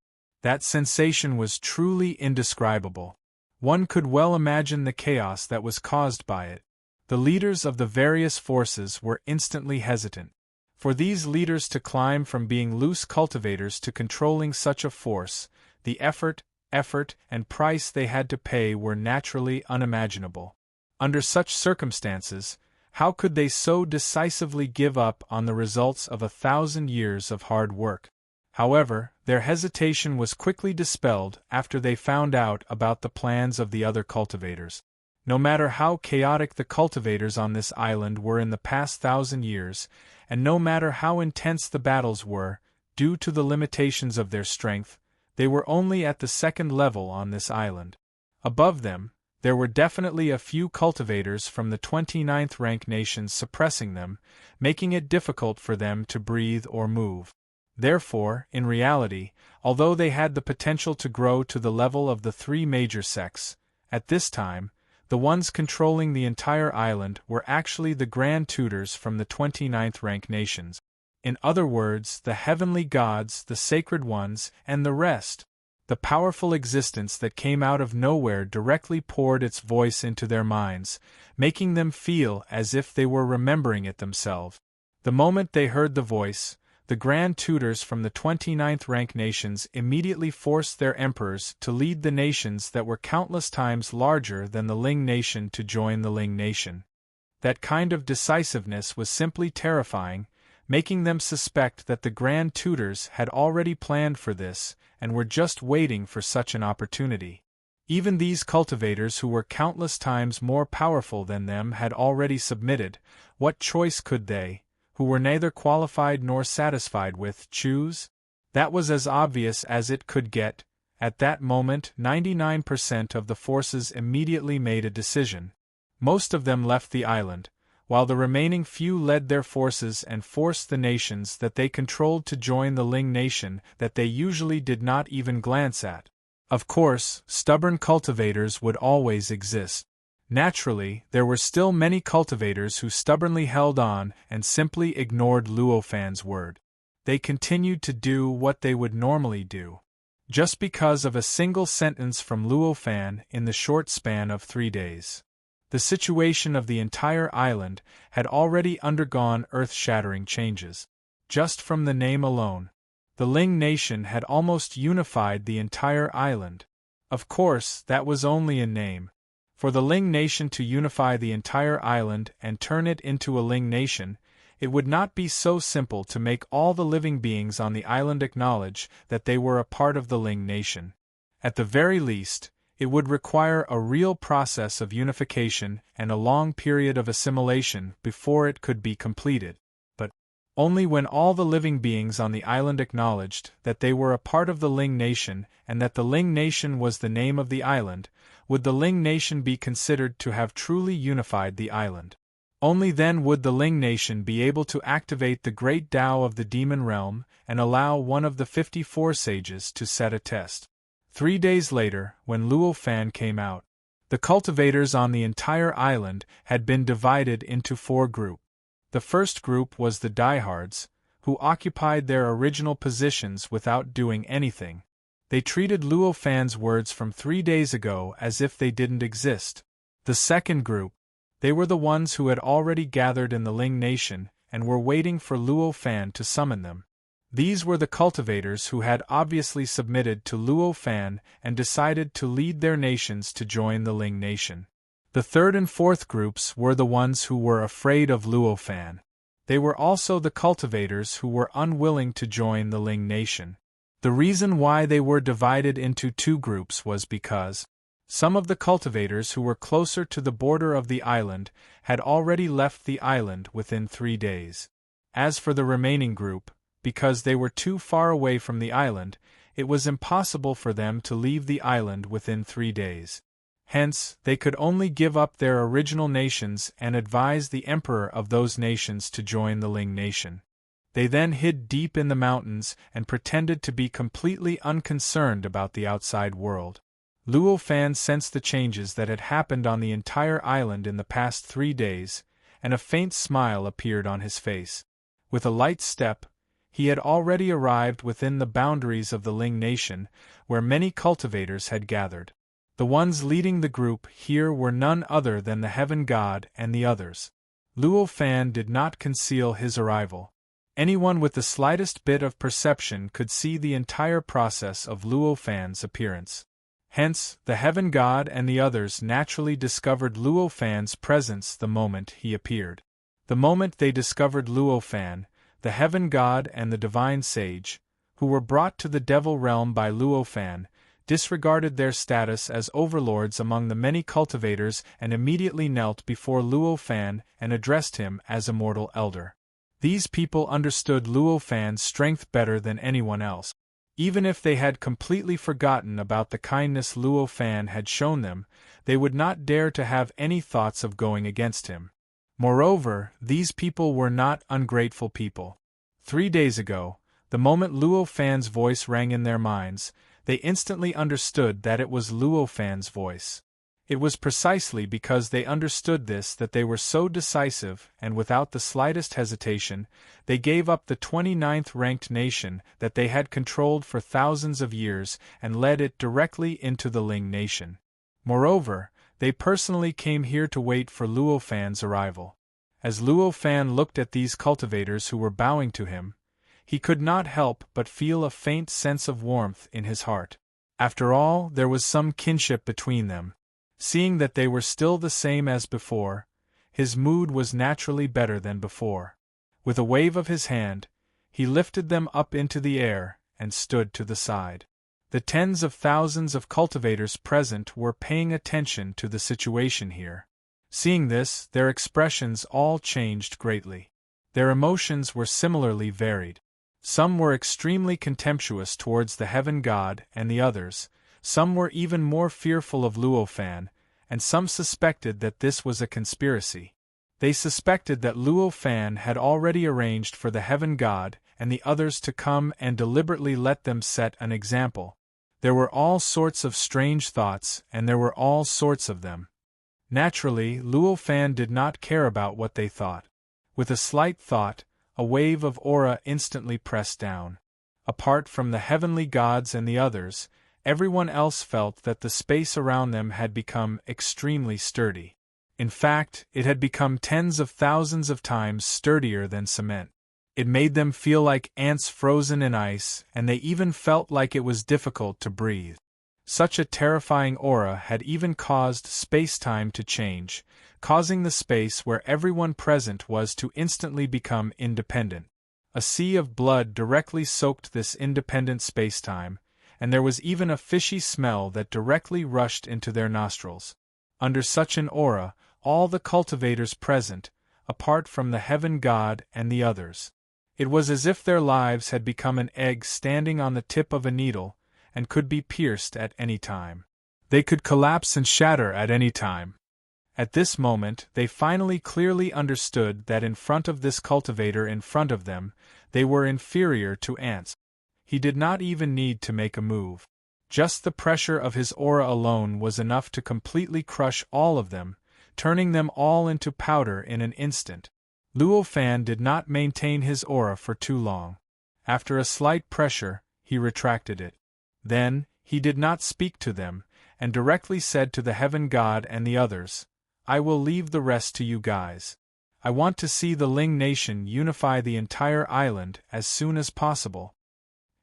That sensation was truly indescribable. One could well imagine the chaos that was caused by it. The leaders of the various forces were instantly hesitant. For these leaders to climb from being loose cultivators to controlling such a force, the effort, and price they had to pay were naturally unimaginable. Under such circumstances, how could they so decisively give up on the results of 1,000 years of hard work? However, their hesitation was quickly dispelled after they found out about the plans of the other cultivators. No matter how chaotic the cultivators on this island were in the past 1,000 years, and no matter how intense the battles were, due to the limitations of their strength, they were only at the second level on this island. Above them, there were definitely a few cultivators from the 29th rank nations suppressing them, making it difficult for them to breathe or move. Therefore, in reality, although they had the potential to grow to the level of the three major sects, at this time, the ones controlling the entire island were actually the Grand Tutors from the 29th rank nations. In other words, the heavenly gods, the sacred ones, and the rest. The powerful existence that came out of nowhere directly poured its voice into their minds, making them feel as if they were remembering it themselves. The moment they heard the voice, the Grand Tutors from the 29th rank nations immediately forced their emperors to lead the nations that were countless times larger than the Ling nation to join the Ling nation. That kind of decisiveness was simply terrifying, making them suspect that the Grand Tutors had already planned for this and were just waiting for such an opportunity. Even these cultivators who were countless times more powerful than them had already submitted. What choice could they, who were neither qualified nor satisfied with, choose? That was as obvious as it could get. At that moment 99% of the forces immediately made a decision. Most of them left the island, while the remaining few led their forces and forced the nations that they controlled to join the Ling nation that they usually did not even glance at. Of course, stubborn cultivators would always exist. Naturally, there were still many cultivators who stubbornly held on and simply ignored Luo Fan's word. They continued to do what they would normally do. Just because of a single sentence from Luo Fan in the short span of 3 days. The situation of the entire island had already undergone earth-shattering changes. Just from the name alone, the Ling nation had almost unified the entire island. Of course, that was only a name. For the Ling nation to unify the entire island and turn it into a Ling nation, it would not be so simple to make all the living beings on the island acknowledge that they were a part of the Ling nation. At the very least, it would require a real process of unification and a long period of assimilation before it could be completed. But only when all the living beings on the island acknowledged that they were a part of the Ling nation and that the Ling nation was the name of the island, would the Ling nation be considered to have truly unified the island. Only then would the Ling nation be able to activate the great Tao of the demon realm and allow one of the 54 sages to set a test. 3 days later, when Luo Fan came out, the cultivators on the entire island had been divided into 4 groups. The first group was the diehards, who occupied their original positions without doing anything. They treated Luo Fan's words from 3 days ago as if they didn't exist. The second group, they were the ones who had already gathered in the Ling nation and were waiting for Luo Fan to summon them. These were the cultivators who had obviously submitted to Luo Fan and decided to lead their nations to join the Ling nation. The third and fourth groups were the ones who were afraid of Luo Fan. They were also the cultivators who were unwilling to join the Ling nation. The reason why they were divided into 2 groups was because some of the cultivators who were closer to the border of the island had already left the island within 3 days. As for the remaining group, because they were too far away from the island, it was impossible for them to leave the island within 3 days. Hence, they could only give up their original nations and advise the emperor of those nations to join the Ling nation. They then hid deep in the mountains and pretended to be completely unconcerned about the outside world. Luo Fan sensed the changes that had happened on the entire island in the past 3 days, and a faint smile appeared on his face. With a light step, he had already arrived within the boundaries of the Ling nation, where many cultivators had gathered. The ones leading the group here were none other than the Heaven God and the others. Luo Fan did not conceal his arrival. Anyone with the slightest bit of perception could see the entire process of Luo Fan's appearance. Hence, the Heaven God and the others naturally discovered Luo Fan's presence the moment he appeared. The moment they discovered Luo Fan, the Heaven God and the Divine Sage, who were brought to the Devil Realm by Luo Fan, disregarded their status as overlords among the many cultivators and immediately knelt before Luo Fan and addressed him as Immortal Elder. These people understood Luo Fan's strength better than anyone else. Even if they had completely forgotten about the kindness Luo Fan had shown them, they would not dare to have any thoughts of going against him. Moreover, these people were not ungrateful people. 3 days ago, the moment Luo Fan's voice rang in their minds, they instantly understood that it was Luo Fan's voice. It was precisely because they understood this that they were so decisive, and without the slightest hesitation, they gave up the 29th ranked nation that they had controlled for thousands of years and led it directly into the Ling nation. Moreover, they personally came here to wait for Luo Fan's arrival. As Luo Fan looked at these cultivators who were bowing to him, he could not help but feel a faint sense of warmth in his heart. After all, there was some kinship between them. Seeing that they were still the same as before, his mood was naturally better than before. With a wave of his hand, he lifted them up into the air and stood to the side. The tens of thousands of cultivators present were paying attention to the situation here. Seeing this, their expressions all changed greatly. Their emotions were similarly varied. Some were extremely contemptuous towards the Heaven God and the others, some were even more fearful of Luo Fan, and some suspected that this was a conspiracy. They suspected that Luo Fan had already arranged for the Heaven God and the others to come and deliberately let them set an example. There were all sorts of strange thoughts, and there were all sorts of them. Naturally, Luo Fan did not care about what they thought. With a slight thought, a wave of aura instantly pressed down. Apart from the heavenly gods and the others, everyone else felt that the space around them had become extremely sturdy. In fact, it had become tens of thousands of times sturdier than cement. It made them feel like ants frozen in ice, and they even felt like it was difficult to breathe. Such a terrifying aura had even caused space-time to change, causing the space where everyone present was to instantly become independent. A sea of blood directly soaked this independent space-time, and there was even a fishy smell that directly rushed into their nostrils. Under such an aura, all the cultivators present, apart from the Heaven God and the others. It was as if their lives had become an egg standing on the tip of a needle, and could be pierced at any time. They could collapse and shatter at any time. At this moment, they finally clearly understood that in front of this cultivator in front of them, they were inferior to ants. He did not even need to make a move. Just the pressure of his aura alone was enough to completely crush all of them, turning them all into powder in an instant. Luo Fan did not maintain his aura for too long. After a slight pressure, he retracted it. Then, he did not speak to them, and directly said to the Heaven God and the others, "I will leave the rest to you guys. I want to see the Ling nation unify the entire island as soon as possible."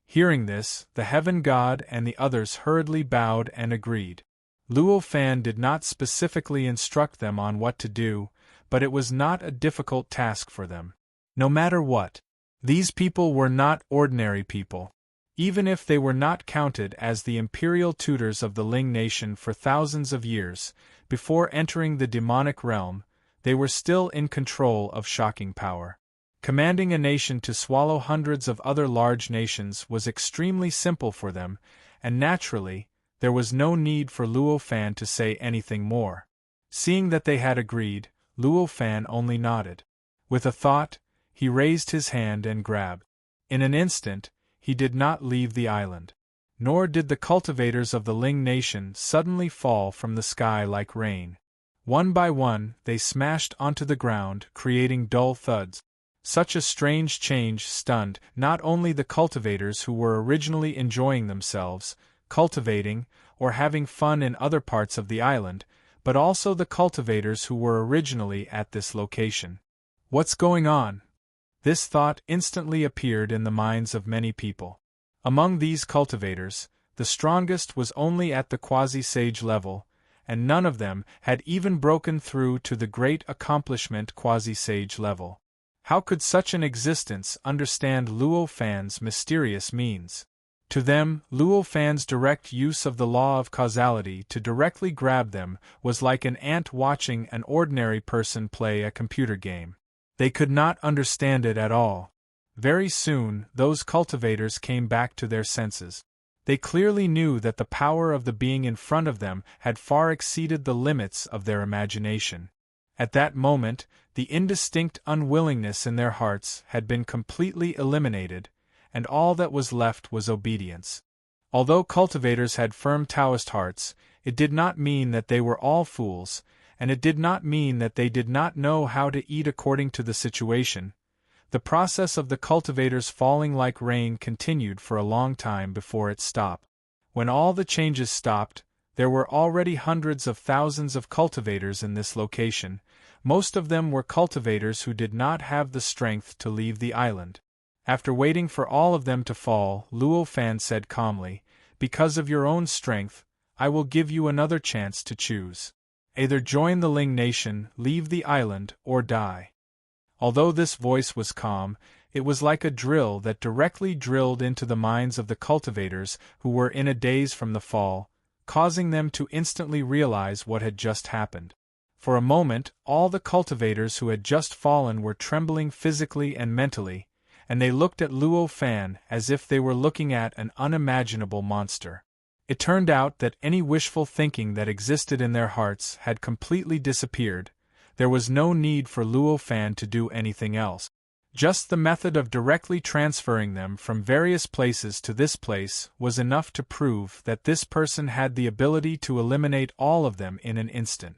Hearing this, the Heaven God and the others hurriedly bowed and agreed. Luo Fan did not specifically instruct them on what to do, but it was not a difficult task for them. No matter what, these people were not ordinary people. Even if they were not counted as the imperial tutors of the Ling nation for thousands of years, before entering the demonic realm, they were still in control of shocking power. Commanding a nation to swallow hundreds of other large nations was extremely simple for them, and naturally, There was no need for Luo Fan to say anything more. Seeing that they had agreed, Luo Fan only nodded. With a thought, he raised his hand and grabbed. In an instant, he did not leave the island. Nor did the cultivators of the Ling nation suddenly fall from the sky like rain. One by one, they smashed onto the ground, creating dull thuds. Such a strange change stunned not only the cultivators who were originally enjoying themselves, cultivating, or having fun in other parts of the island, but also the cultivators who were originally at this location. What's going on? This thought instantly appeared in the minds of many people. Among these cultivators, the strongest was only at the quasi-sage level, and none of them had even broken through to the great accomplishment quasi-sage level. How could such an existence understand Luo Fan's mysterious means? To them, Luo Fan's direct use of the law of causality to directly grab them was like an ant watching an ordinary person play a computer game. They could not understand it at all. Very soon, those cultivators came back to their senses. They clearly knew that the power of the being in front of them had far exceeded the limits of their imagination. At that moment, the indistinct unwillingness in their hearts had been completely eliminated, and all that was left was obedience. Although cultivators had firm Taoist hearts, it did not mean that they were all fools, and it did not mean that they did not know how to eat according to the situation. The process of the cultivators falling like rain continued for a long time before it stopped. When all the changes stopped, there were already hundreds of thousands of cultivators in this location. Most of them were cultivators who did not have the strength to leave the island. After waiting for all of them to fall, Luo Fan said calmly, "Because of your own strength, I will give you another chance to choose. Either join the Ling nation, leave the island, or die." Although this voice was calm, it was like a drill that directly drilled into the minds of the cultivators who were in a daze from the fall, causing them to instantly realize what had just happened. For a moment, all the cultivators who had just fallen were trembling physically and mentally, and they looked at Luo Fan as if they were looking at an unimaginable monster. It turned out that any wishful thinking that existed in their hearts had completely disappeared. There was no need for Luo Fan to do anything else. Just the method of directly transferring them from various places to this place was enough to prove that this person had the ability to eliminate all of them in an instant.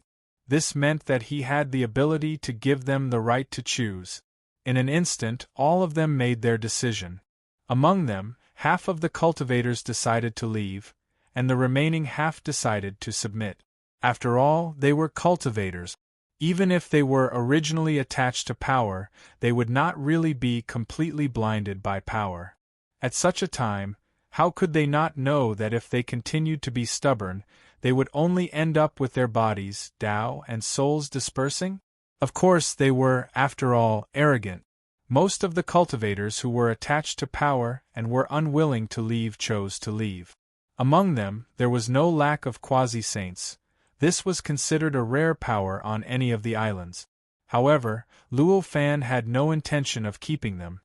This meant that he had the ability to give them the right to choose. In an instant, all of them made their decision. Among them, half of the cultivators decided to leave, and the remaining half decided to submit. After all, they were cultivators. Even if they were originally attached to power, they would not really be completely blinded by power. At such a time, how could they not know that if they continued to be stubborn, they would only end up with their bodies, Tao and souls dispersing? Of course they were, after all, arrogant. Most of the cultivators who were attached to power and were unwilling to leave chose to leave. Among them, there was no lack of quasi-saints. This was considered a rare power on any of the islands. However, Luo Fan had no intention of keeping them.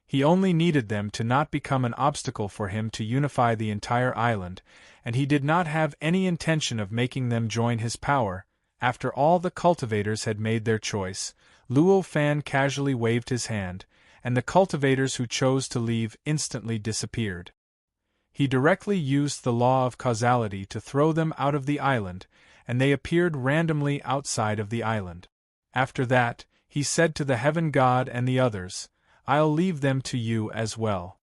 He only needed them to not become an obstacle for him to unify the entire island, and he did not have any intention of making them join his power. After all the cultivators had made their choice, Luo Fan casually waved his hand, and the cultivators who chose to leave instantly disappeared. He directly used the law of causality to throw them out of the island, and they appeared randomly outside of the island. After that, he said to the Heaven God and the others, "I'll leave them to you as well."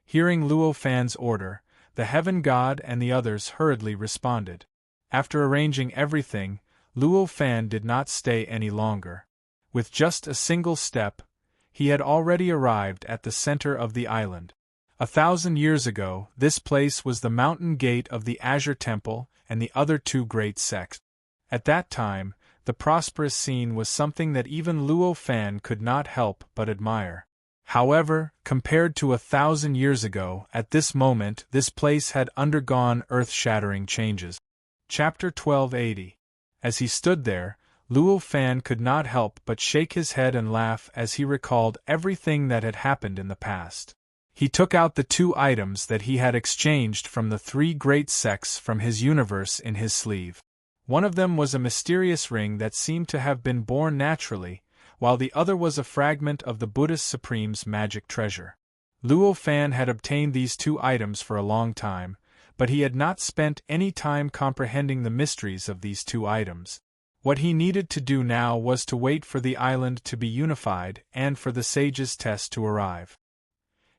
Hearing Luo Fan's order, the Heaven God and the others hurriedly responded. After arranging everything, Luo Fan did not stay any longer. With just a single step, he had already arrived at the center of the island. 1,000 years ago, this place was the mountain gate of the Azure Temple and the other two great sects. At that time, the prosperous scene was something that even Luo Fan could not help but admire. However, compared to 1,000 years ago, at this moment, this place had undergone earth-shattering changes. Chapter 1280. As he stood there, Luo Fan could not help but shake his head and laugh as he recalled everything that had happened in the past. He took out the 2 items that he had exchanged from the 3 great sects from his universe in his sleeve. One of them was a mysterious ring that seemed to have been born naturally, while the other was a fragment of the Buddhist Supreme's magic treasure. Luo Fan had obtained these 2 items for a long time, but he had not spent any time comprehending the mysteries of these 2 items. What he needed to do now was to wait for the island to be unified and for the sage's test to arrive.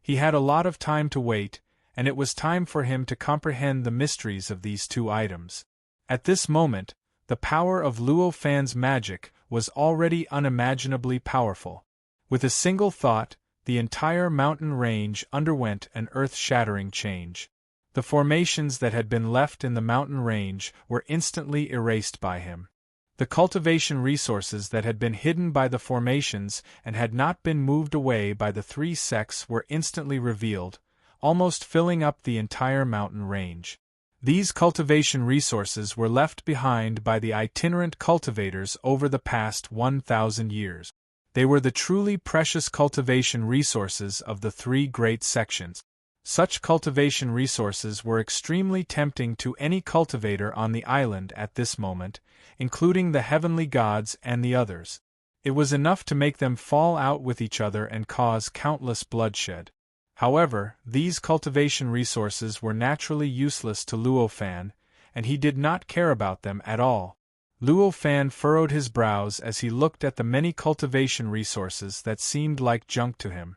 He had a lot of time to wait, and it was time for him to comprehend the mysteries of these 2 items. At this moment, the power of Luo Fan's magic was already unimaginably powerful. With a single thought, the entire mountain range underwent an earth-shattering change. The formations that had been left in the mountain range were instantly erased by him. The cultivation resources that had been hidden by the formations and had not been moved away by the 3 sects were instantly revealed, almost filling up the entire mountain range. These cultivation resources were left behind by the itinerant cultivators over the past 1,000 years. They were the truly precious cultivation resources of the 3 great sections. Such cultivation resources were extremely tempting to any cultivator on the island at this moment, including the heavenly gods and the others. It was enough to make them fall out with each other and cause countless bloodshed. However, these cultivation resources were naturally useless to Luo Fan, and he did not care about them at all. Luo Fan furrowed his brows as he looked at the many cultivation resources that seemed like junk to him.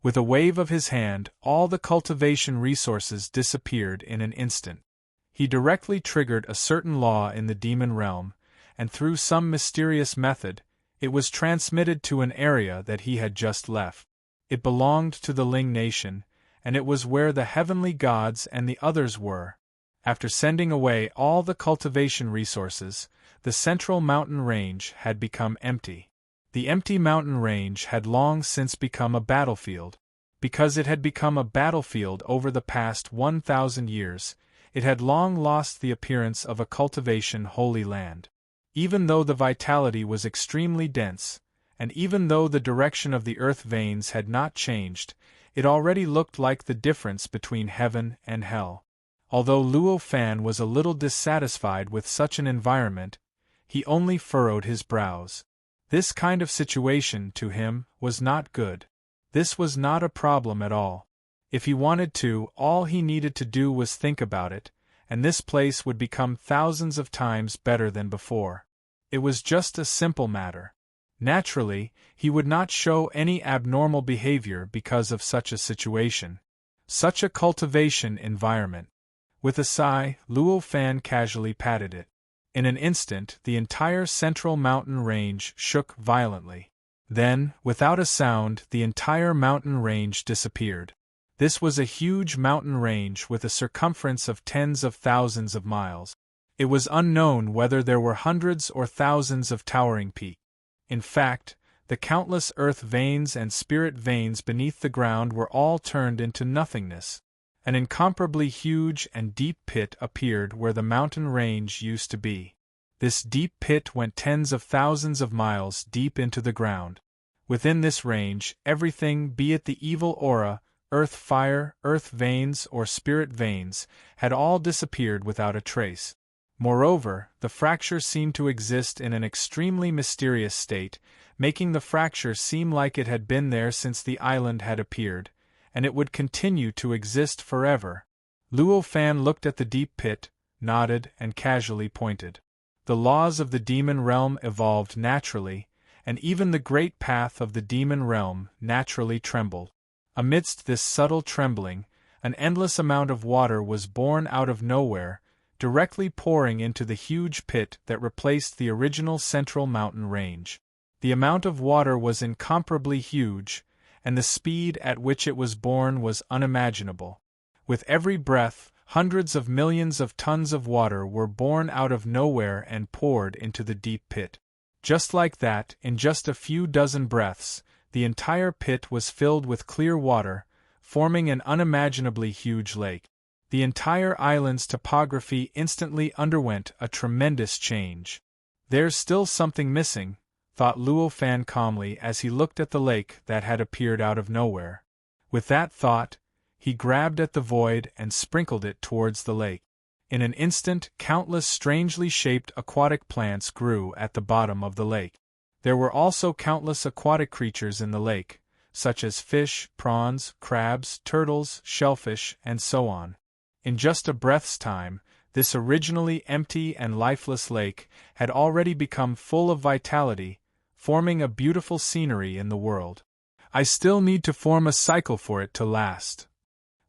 With a wave of his hand, all the cultivation resources disappeared in an instant. He directly triggered a certain law in the demon realm, and through some mysterious method, it was transmitted to an area that he had just left. It belonged to the Ling nation, and it was where the heavenly gods and the others were. After sending away all the cultivation resources, the central mountain range had become empty. The empty mountain range had long since become a battlefield. Because it had become a battlefield over the past 1,000 years, it had long lost the appearance of a cultivation holy land. Even though the vitality was extremely dense, and even though the direction of the earth veins had not changed, it already looked like the difference between heaven and hell. Although Luo Fan was a little dissatisfied with such an environment, he only furrowed his brows. This kind of situation, to him, was not good. This was not a problem at all. If he wanted to, all he needed to do was think about it, and this place would become thousands of times better than before. It was just a simple matter. Naturally, he would not show any abnormal behavior because of such a situation. Such a cultivation environment. With a sigh, Luo Fan casually patted it. In an instant, the entire central mountain range shook violently. Then, without a sound, the entire mountain range disappeared. This was a huge mountain range with a circumference of tens of thousands of miles. It was unknown whether there were hundreds or thousands of towering peaks. In fact, the countless earth veins and spirit veins beneath the ground were all turned into nothingness. An incomparably huge and deep pit appeared where the mountain range used to be. This deep pit went tens of thousands of miles deep into the ground. Within this range, everything, be it the evil aura, earth fire, earth veins, or spirit veins, had all disappeared without a trace. Moreover, the fracture seemed to exist in an extremely mysterious state, making the fracture seem like it had been there since the island had appeared, and it would continue to exist forever. Luo Fan looked at the deep pit, nodded, and casually pointed. The laws of the demon realm evolved naturally, and even the great path of the demon realm naturally trembled. Amidst this subtle trembling, an endless amount of water was born out of nowhere, directly pouring into the huge pit that replaced the original central mountain range. The amount of water was incomparably huge, and the speed at which it was born was unimaginable. With every breath, hundreds of millions of tons of water were born out of nowhere and poured into the deep pit. Just like that, in just a few dozen breaths, the entire pit was filled with clear water, forming an unimaginably huge lake. The entire island's topography instantly underwent a tremendous change. "There's still something missing," thought Luo Fan calmly as he looked at the lake that had appeared out of nowhere. With that thought, he grabbed at the void and sprinkled it towards the lake. In an instant, countless strangely shaped aquatic plants grew at the bottom of the lake. There were also countless aquatic creatures in the lake, such as fish, prawns, crabs, turtles, shellfish, and so on. In just a breath's time, this originally empty and lifeless lake had already become full of vitality, forming a beautiful scenery in the world. I still need to form a cycle for it to last.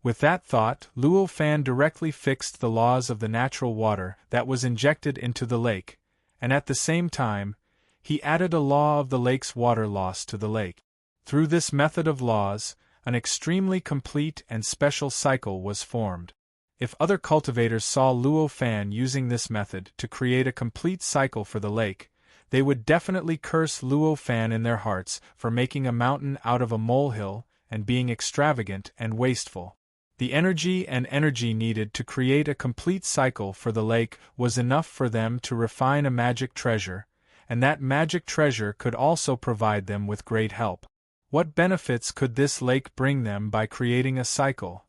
With that thought, Luo Fan directly fixed the laws of the natural water that was injected into the lake, and at the same time, he added a law of the lake's water loss to the lake. Through this method of laws, an extremely complete and special cycle was formed. If other cultivators saw Luo Fan using this method to create a complete cycle for the lake, they would definitely curse Luo Fan in their hearts for making a mountain out of a molehill and being extravagant and wasteful. The energy needed to create a complete cycle for the lake was enough for them to refine a magic treasure, and that magic treasure could also provide them with great help. What benefits could this lake bring them by creating a cycle?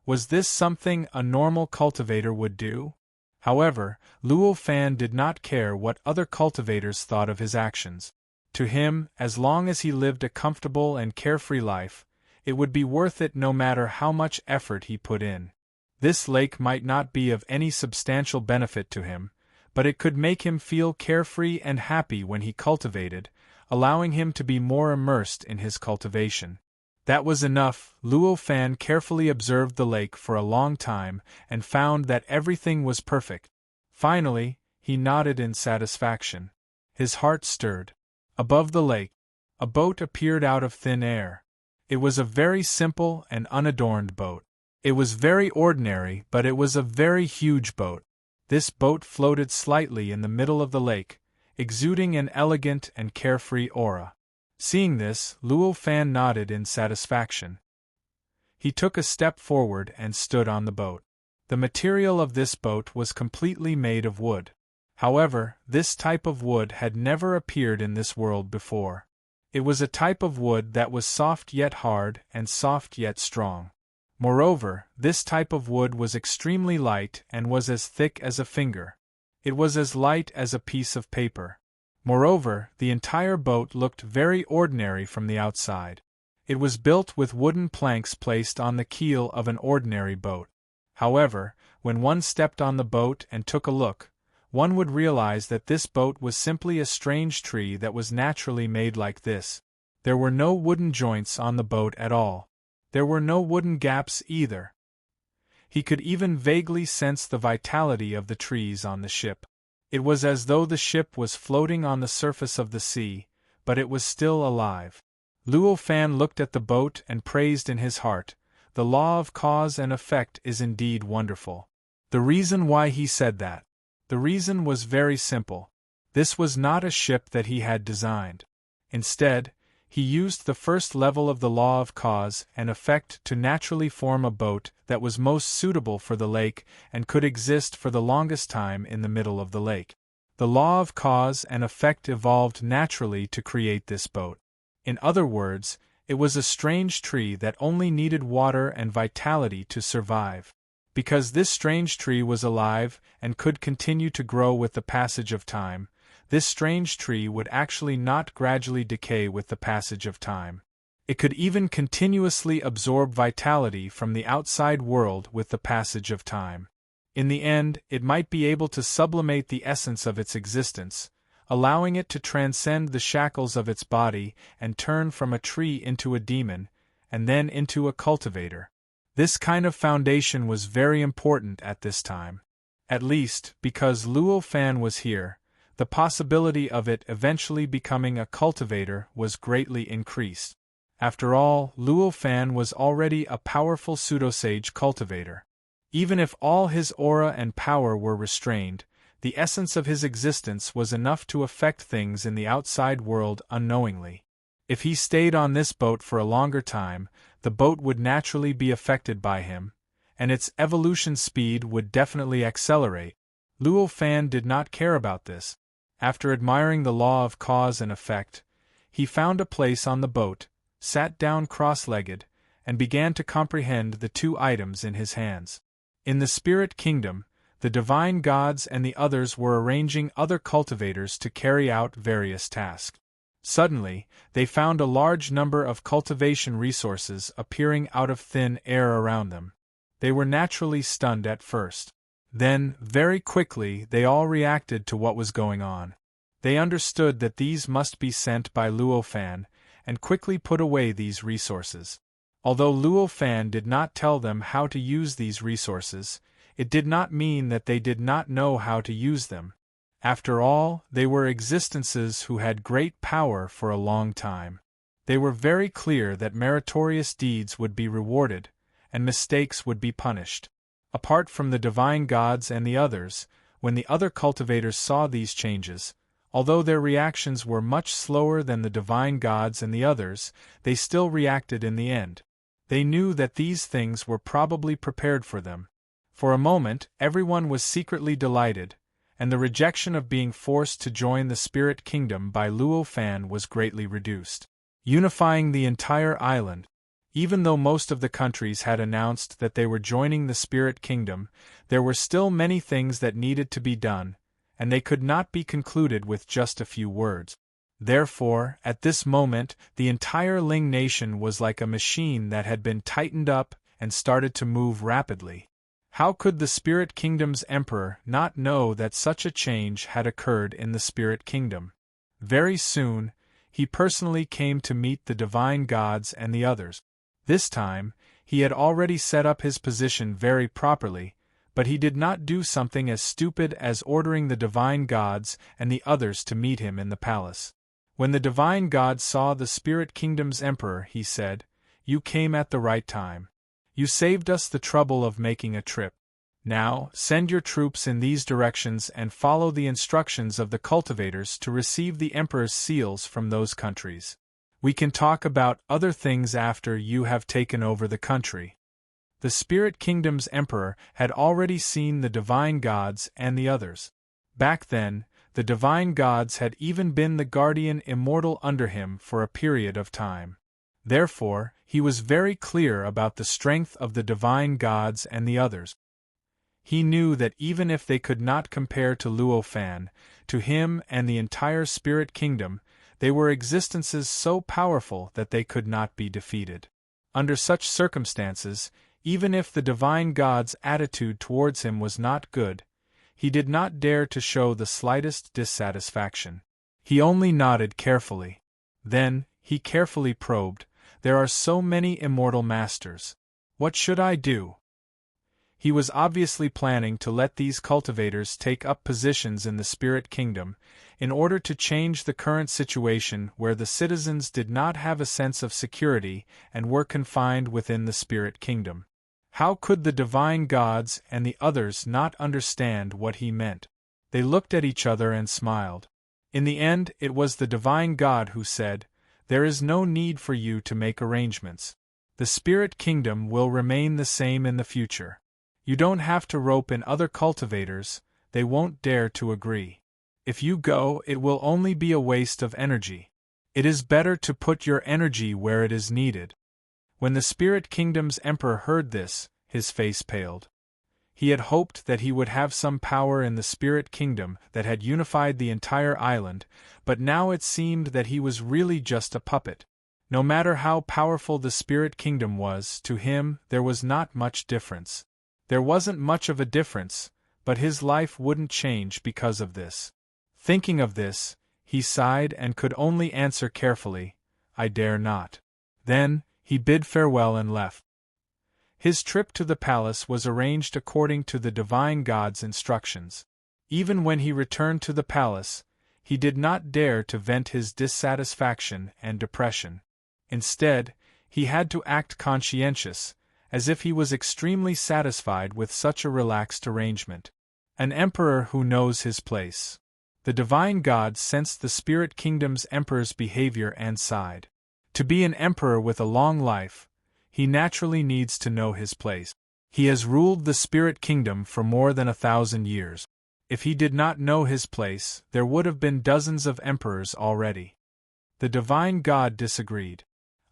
Was this something a normal cultivator would do? However, Luo Fan did not care what other cultivators thought of his actions. To him, as long as he lived a comfortable and carefree life, it would be worth it no matter how much effort he put in. This lake might not be of any substantial benefit to him, but it could make him feel carefree and happy when he cultivated, allowing him to be more immersed in his cultivation. That was enough. Luo Fan carefully observed the lake for a long time and found that everything was perfect. Finally, he nodded in satisfaction. His heart stirred. Above the lake, a boat appeared out of thin air. It was a very simple and unadorned boat. It was very ordinary, but it was a very huge boat. This boat floated slightly in the middle of the lake, exuding an elegant and carefree aura. Seeing this, Luo Fan nodded in satisfaction. He took a step forward and stood on the boat. The material of this boat was completely made of wood. However, this type of wood had never appeared in this world before. It was a type of wood that was soft yet hard and soft yet strong. Moreover, this type of wood was extremely light and was as thick as a finger. It was as light as a piece of paper. Moreover, the entire boat looked very ordinary from the outside. It was built with wooden planks placed on the keel of an ordinary boat. However, when one stepped on the boat and took a look, one would realize that this boat was simply a strange tree that was naturally made like this. There were no wooden joints on the boat at all. There were no wooden gaps either. He could even vaguely sense the vitality of the trees on the ship. It was as though the ship was floating on the surface of the sea, but it was still alive. Luo Fan looked at the boat and praised in his heart, "The law of cause and effect is indeed wonderful." The reason why he said that. The reason was very simple. This was not a ship that he had designed. Instead, he used the first level of the law of cause and effect to naturally form a boat that was most suitable for the lake and could exist for the longest time in the middle of the lake. The law of cause and effect evolved naturally to create this boat. In other words, it was a strange tree that only needed water and vitality to survive. Because this strange tree was alive and could continue to grow with the passage of time, this strange tree would actually not gradually decay with the passage of time. It could even continuously absorb vitality from the outside world with the passage of time. In the end, it might be able to sublimate the essence of its existence, allowing it to transcend the shackles of its body and turn from a tree into a demon, and then into a cultivator. This kind of foundation was very important at this time. At least, because Luo Fan was here, the possibility of it eventually becoming a cultivator was greatly increased. After all, Luo Fan was already a powerful pseudosage cultivator. Even if all his aura and power were restrained, the essence of his existence was enough to affect things in the outside world unknowingly. If he stayed on this boat for a longer time, the boat would naturally be affected by him, and its evolution speed would definitely accelerate. Luo Fan did not care about this. After admiring the law of cause and effect, he found a place on the boat, sat down cross-legged, and began to comprehend the two items in his hands. In the spirit kingdom, the divine gods and the others were arranging other cultivators to carry out various tasks. Suddenly, they found a large number of cultivation resources appearing out of thin air around them. They were naturally stunned at first. Then, very quickly, they all reacted to what was going on. They understood that these must be sent by Luo Fan, and quickly put away these resources. Although Luo Fan did not tell them how to use these resources, it did not mean that they did not know how to use them. After all, they were existences who had great power for a long time. They were very clear that meritorious deeds would be rewarded, and mistakes would be punished. Apart from the divine gods and the others, when the other cultivators saw these changes, although their reactions were much slower than the divine gods and the others, they still reacted in the end. They knew that these things were probably prepared for them. For a moment, everyone was secretly delighted, and the rejection of being forced to join the spirit kingdom by Luo Fan was greatly reduced. Unifying the entire island. Even though most of the countries had announced that they were joining the spirit kingdom, there were still many things that needed to be done, and they could not be concluded with just a few words. Therefore, at this moment, the entire Ling nation was like a machine that had been tightened up and started to move rapidly. How could the Spirit Kingdom's emperor not know that such a change had occurred in the Spirit Kingdom? Very soon, he personally came to meet the divine gods and the others. This time, he had already set up his position very properly, but he did not do something as stupid as ordering the divine gods and the others to meet him in the palace. When the divine god saw the Spirit Kingdom's emperor, he said, "You came at the right time. You saved us the trouble of making a trip. Now, send your troops in these directions and follow the instructions of the cultivators to receive the emperor's seals from those countries. We can talk about other things after you have taken over the country." The Spirit Kingdom's emperor had already seen the divine gods and the others. Back then, the divine gods had even been the guardian immortal under him for a period of time. Therefore, he was very clear about the strength of the divine gods and the others. He knew that even if they could not compare to Luo Fan, to him and the entire Spirit Kingdom, they were existences so powerful that they could not be defeated. Under such circumstances, even if the divine god's attitude towards him was not good, he did not dare to show the slightest dissatisfaction. He only nodded carefully. Then, he carefully probed, "There are so many immortal masters. What should I do?" He was obviously planning to let these cultivators take up positions in the Spirit Kingdom, in order to change the current situation where the citizens did not have a sense of security and were confined within the Spirit Kingdom. How could the divine gods and the others not understand what he meant? They looked at each other and smiled. In the end, it was the divine god who said, "There is no need for you to make arrangements. The Spirit Kingdom will remain the same in the future. You don't have to rope in other cultivators, they won't dare to agree. If you go, it will only be a waste of energy. It is better to put your energy where it is needed." When the Spirit Kingdom's emperor heard this, his face paled. He had hoped that he would have some power in the Spirit Kingdom that had unified the entire island, but now it seemed that he was really just a puppet. No matter how powerful the Spirit Kingdom was, to him there was not much difference. There wasn't much of a difference, but his life wouldn't change because of this. Thinking of this, he sighed and could only answer carefully, "I dare not." Then, he bid farewell and left. His trip to the palace was arranged according to the divine god's instructions. Even when he returned to the palace, he did not dare to vent his dissatisfaction and depression. Instead, he had to act conscientious, as if he was extremely satisfied with such a relaxed arrangement. An emperor who knows his place. The divine god sensed the Spirit Kingdom's emperor's behavior and sighed. To be an emperor with a long life, he naturally needs to know his place. He has ruled the Spirit Kingdom for more than 1,000 years. If he did not know his place, there would have been dozens of emperors already. The divine god disagreed.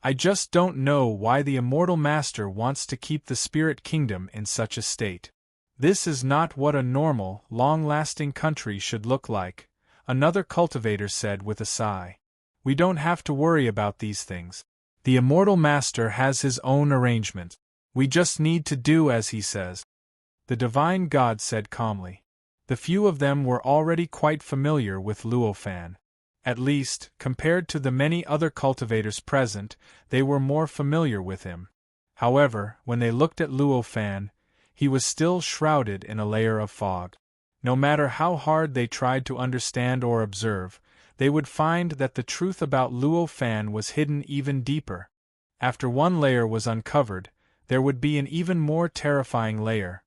I just don't know why the immortal master wants to keep the spirit kingdom in such a state. This is not what a normal, long-lasting country should look like, another cultivator said with a sigh. We don't have to worry about these things. The immortal master has his own arrangement. We just need to do as he says. The divine god said calmly. The few of them were already quite familiar with Luo Fan. At least, compared to the many other cultivators present, they were more familiar with him. However, when they looked at Luo Fan, he was still shrouded in a layer of fog. No matter how hard they tried to understand or observe, they would find that the truth about Luo Fan was hidden even deeper. After one layer was uncovered, there would be an even more terrifying layer.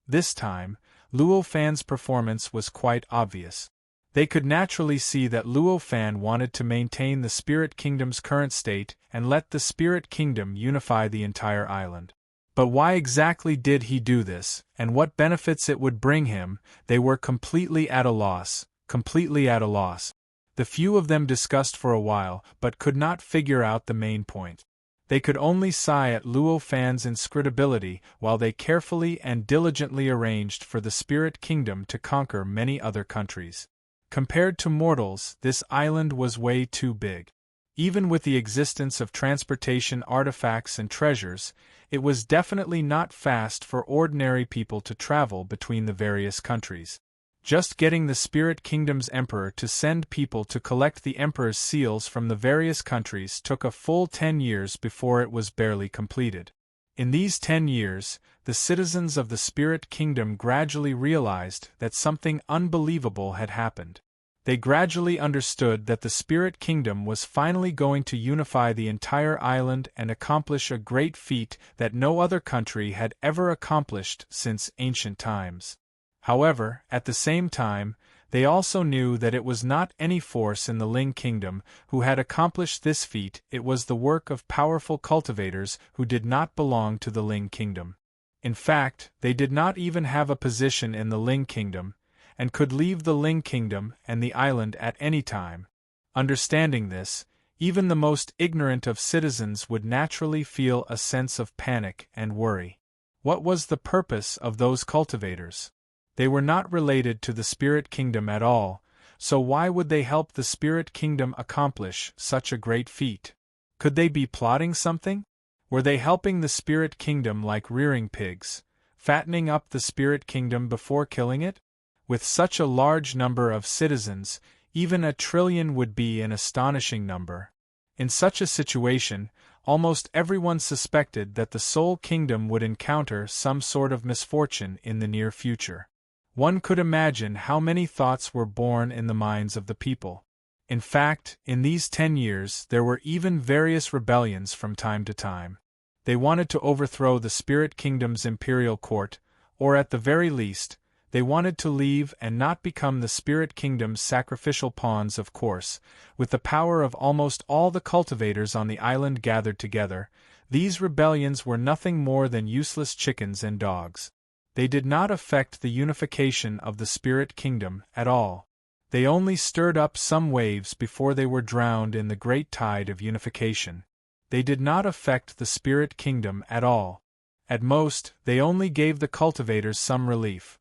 This time, Luo Fan's performance was quite obvious. They could naturally see that Luo Fan wanted to maintain the Spirit Kingdom's current state and let the Spirit Kingdom unify the entire island. But why exactly did he do this, and what benefits it would bring him? They were completely at a loss. The few of them discussed for a while, but could not figure out the main point. They could only sigh at Luo Fan's inscrutability while they carefully and diligently arranged for the Spirit Kingdom to conquer many other countries. Compared to mortals, this island was way too big. Even with the existence of transportation artifacts and treasures, it was definitely not fast for ordinary people to travel between the various countries. Just getting the Spirit Kingdom's emperor to send people to collect the emperor's seals from the various countries took a full 10 years before it was barely completed. In these 10 years, the citizens of the Spirit Kingdom gradually realized that something unbelievable had happened. They gradually understood that the Spirit Kingdom was finally going to unify the entire island and accomplish a great feat that no other country had ever accomplished since ancient times. However, at the same time, they also knew that it was not any force in the Ling Kingdom who had accomplished this feat, it was the work of powerful cultivators who did not belong to the Ling Kingdom. In fact, they did not even have a position in the Ling Kingdom, and could leave the Ling Kingdom and the island at any time. Understanding this, even the most ignorant of citizens would naturally feel a sense of panic and worry. What was the purpose of those cultivators? They were not related to the Spirit Kingdom at all, so why would they help the Spirit Kingdom accomplish such a great feat? Could they be plotting something? Were they helping the Spirit Kingdom like rearing pigs, fattening up the Spirit Kingdom before killing it? With such a large number of citizens, even 1 trillion would be an astonishing number. In such a situation, almost everyone suspected that the Soul Kingdom would encounter some sort of misfortune in the near future. One could imagine how many thoughts were born in the minds of the people. In fact, in these 10 years there were even various rebellions from time to time. They wanted to overthrow the Spirit Kingdom's imperial court, or at the very least, they wanted to leave and not become the Spirit Kingdom's sacrificial pawns. Of course, with the power of almost all the cultivators on the island gathered together, these rebellions were nothing more than useless chickens and dogs. They did not affect the unification of the Spirit Kingdom at all. They only stirred up some waves before they were drowned in the great tide of unification. They did not affect the Spirit Kingdom at all. At most, they only gave the cultivators some relief.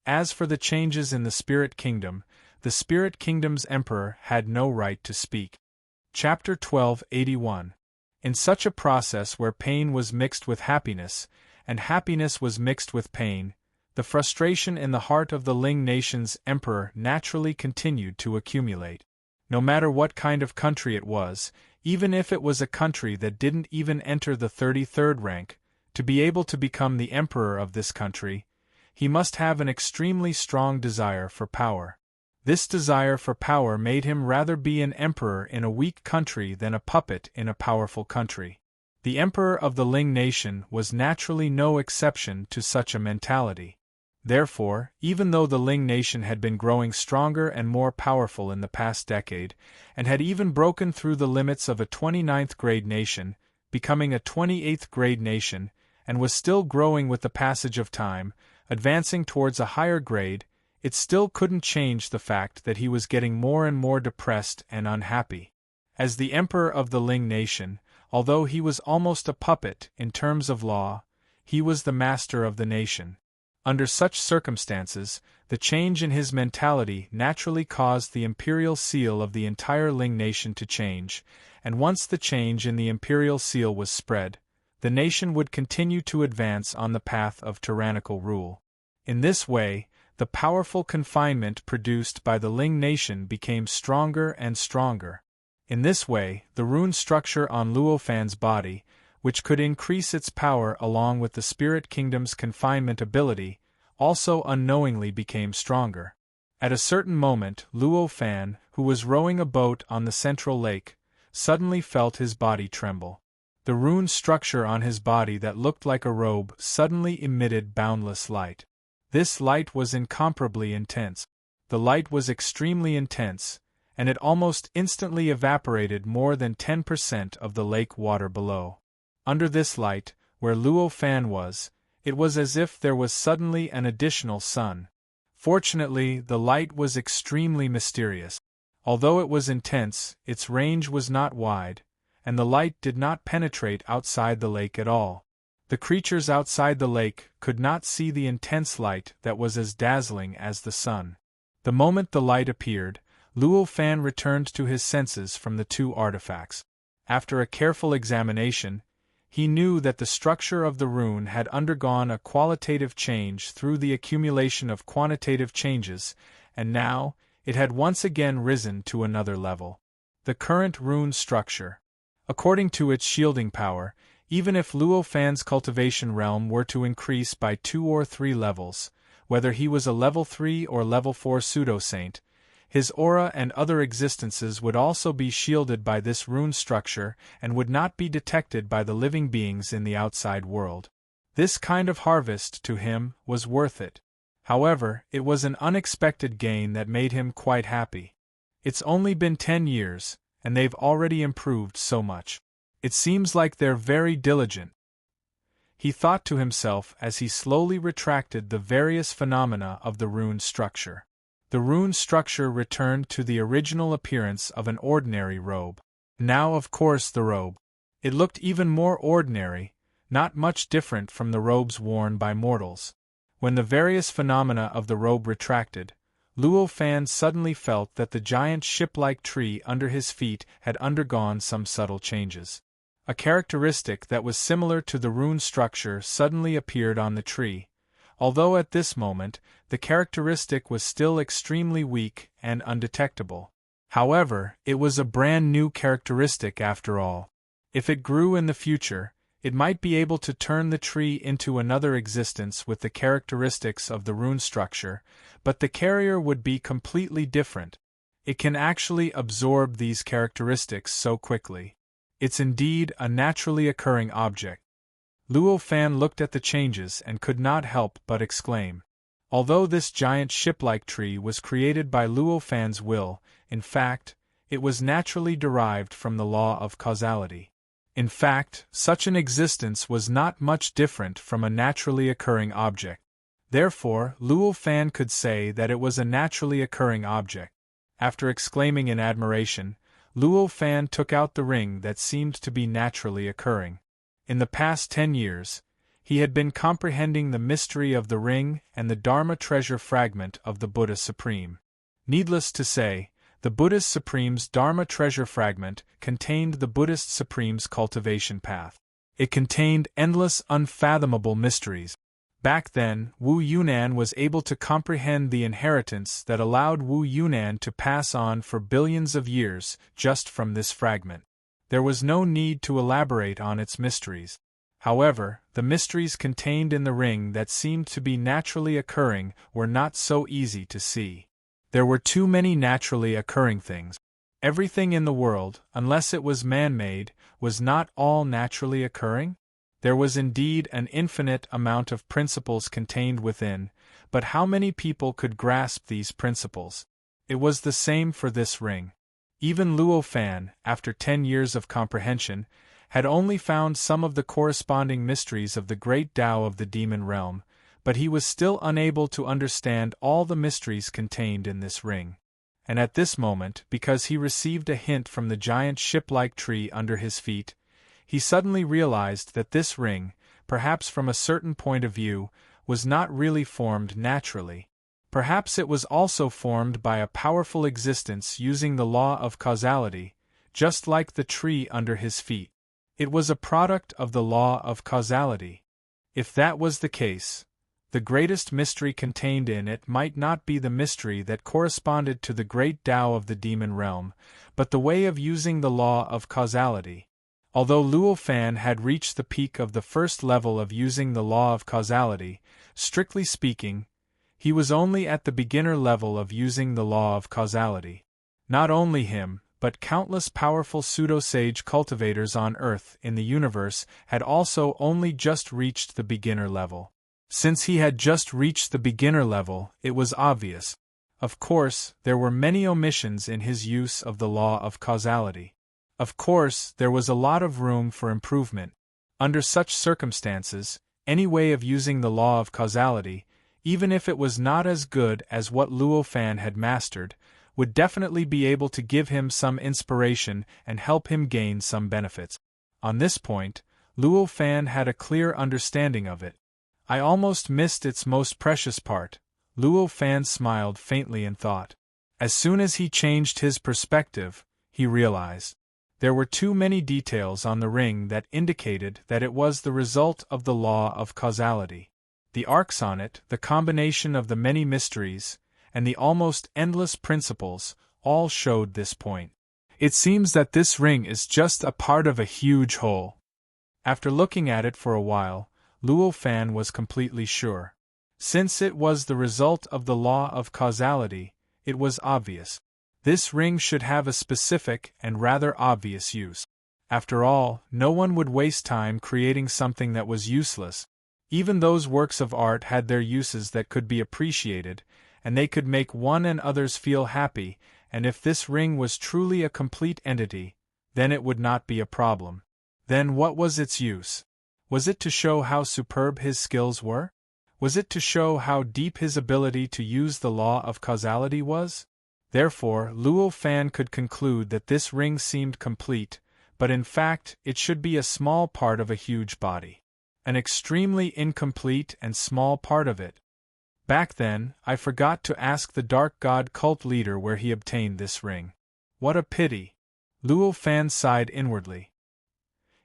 As for the changes in the Spirit Kingdom, the Spirit Kingdom's emperor had no right to speak. Chapter 1281. In such a process where pain was mixed with happiness, and happiness was mixed with pain, the frustration in the heart of the Ling nation's emperor naturally continued to accumulate. No matter what kind of country it was, even if it was a country that didn't even enter the 33rd rank, to be able to become the emperor of this country, he must have an extremely strong desire for power. This desire for power made him rather be an emperor in a weak country than a puppet in a powerful country. The emperor of the Ling nation was naturally no exception to such a mentality. Therefore, even though the Ling nation had been growing stronger and more powerful in the past decade, and had even broken through the limits of a 29th grade nation, becoming a 28th grade nation, and was still growing with the passage of time, advancing towards a higher grade, it still couldn't change the fact that he was getting more and more depressed and unhappy. As the emperor of the Ling nation, although he was almost a puppet in terms of law, he was the master of the nation. Under such circumstances, the change in his mentality naturally caused the imperial seal of the entire Ling nation to change, and once the change in the imperial seal was spread, the nation would continue to advance on the path of tyrannical rule. In this way, the powerful confinement produced by the Ling nation became stronger and stronger. In this way, the rune structure on Luo Fan's body, which could increase its power along with the Spirit Kingdom's confinement ability, also unknowingly became stronger. At a certain moment, Luo Fan, who was rowing a boat on the central lake, suddenly felt his body tremble. The rune structure on his body that looked like a robe suddenly emitted boundless light. This light was incomparably intense. The light was extremely intense, and it almost instantly evaporated more than 10% of the lake water below. Under this light, where Luo Fan was, it was as if there was suddenly an additional sun. Fortunately, the light was extremely mysterious. Although it was intense, its range was not wide, and the light did not penetrate outside the lake at all. The creatures outside the lake could not see the intense light that was as dazzling as the sun. The moment the light appeared, Luo Fan returned to his senses from the two artifacts. After a careful examination, he knew that the structure of the rune had undergone a qualitative change through the accumulation of quantitative changes, and now, it had once again risen to another level. The current rune structure. According to its shielding power, even if Luo Fan's cultivation realm were to increase by 2 or 3 levels, whether he was a level 3 or level 4 pseudo-saint, his aura and other existences would also be shielded by this rune structure and would not be detected by the living beings in the outside world. This kind of harvest, to him, was worth it. However, it was an unexpected gain that made him quite happy. It's only been 10 years, and they've already improved so much. It seems like they're very diligent, he thought to himself as he slowly retracted the various phenomena of the rune structure. The rune structure returned to the original appearance of an ordinary robe. Now, of course, the robe. It looked even more ordinary, not much different from the robes worn by mortals. When the various phenomena of the robe retracted, Luo Fan suddenly felt that the giant ship-like tree under his feet had undergone some subtle changes. A characteristic that was similar to the rune structure suddenly appeared on the tree, although at this moment, the characteristic was still extremely weak and undetectable. However, it was a brand new characteristic after all. If it grew in the future, it might be able to turn the tree into another existence with the characteristics of the rune structure, but the carrier would be completely different. It can actually absorb these characteristics so quickly. It's indeed a naturally occurring object. Luo Fan looked at the changes and could not help but exclaim. Although this giant ship-like tree was created by Luo Fan's will, in fact, it was naturally derived from the law of causality. In fact, such an existence was not much different from a naturally occurring object. Therefore, Luo Fan could say that it was a naturally occurring object. After exclaiming in admiration, Luo Fan took out the ring that seemed to be naturally occurring. In the past 10 years, he had been comprehending the mystery of the ring and the Dharma treasure fragment of the Buddha Supreme. Needless to say, the Buddhist Supreme's Dharma treasure fragment contained the Buddhist Supreme's cultivation path. It contained endless, unfathomable mysteries. Back then, Wu Yunan was able to comprehend the inheritance that allowed Wu Yunan to pass on for billions of years just from this fragment. There was no need to elaborate on its mysteries. However, the mysteries contained in the ring that seemed to be naturally occurring were not so easy to see. There were too many naturally occurring things. Everything in the world, unless it was man-made, was not all naturally occurring. There was indeed an infinite amount of principles contained within, but how many people could grasp these principles? It was the same for this ring. Even Luo Fan, after 10 years of comprehension, had only found some of the corresponding mysteries of the great Tao of the demon realm, but he was still unable to understand all the mysteries contained in this ring. And at this moment, because he received a hint from the giant ship-like tree under his feet, he suddenly realized that this ring, perhaps from a certain point of view, was not really formed naturally. Perhaps it was also formed by a powerful existence using the law of causality, just like the tree under his feet. It was a product of the law of causality. If that was the case, the greatest mystery contained in it might not be the mystery that corresponded to the great Tao of the demon realm, but the way of using the law of causality. Although Luo Fan had reached the peak of the first level of using the law of causality, strictly speaking, he was only at the beginner level of using the law of causality. Not only him, but countless powerful pseudo-sage cultivators on Earth in the universe had also only just reached the beginner level. Since he had just reached the beginner level, it was obvious. Of course, there were many omissions in his use of the law of causality. Of course, there was a lot of room for improvement. Under such circumstances, any way of using the law of causality, even if it was not as good as what Luo Fan had mastered, would definitely be able to give him some inspiration and help him gain some benefits. On this point, Luo Fan had a clear understanding of it. I almost missed its most precious part, Luo Fan smiled faintly and thought. As soon as he changed his perspective, he realized. There were too many details on the ring that indicated that it was the result of the law of causality. The arcs on it, the combination of the many mysteries, and the almost endless principles, all showed this point. It seems that this ring is just a part of a huge whole. After looking at it for a while, Luo Fan was completely sure. Since it was the result of the law of causality, it was obvious. This ring should have a specific and rather obvious use. After all, no one would waste time creating something that was useless. Even those works of art had their uses that could be appreciated, and they could make one and others feel happy, and if this ring was truly a complete entity, then it would not be a problem. Then what was its use? Was it to show how superb his skills were? Was it to show how deep his ability to use the law of causality was? Therefore, Luo Fan could conclude that this ring seemed complete, but in fact it should be a small part of a huge body. An extremely incomplete and small part of it. Back then, I forgot to ask the Dark God cult leader where he obtained this ring. What a pity! Luo Fan sighed inwardly.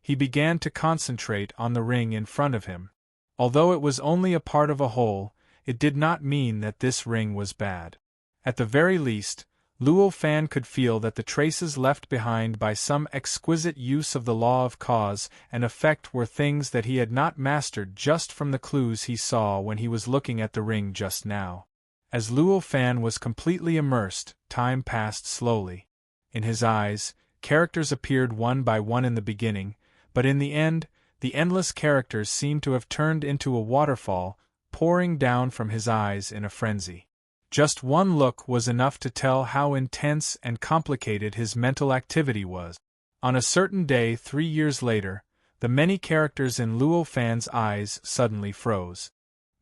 He began to concentrate on the ring in front of him. Although it was only a part of a whole, it did not mean that this ring was bad. At the very least, Luo Fan could feel that the traces left behind by some exquisite use of the law of cause and effect were things that he had not mastered just from the clues he saw when he was looking at the ring just now. As Luo Fan was completely immersed, time passed slowly. In his eyes, characters appeared one by one in the beginning, but in the end, the endless characters seemed to have turned into a waterfall, pouring down from his eyes in a frenzy. Just one look was enough to tell how intense and complicated his mental activity was. On a certain day 3 years later, the many characters in Luo Fan's eyes suddenly froze.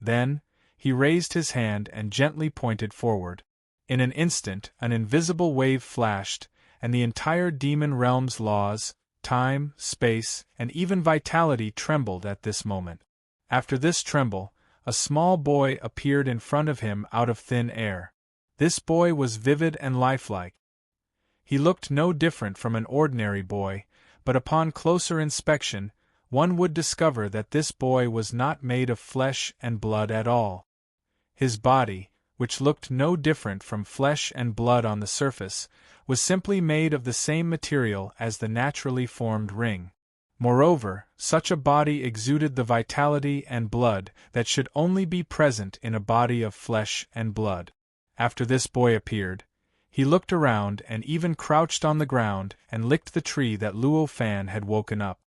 Then, he raised his hand and gently pointed forward. In an instant, an invisible wave flashed, and the entire demon realm's laws, time, space, and even vitality trembled at this moment. After this tremble, a small boy appeared in front of him out of thin air. This boy was vivid and lifelike. He looked no different from an ordinary boy, but upon closer inspection, one would discover that this boy was not made of flesh and blood at all. His body, which looked no different from flesh and blood on the surface, was simply made of the same material as the naturally formed ring. Moreover, such a body exuded the vitality and blood that should only be present in a body of flesh and blood. After this boy appeared, he looked around and even crouched on the ground and licked the tree that Luo Fan had woken up.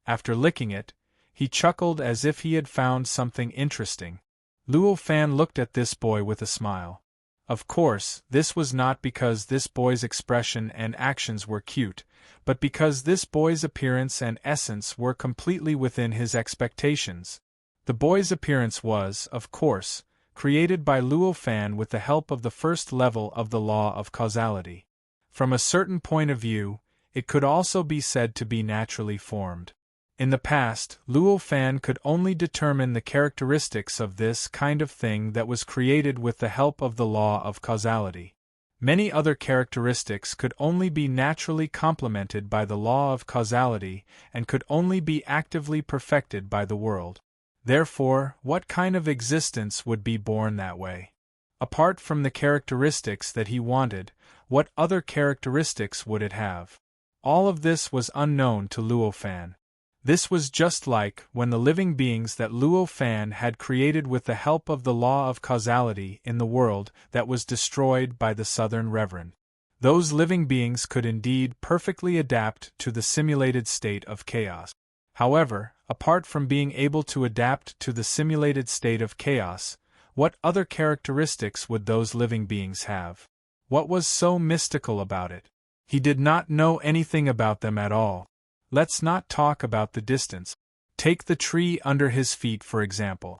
After licking it, he chuckled as if he had found something interesting. Luo Fan looked at this boy with a smile. Of course, this was not because this boy's expression and actions were cute, but because this boy's appearance and essence were completely within his expectations. The boy's appearance was, of course, created by Luo Fan with the help of the first level of the law of causality. From a certain point of view, it could also be said to be naturally formed. In the past, Luo Fan could only determine the characteristics of this kind of thing that was created with the help of the law of causality. Many other characteristics could only be naturally complemented by the law of causality and could only be actively perfected by the world. Therefore, what kind of existence would be born that way? Apart from the characteristics that he wanted, what other characteristics would it have? All of this was unknown to Luo Fan. This was just like when the living beings that Luo Fan had created with the help of the law of causality in the world that was destroyed by the Southern Reverend. Those living beings could indeed perfectly adapt to the simulated state of chaos. However, apart from being able to adapt to the simulated state of chaos, what other characteristics would those living beings have? What was so mystical about it? He did not know anything about them at all. Let's not talk about the distance. Take the tree under his feet, for example.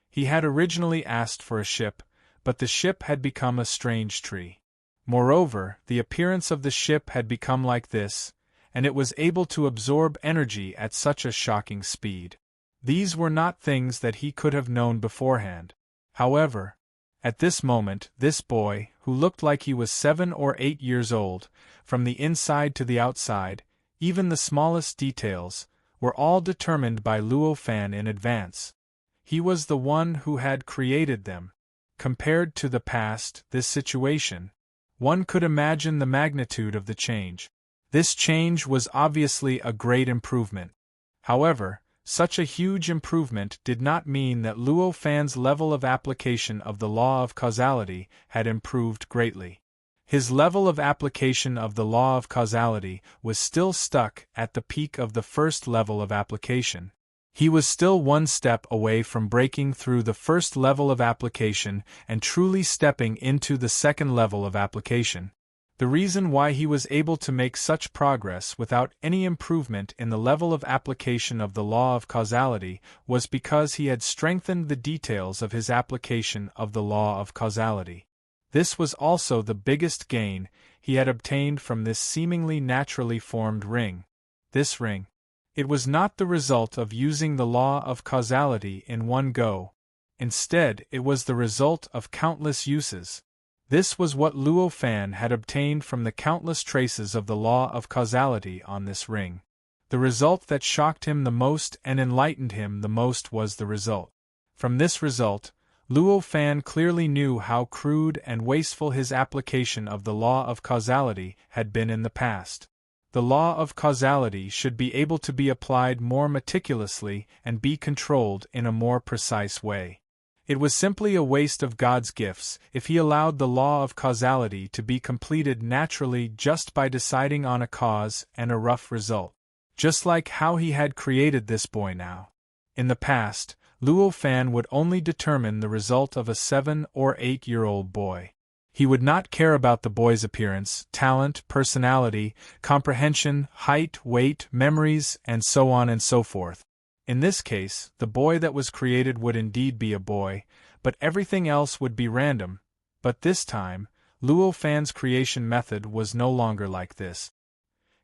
He had originally asked for a ship, but the ship had become a strange tree. Moreover, the appearance of the ship had become like this, and it was able to absorb energy at such a shocking speed. These were not things that he could have known beforehand. However, at this moment, this boy, who looked like he was 7 or 8 years old, from the inside to the outside, even the smallest details, were all determined by Luo Fan in advance. He was the one who had created them. Compared to the past, this situation, one could imagine the magnitude of the change. This change was obviously a great improvement. However, such a huge improvement did not mean that Luo Fan's level of application of the law of causality had improved greatly. His level of application of the law of causality was still stuck at the peak of the first level of application. He was still one step away from breaking through the first level of application and truly stepping into the second level of application. The reason why he was able to make such progress without any improvement in the level of application of the law of causality was because he had strengthened the details of his application of the law of causality. This was also the biggest gain he had obtained from this seemingly naturally formed ring. This ring. It was not the result of using the law of causality in one go. Instead, it was the result of countless uses. This was what Luo Fan had obtained from the countless traces of the law of causality on this ring. The result that shocked him the most and enlightened him the most was the result. From this result, Luo Fan clearly knew how crude and wasteful his application of the law of causality had been in the past. The law of causality should be able to be applied more meticulously and be controlled in a more precise way. It was simply a waste of God's gifts if he allowed the law of causality to be completed naturally just by deciding on a cause and a rough result. Just like how he had created this boy now. In the past, Luo Fan would only determine the result of a 7 or 8-year-old boy. He would not care about the boy's appearance, talent, personality, comprehension, height, weight, memories, and so on and so forth. In this case, the boy that was created would indeed be a boy, but everything else would be random. But this time, Luo Fan's creation method was no longer like this.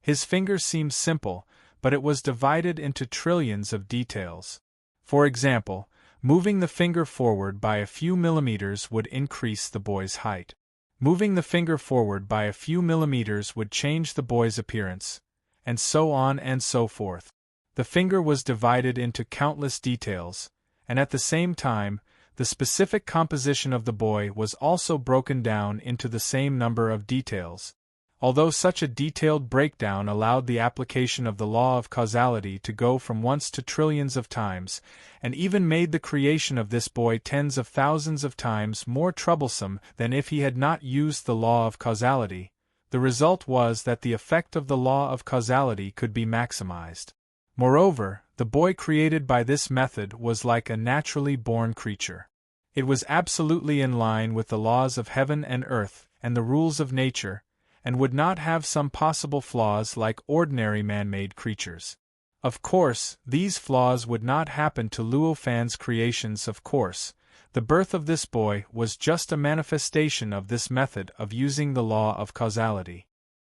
His finger seemed simple, but it was divided into trillions of details. For example, moving the finger forward by a few millimeters would increase the boy's height. Moving the finger forward by a few millimeters would change the boy's appearance, and so on and so forth. The finger was divided into countless details, and at the same time, the specific composition of the boy was also broken down into the same number of details. Although such a detailed breakdown allowed the application of the law of causality to go from once to trillions of times, and even made the creation of this boy tens of thousands of times more troublesome than if he had not used the law of causality, the result was that the effect of the law of causality could be maximized. Moreover, the boy created by this method was like a naturally born creature. It was absolutely in line with the laws of heaven and earth and the rules of nature, and would not have some possible flaws like ordinary man-made creatures. Of course, these flaws would not happen to Luo Fan's creations. Of course, the birth of this boy was just a manifestation of this method of using the law of causality.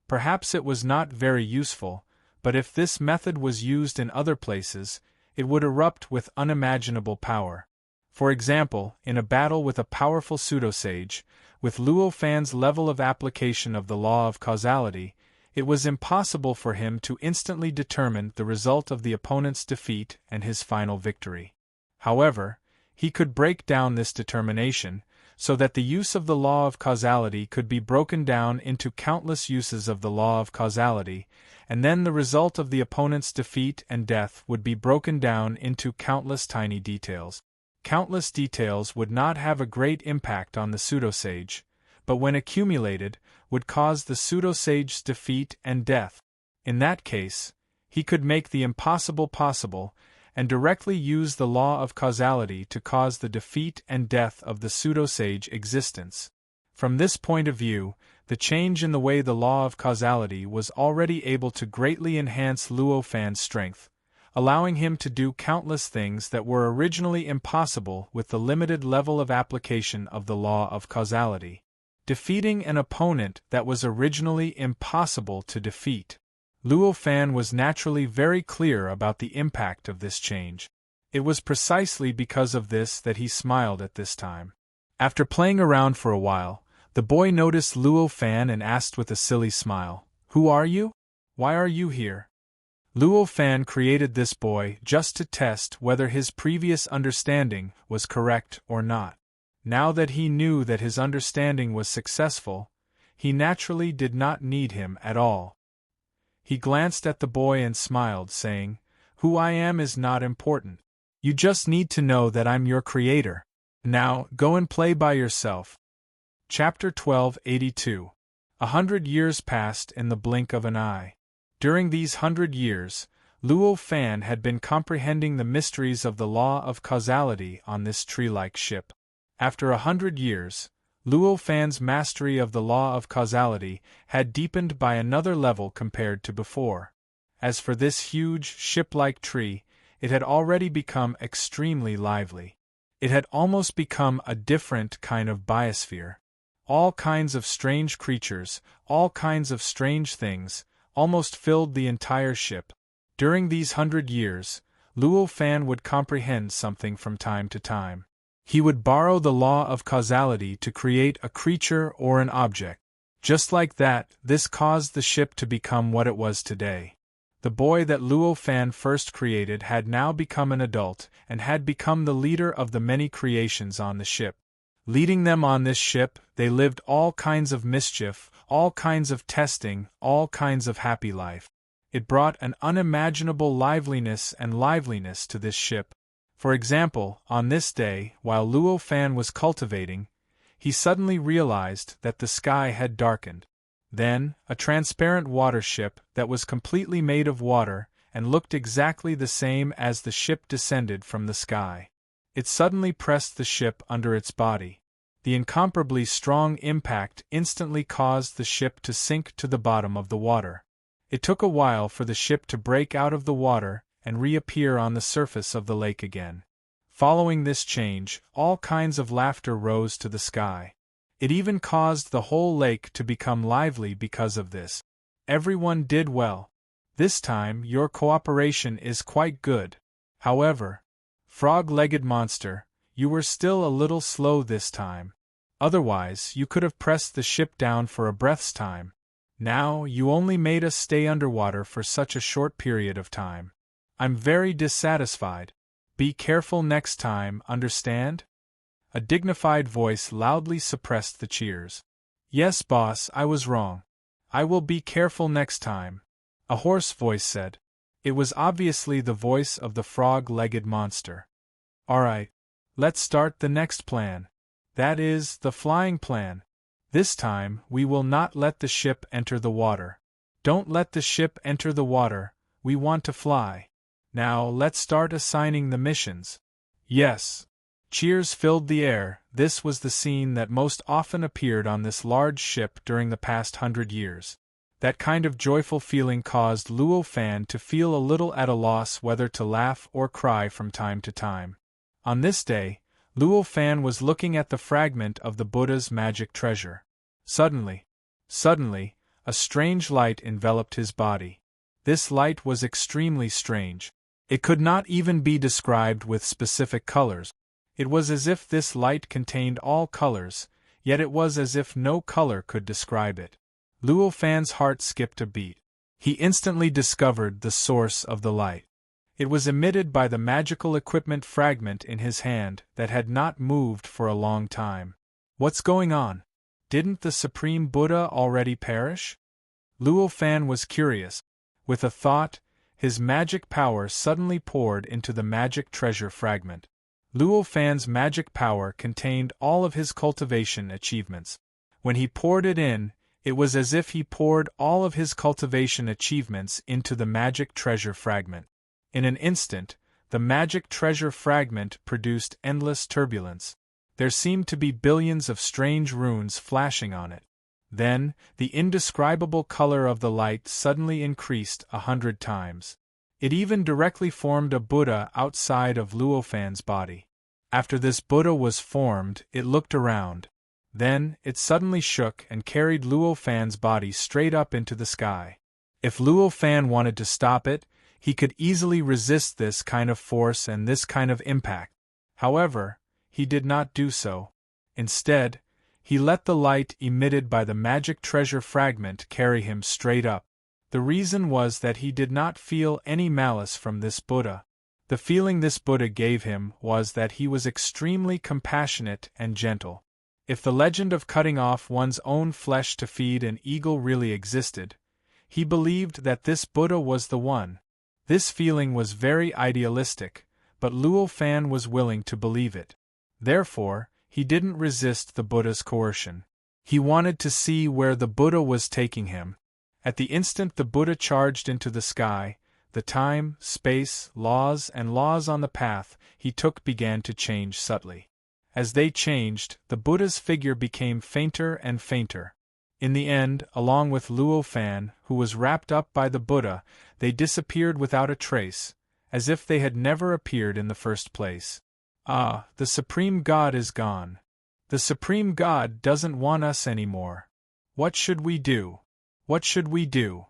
Perhaps it was not very useful, but if this method was used in other places, it would erupt with unimaginable power. For example, in a battle with a powerful pseudosage, with Luo Fan's level of application of the law of causality, it was impossible for him to instantly determine the result of the opponent's defeat and his final victory. However, he could break down this determination, so that the use of the law of causality could be broken down into countless uses of the law of causality, and then the result of the opponent's defeat and death would be broken down into countless tiny details. Countless details would not have a great impact on the pseudosage, but when accumulated, would cause the pseudosage's defeat and death. In that case, he could make the impossible possible, and directly use the law of causality to cause the defeat and death of the pseudosage existence. From this point of view, the change in the way the law of causality was already able to greatly enhance Luo Fan's strength, allowing him to do countless things that were originally impossible with the limited level of application of the law of causality. Defeating an opponent that was originally impossible to defeat. Luo Fan was naturally very clear about the impact of this change. It was precisely because of this that he smiled at this time. After playing around for a while, the boy noticed Luo Fan and asked with a silly smile, "Who are you? Why are you here?" Luo Fan created this boy just to test whether his previous understanding was correct or not. Now that he knew that his understanding was successful, he naturally did not need him at all. He glanced at the boy and smiled, saying, "Who I am is not important. You just need to know that I'm your creator. Now, go and play by yourself." Chapter 1282. 100 years passed in the blink of an eye. During these 100 years, Luo Fan had been comprehending the mysteries of the law of causality on this tree-like ship. After 100 years, Luo Fan's mastery of the law of causality had deepened by another level compared to before. As for this huge, ship-like tree, it had already become extremely lively. It had almost become a different kind of biosphere. All kinds of strange creatures, all kinds of strange things, almost filled the entire ship. During these 100 years, Luo Fan would comprehend something from time to time. He would borrow the law of causality to create a creature or an object. Just like that, this caused the ship to become what it was today. The boy that Luo Fan first created had now become an adult and had become the leader of the many creations on the ship. Leading them on this ship, they lived all kinds of mischief, all kinds of testing, all kinds of happy life. It brought an unimaginable liveliness to this ship. For example, on this day, while Luo Fan was cultivating, he suddenly realized that the sky had darkened. Then, a transparent water ship that was completely made of water and looked exactly the same as the ship descended from the sky. It suddenly pressed the ship under its body. The incomparably strong impact instantly caused the ship to sink to the bottom of the water. It took a while for the ship to break out of the water and reappear on the surface of the lake again. Following this change, all kinds of laughter rose to the sky. It even caused the whole lake to become lively because of this. Everyone did well. This time your cooperation is quite good. However, frog-legged monster, you were still a little slow this time. Otherwise, you could have pressed the ship down for a breath's time. Now, you only made us stay underwater for such a short period of time. I'm very dissatisfied. Be careful next time, understand? A dignified voice loudly suppressed the cheers. Yes, boss, I was wrong. I will be careful next time, a hoarse voice said. It was obviously the voice of the frog-legged monster. All right, let's start the next plan. That is, the flying plan. This time, we will not let the ship enter the water. Don't let the ship enter the water, we want to fly. Now, let's start assigning the missions. Yes. Cheers filled the air. This was the scene that most often appeared on this large ship during the past 100 years. That kind of joyful feeling caused Luo Fan to feel a little at a loss whether to laugh or cry from time to time. On this day, Luo Fan was looking at the fragment of the Buddha's magic treasure. Suddenly, a strange light enveloped his body. This light was extremely strange. It could not even be described with specific colors. It was as if this light contained all colors, yet it was as if no color could describe it. Luo Fan's heart skipped a beat. He instantly discovered the source of the light. It was emitted by the magical equipment fragment in his hand that had not moved for a long time. What's going on? Didn't the Supreme Buddha already perish? Luo Fan was curious. With a thought, his magic power suddenly poured into the magic treasure fragment. Luo Fan's magic power contained all of his cultivation achievements. When he poured it in, it was as if he poured all of his cultivation achievements into the magic treasure fragment. In an instant, the magic treasure fragment produced endless turbulence. There seemed to be billions of strange runes flashing on it. Then, the indescribable color of the light suddenly increased 100 times. It even directly formed a Buddha outside of Luo Fan's body. After this Buddha was formed, it looked around. Then, it suddenly shook and carried Luo Fan's body straight up into the sky. If Luo Fan wanted to stop it, he could easily resist this kind of force and this kind of impact. However, he did not do so. Instead, he let the light emitted by the magic treasure fragment carry him straight up. The reason was that he did not feel any malice from this Buddha. The feeling this Buddha gave him was that he was extremely compassionate and gentle. If the legend of cutting off one's own flesh to feed an eagle really existed, he believed that this Buddha was the one. This feeling was very idealistic, but Luo Fan was willing to believe it. Therefore, he didn't resist the Buddha's coercion. He wanted to see where the Buddha was taking him. At the instant the Buddha charged into the sky, the time, space, laws on the path he took began to change subtly. As they changed, the Buddha's figure became fainter and fainter. In the end, along with Luo Fan, who was wrapped up by the Buddha, they disappeared without a trace, as if they had never appeared in the first place. Ah, the Supreme God is gone. The Supreme God doesn't want us anymore. What should we do? What should we do?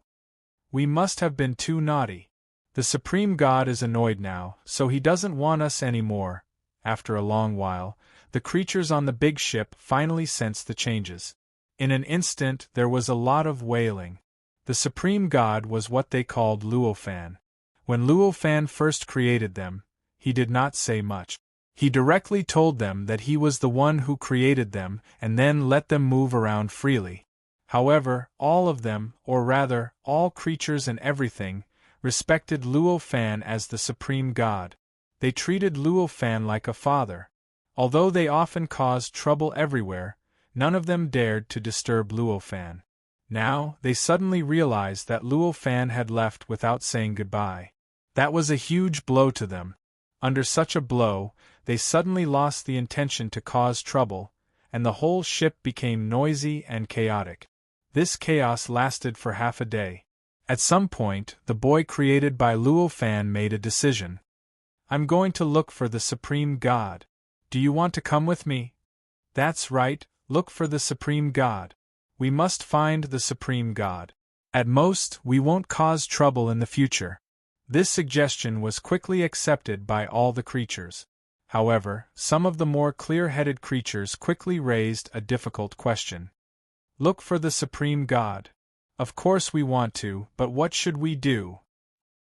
We must have been too naughty. The Supreme God is annoyed now, so he doesn't want us anymore. After a long while, the creatures on the big ship finally sensed the changes. In an instant there was a lot of wailing. The Supreme God was what they called Luo Fan. When Luo Fan first created them, he did not say much. He directly told them that he was the one who created them and then let them move around freely. However, all of them, or rather, all creatures and everything, respected Luo Fan as the Supreme God. They treated Luo Fan like a father. Although they often caused trouble everywhere, none of them dared to disturb Luo Fan. Now, they suddenly realized that Luo Fan had left without saying goodbye. That was a huge blow to them. Under such a blow, they suddenly lost the intention to cause trouble, and the whole ship became noisy and chaotic. This chaos lasted for half a day. At some point, the boy created by Luo Fan made a decision. I'm going to look for the Supreme God. Do you want to come with me? That's right, look for the Supreme God. We must find the Supreme God. At most, we won't cause trouble in the future. This suggestion was quickly accepted by all the creatures. However, some of the more clear-headed creatures quickly raised a difficult question. Look for the Supreme God. Of course we want to, but what should we do?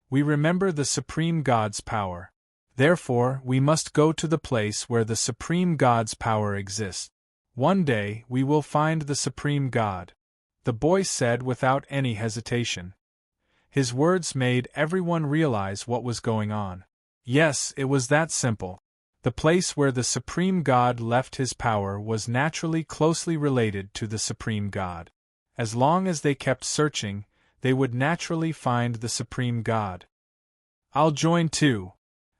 We remember the Supreme God's power. Therefore, we must go to the place where the Supreme God's power exists. One day, we will find the Supreme God, the boy said without any hesitation. His words made everyone realize what was going on. Yes, it was that simple. The place where the Supreme God left his power was naturally closely related to the Supreme God. As long as they kept searching, they would naturally find the Supreme God. I'll join too.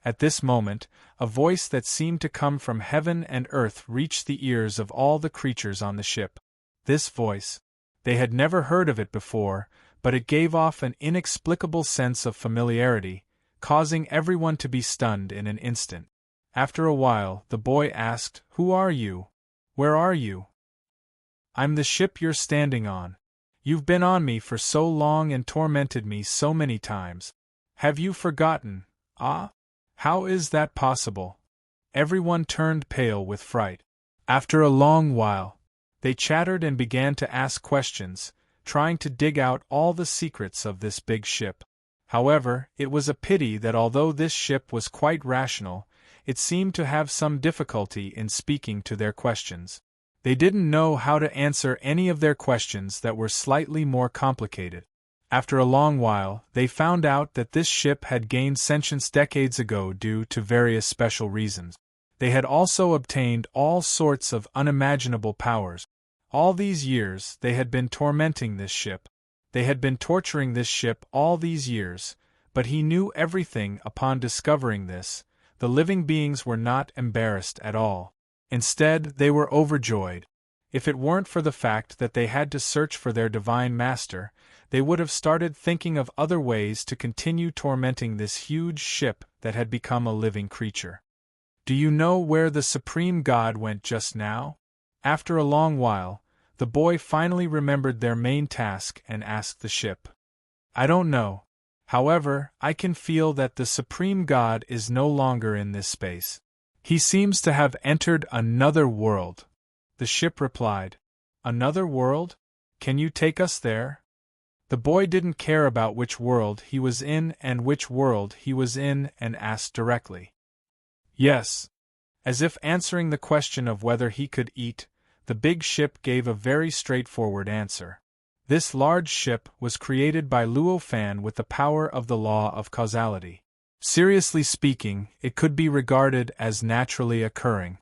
At this moment, a voice that seemed to come from heaven and earth reached the ears of all the creatures on the ship. This voice, they had never heard of it before, but it gave off an inexplicable sense of familiarity, causing everyone to be stunned in an instant. After a while, the boy asked, "Who are you? Where are you?" "I'm the ship you're standing on. You've been on me for so long and tormented me so many times. Have you forgotten? Ah? How is that possible? Everyone turned pale with fright. After a long while, they chattered and began to ask questions, trying to dig out all the secrets of this big ship. However, it was a pity that although this ship was quite rational, it seemed to have some difficulty in speaking to their questions. They didn't know how to answer any of their questions that were slightly more complicated. After a long while, they found out that this ship had gained sentience decades ago due to various special reasons. They had also obtained all sorts of unimaginable powers. All these years they had been tormenting this ship. They had been torturing this ship all these years, but he knew everything. Upon discovering this, the living beings were not embarrassed at all. Instead, they were overjoyed. If it weren't for the fact that they had to search for their divine master, they would have started thinking of other ways to continue tormenting this huge ship that had become a living creature. Do you know where the Supreme God went just now? After a long while, the boy finally remembered their main task and asked the ship. I don't know. However, I can feel that the Supreme God is no longer in this space. He seems to have entered another world. The ship replied. Another world? Can you take us there? The boy didn't care about which world he was in and which world he was in and asked directly. Yes. As if answering the question of whether he could eat, the big ship gave a very straightforward answer. This large ship was created by Luo Fan with the power of the law of causality. Seriously speaking, it could be regarded as naturally occurring.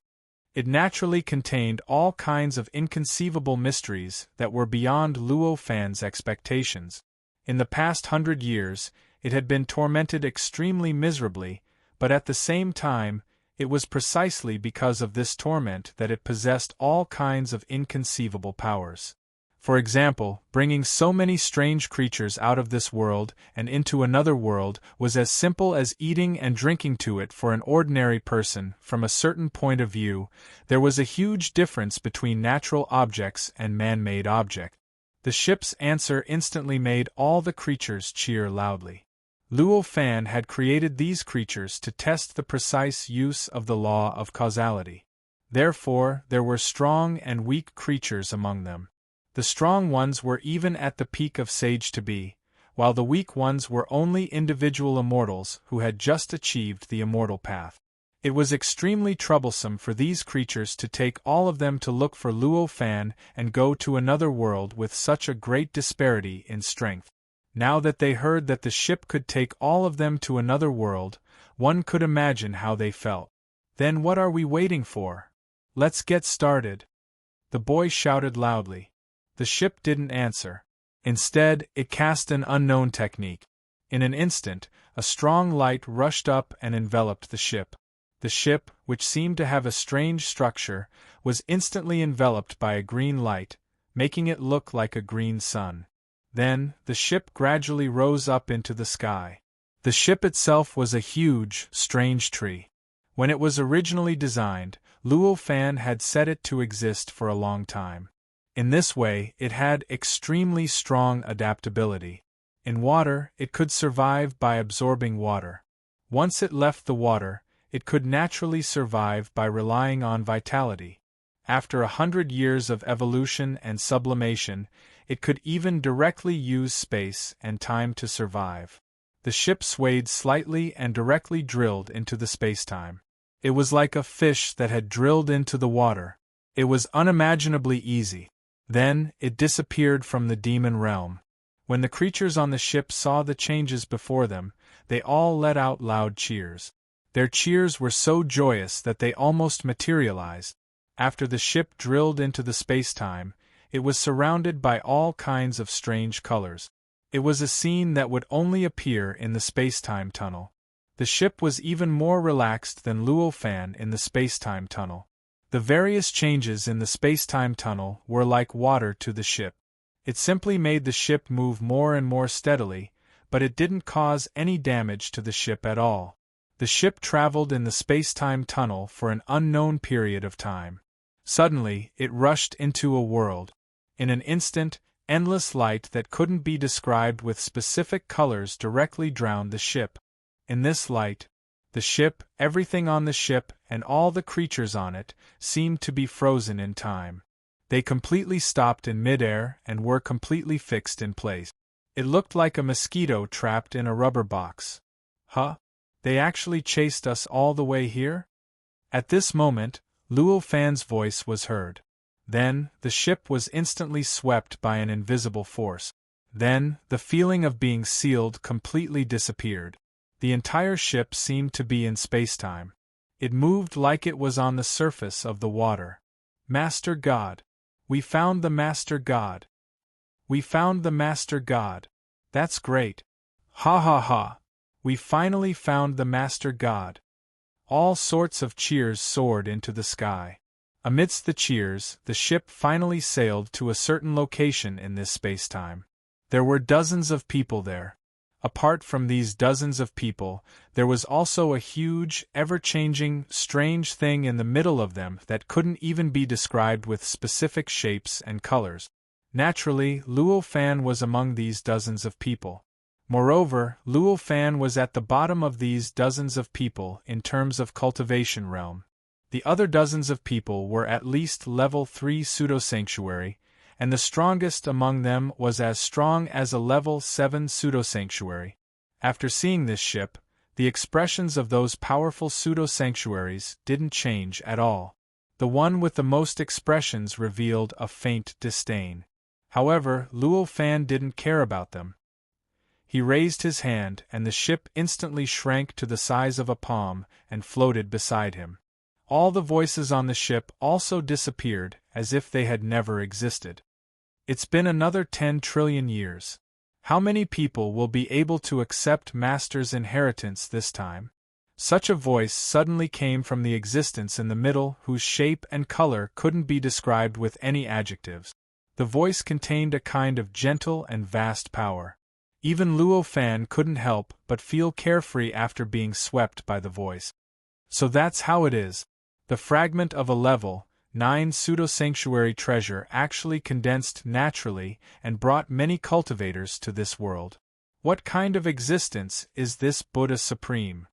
It naturally contained all kinds of inconceivable mysteries that were beyond Luo Fan's expectations. In the past 100 years, it had been tormented extremely miserably, but at the same time, it was precisely because of this torment that it possessed all kinds of inconceivable powers. For example, bringing so many strange creatures out of this world and into another world was as simple as eating and drinking to it for an ordinary person. From a certain point of view, there was a huge difference between natural objects and man-made objects. The ship's answer instantly made all the creatures cheer loudly. Luo Fan had created these creatures to test the precise use of the law of causality. Therefore, there were strong and weak creatures among them. The strong ones were even at the peak of sage to be, while the weak ones were only individual immortals who had just achieved the immortal path. It was extremely troublesome for these creatures to take all of them to look for Luo Fan and go to another world with such a great disparity in strength. Now that they heard that the ship could take all of them to another world, one could imagine how they felt. Then what are we waiting for? Let's get started. The boy shouted loudly. The ship didn't answer. Instead, it cast an unknown technique. In an instant, a strong light rushed up and enveloped the ship. The ship, which seemed to have a strange structure, was instantly enveloped by a green light, making it look like a green sun. Then, the ship gradually rose up into the sky. The ship itself was a huge, strange tree. When it was originally designed, Luo Fan had set it to exist for a long time. In this way, it had extremely strong adaptability. In water, it could survive by absorbing water. Once it left the water, it could naturally survive by relying on vitality. After 100 years of evolution and sublimation, it could even directly use space and time to survive. The ship swayed slightly and directly drilled into the spacetime. It was like a fish that had drilled into the water. It was unimaginably easy. Then, it disappeared from the demon realm. When the creatures on the ship saw the changes before them, they all let out loud cheers. Their cheers were so joyous that they almost materialized. After the ship drilled into the spacetime, it was surrounded by all kinds of strange colors. It was a scene that would only appear in the spacetime tunnel. The ship was even more relaxed than Luo Fan in the spacetime tunnel. The various changes in the spacetime tunnel were like water to the ship. It simply made the ship move more and more steadily, but it didn't cause any damage to the ship at all. The ship traveled in the spacetime tunnel for an unknown period of time. Suddenly, it rushed into a world. In an instant, Endless light that couldn't be described with specific colors directly drowned the ship. In this light, the ship, everything on the ship, and all the creatures on it, seemed to be frozen in time. They completely stopped in midair and were completely fixed in place. It looked like a mosquito trapped in a rubber box. Huh? They actually chased us all the way here? At this moment, Luo Fan's voice was heard. Then, the ship was instantly swept by an invisible force. Then, the feeling of being sealed completely disappeared. The entire ship seemed to be in spacetime. It moved like it was on the surface of the water. Master God. We found the Master God. We found the Master God. That's great. Ha ha ha. We finally found the Master God. All sorts of cheers soared into the sky. Amidst the cheers, the ship finally sailed to a certain location in this spacetime. There were dozens of people there. Apart from these dozens of people, there was also a huge, ever-changing, strange thing in the middle of them that couldn't even be described with specific shapes and colors. Naturally, Luo Fan was among these dozens of people. Moreover, Luo Fan was at the bottom of these dozens of people in terms of cultivation realm. The other dozens of people were at least level 3 pseudo-sanctuary, and the strongest among them was as strong as a level 7 pseudo-sanctuary. After seeing this ship, the expressions of those powerful pseudo-sanctuaries didn't change at all. The one with the most expressions revealed a faint disdain. However, Luo Fan didn't care about them. He raised his hand, and the ship instantly shrank to the size of a palm and floated beside him. All the voices on the ship also disappeared, as if they had never existed. It's been another 10 trillion years. How many people will be able to accept Master's inheritance this time? Such a voice suddenly came from the existence in the middle whose shape and color couldn't be described with any adjectives. The voice contained a kind of gentle and vast power. Even Luo Fan couldn't help but feel carefree after being swept by the voice. So that's how it is. The fragment of a level 9 pseudo-sanctuary treasure actually condensed naturally and brought many cultivators to this world. What kind of existence is this Buddha Supreme?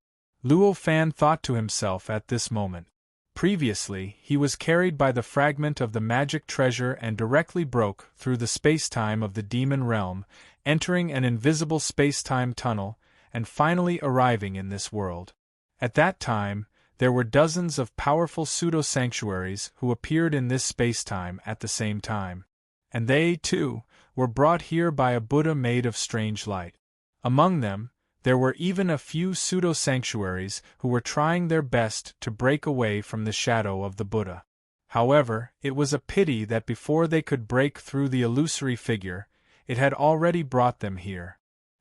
Luo Fan thought to himself at this moment. Previously, he was carried by the fragment of the magic treasure and directly broke through the space-time of the demon realm, entering an invisible space-time tunnel, and finally arriving in this world. At that time, there were dozens of powerful pseudo-sanctuaries who appeared in this space-time at the same time. And they, too, were brought here by a Buddha made of strange light. Among them, there were even a few pseudo-sanctuaries who were trying their best to break away from the shadow of the Buddha. However, it was a pity that before they could break through the illusory figure, it had already brought them here.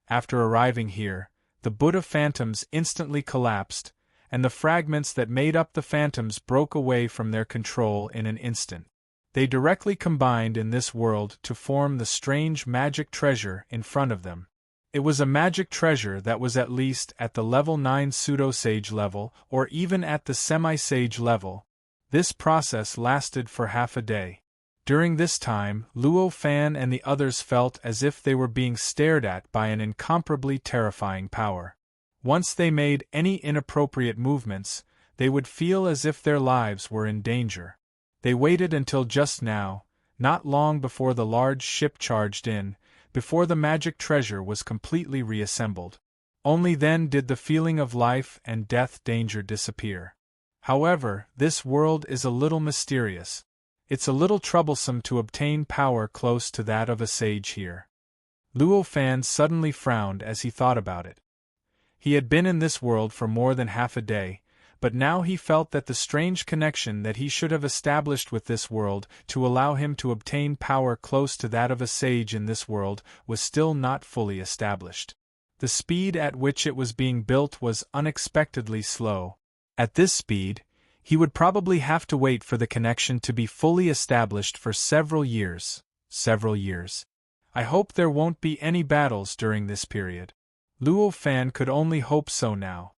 After arriving here, the Buddha phantoms instantly collapsed, and the fragments that made up the phantoms broke away from their control in an instant. They directly combined in this world to form the strange magic treasure in front of them. It was a magic treasure that was at least at the level 9 pseudo-sage level or even at the semi-sage level. This process lasted for half a day. During this time, Luo Fan and the others felt as if they were being stared at by an incomparably terrifying power. Once they made any inappropriate movements, they would feel as if their lives were in danger. They waited until just now, not long before the large ship charged in, before the magic treasure was completely reassembled. Only then did the feeling of life and death danger disappear. However, this world is a little mysterious. It's a little troublesome to obtain power close to that of a sage here. Luo Fan suddenly frowned as he thought about it. He had been in this world for more than half a day, but now he felt that the strange connection that he should have established with this world to allow him to obtain power close to that of a sage in this world was still not fully established. The speed at which it was being built was unexpectedly slow. At this speed, he would probably have to wait for the connection to be fully established for several years. I hope there won't be any battles during this period. Luo Fan could only hope so now.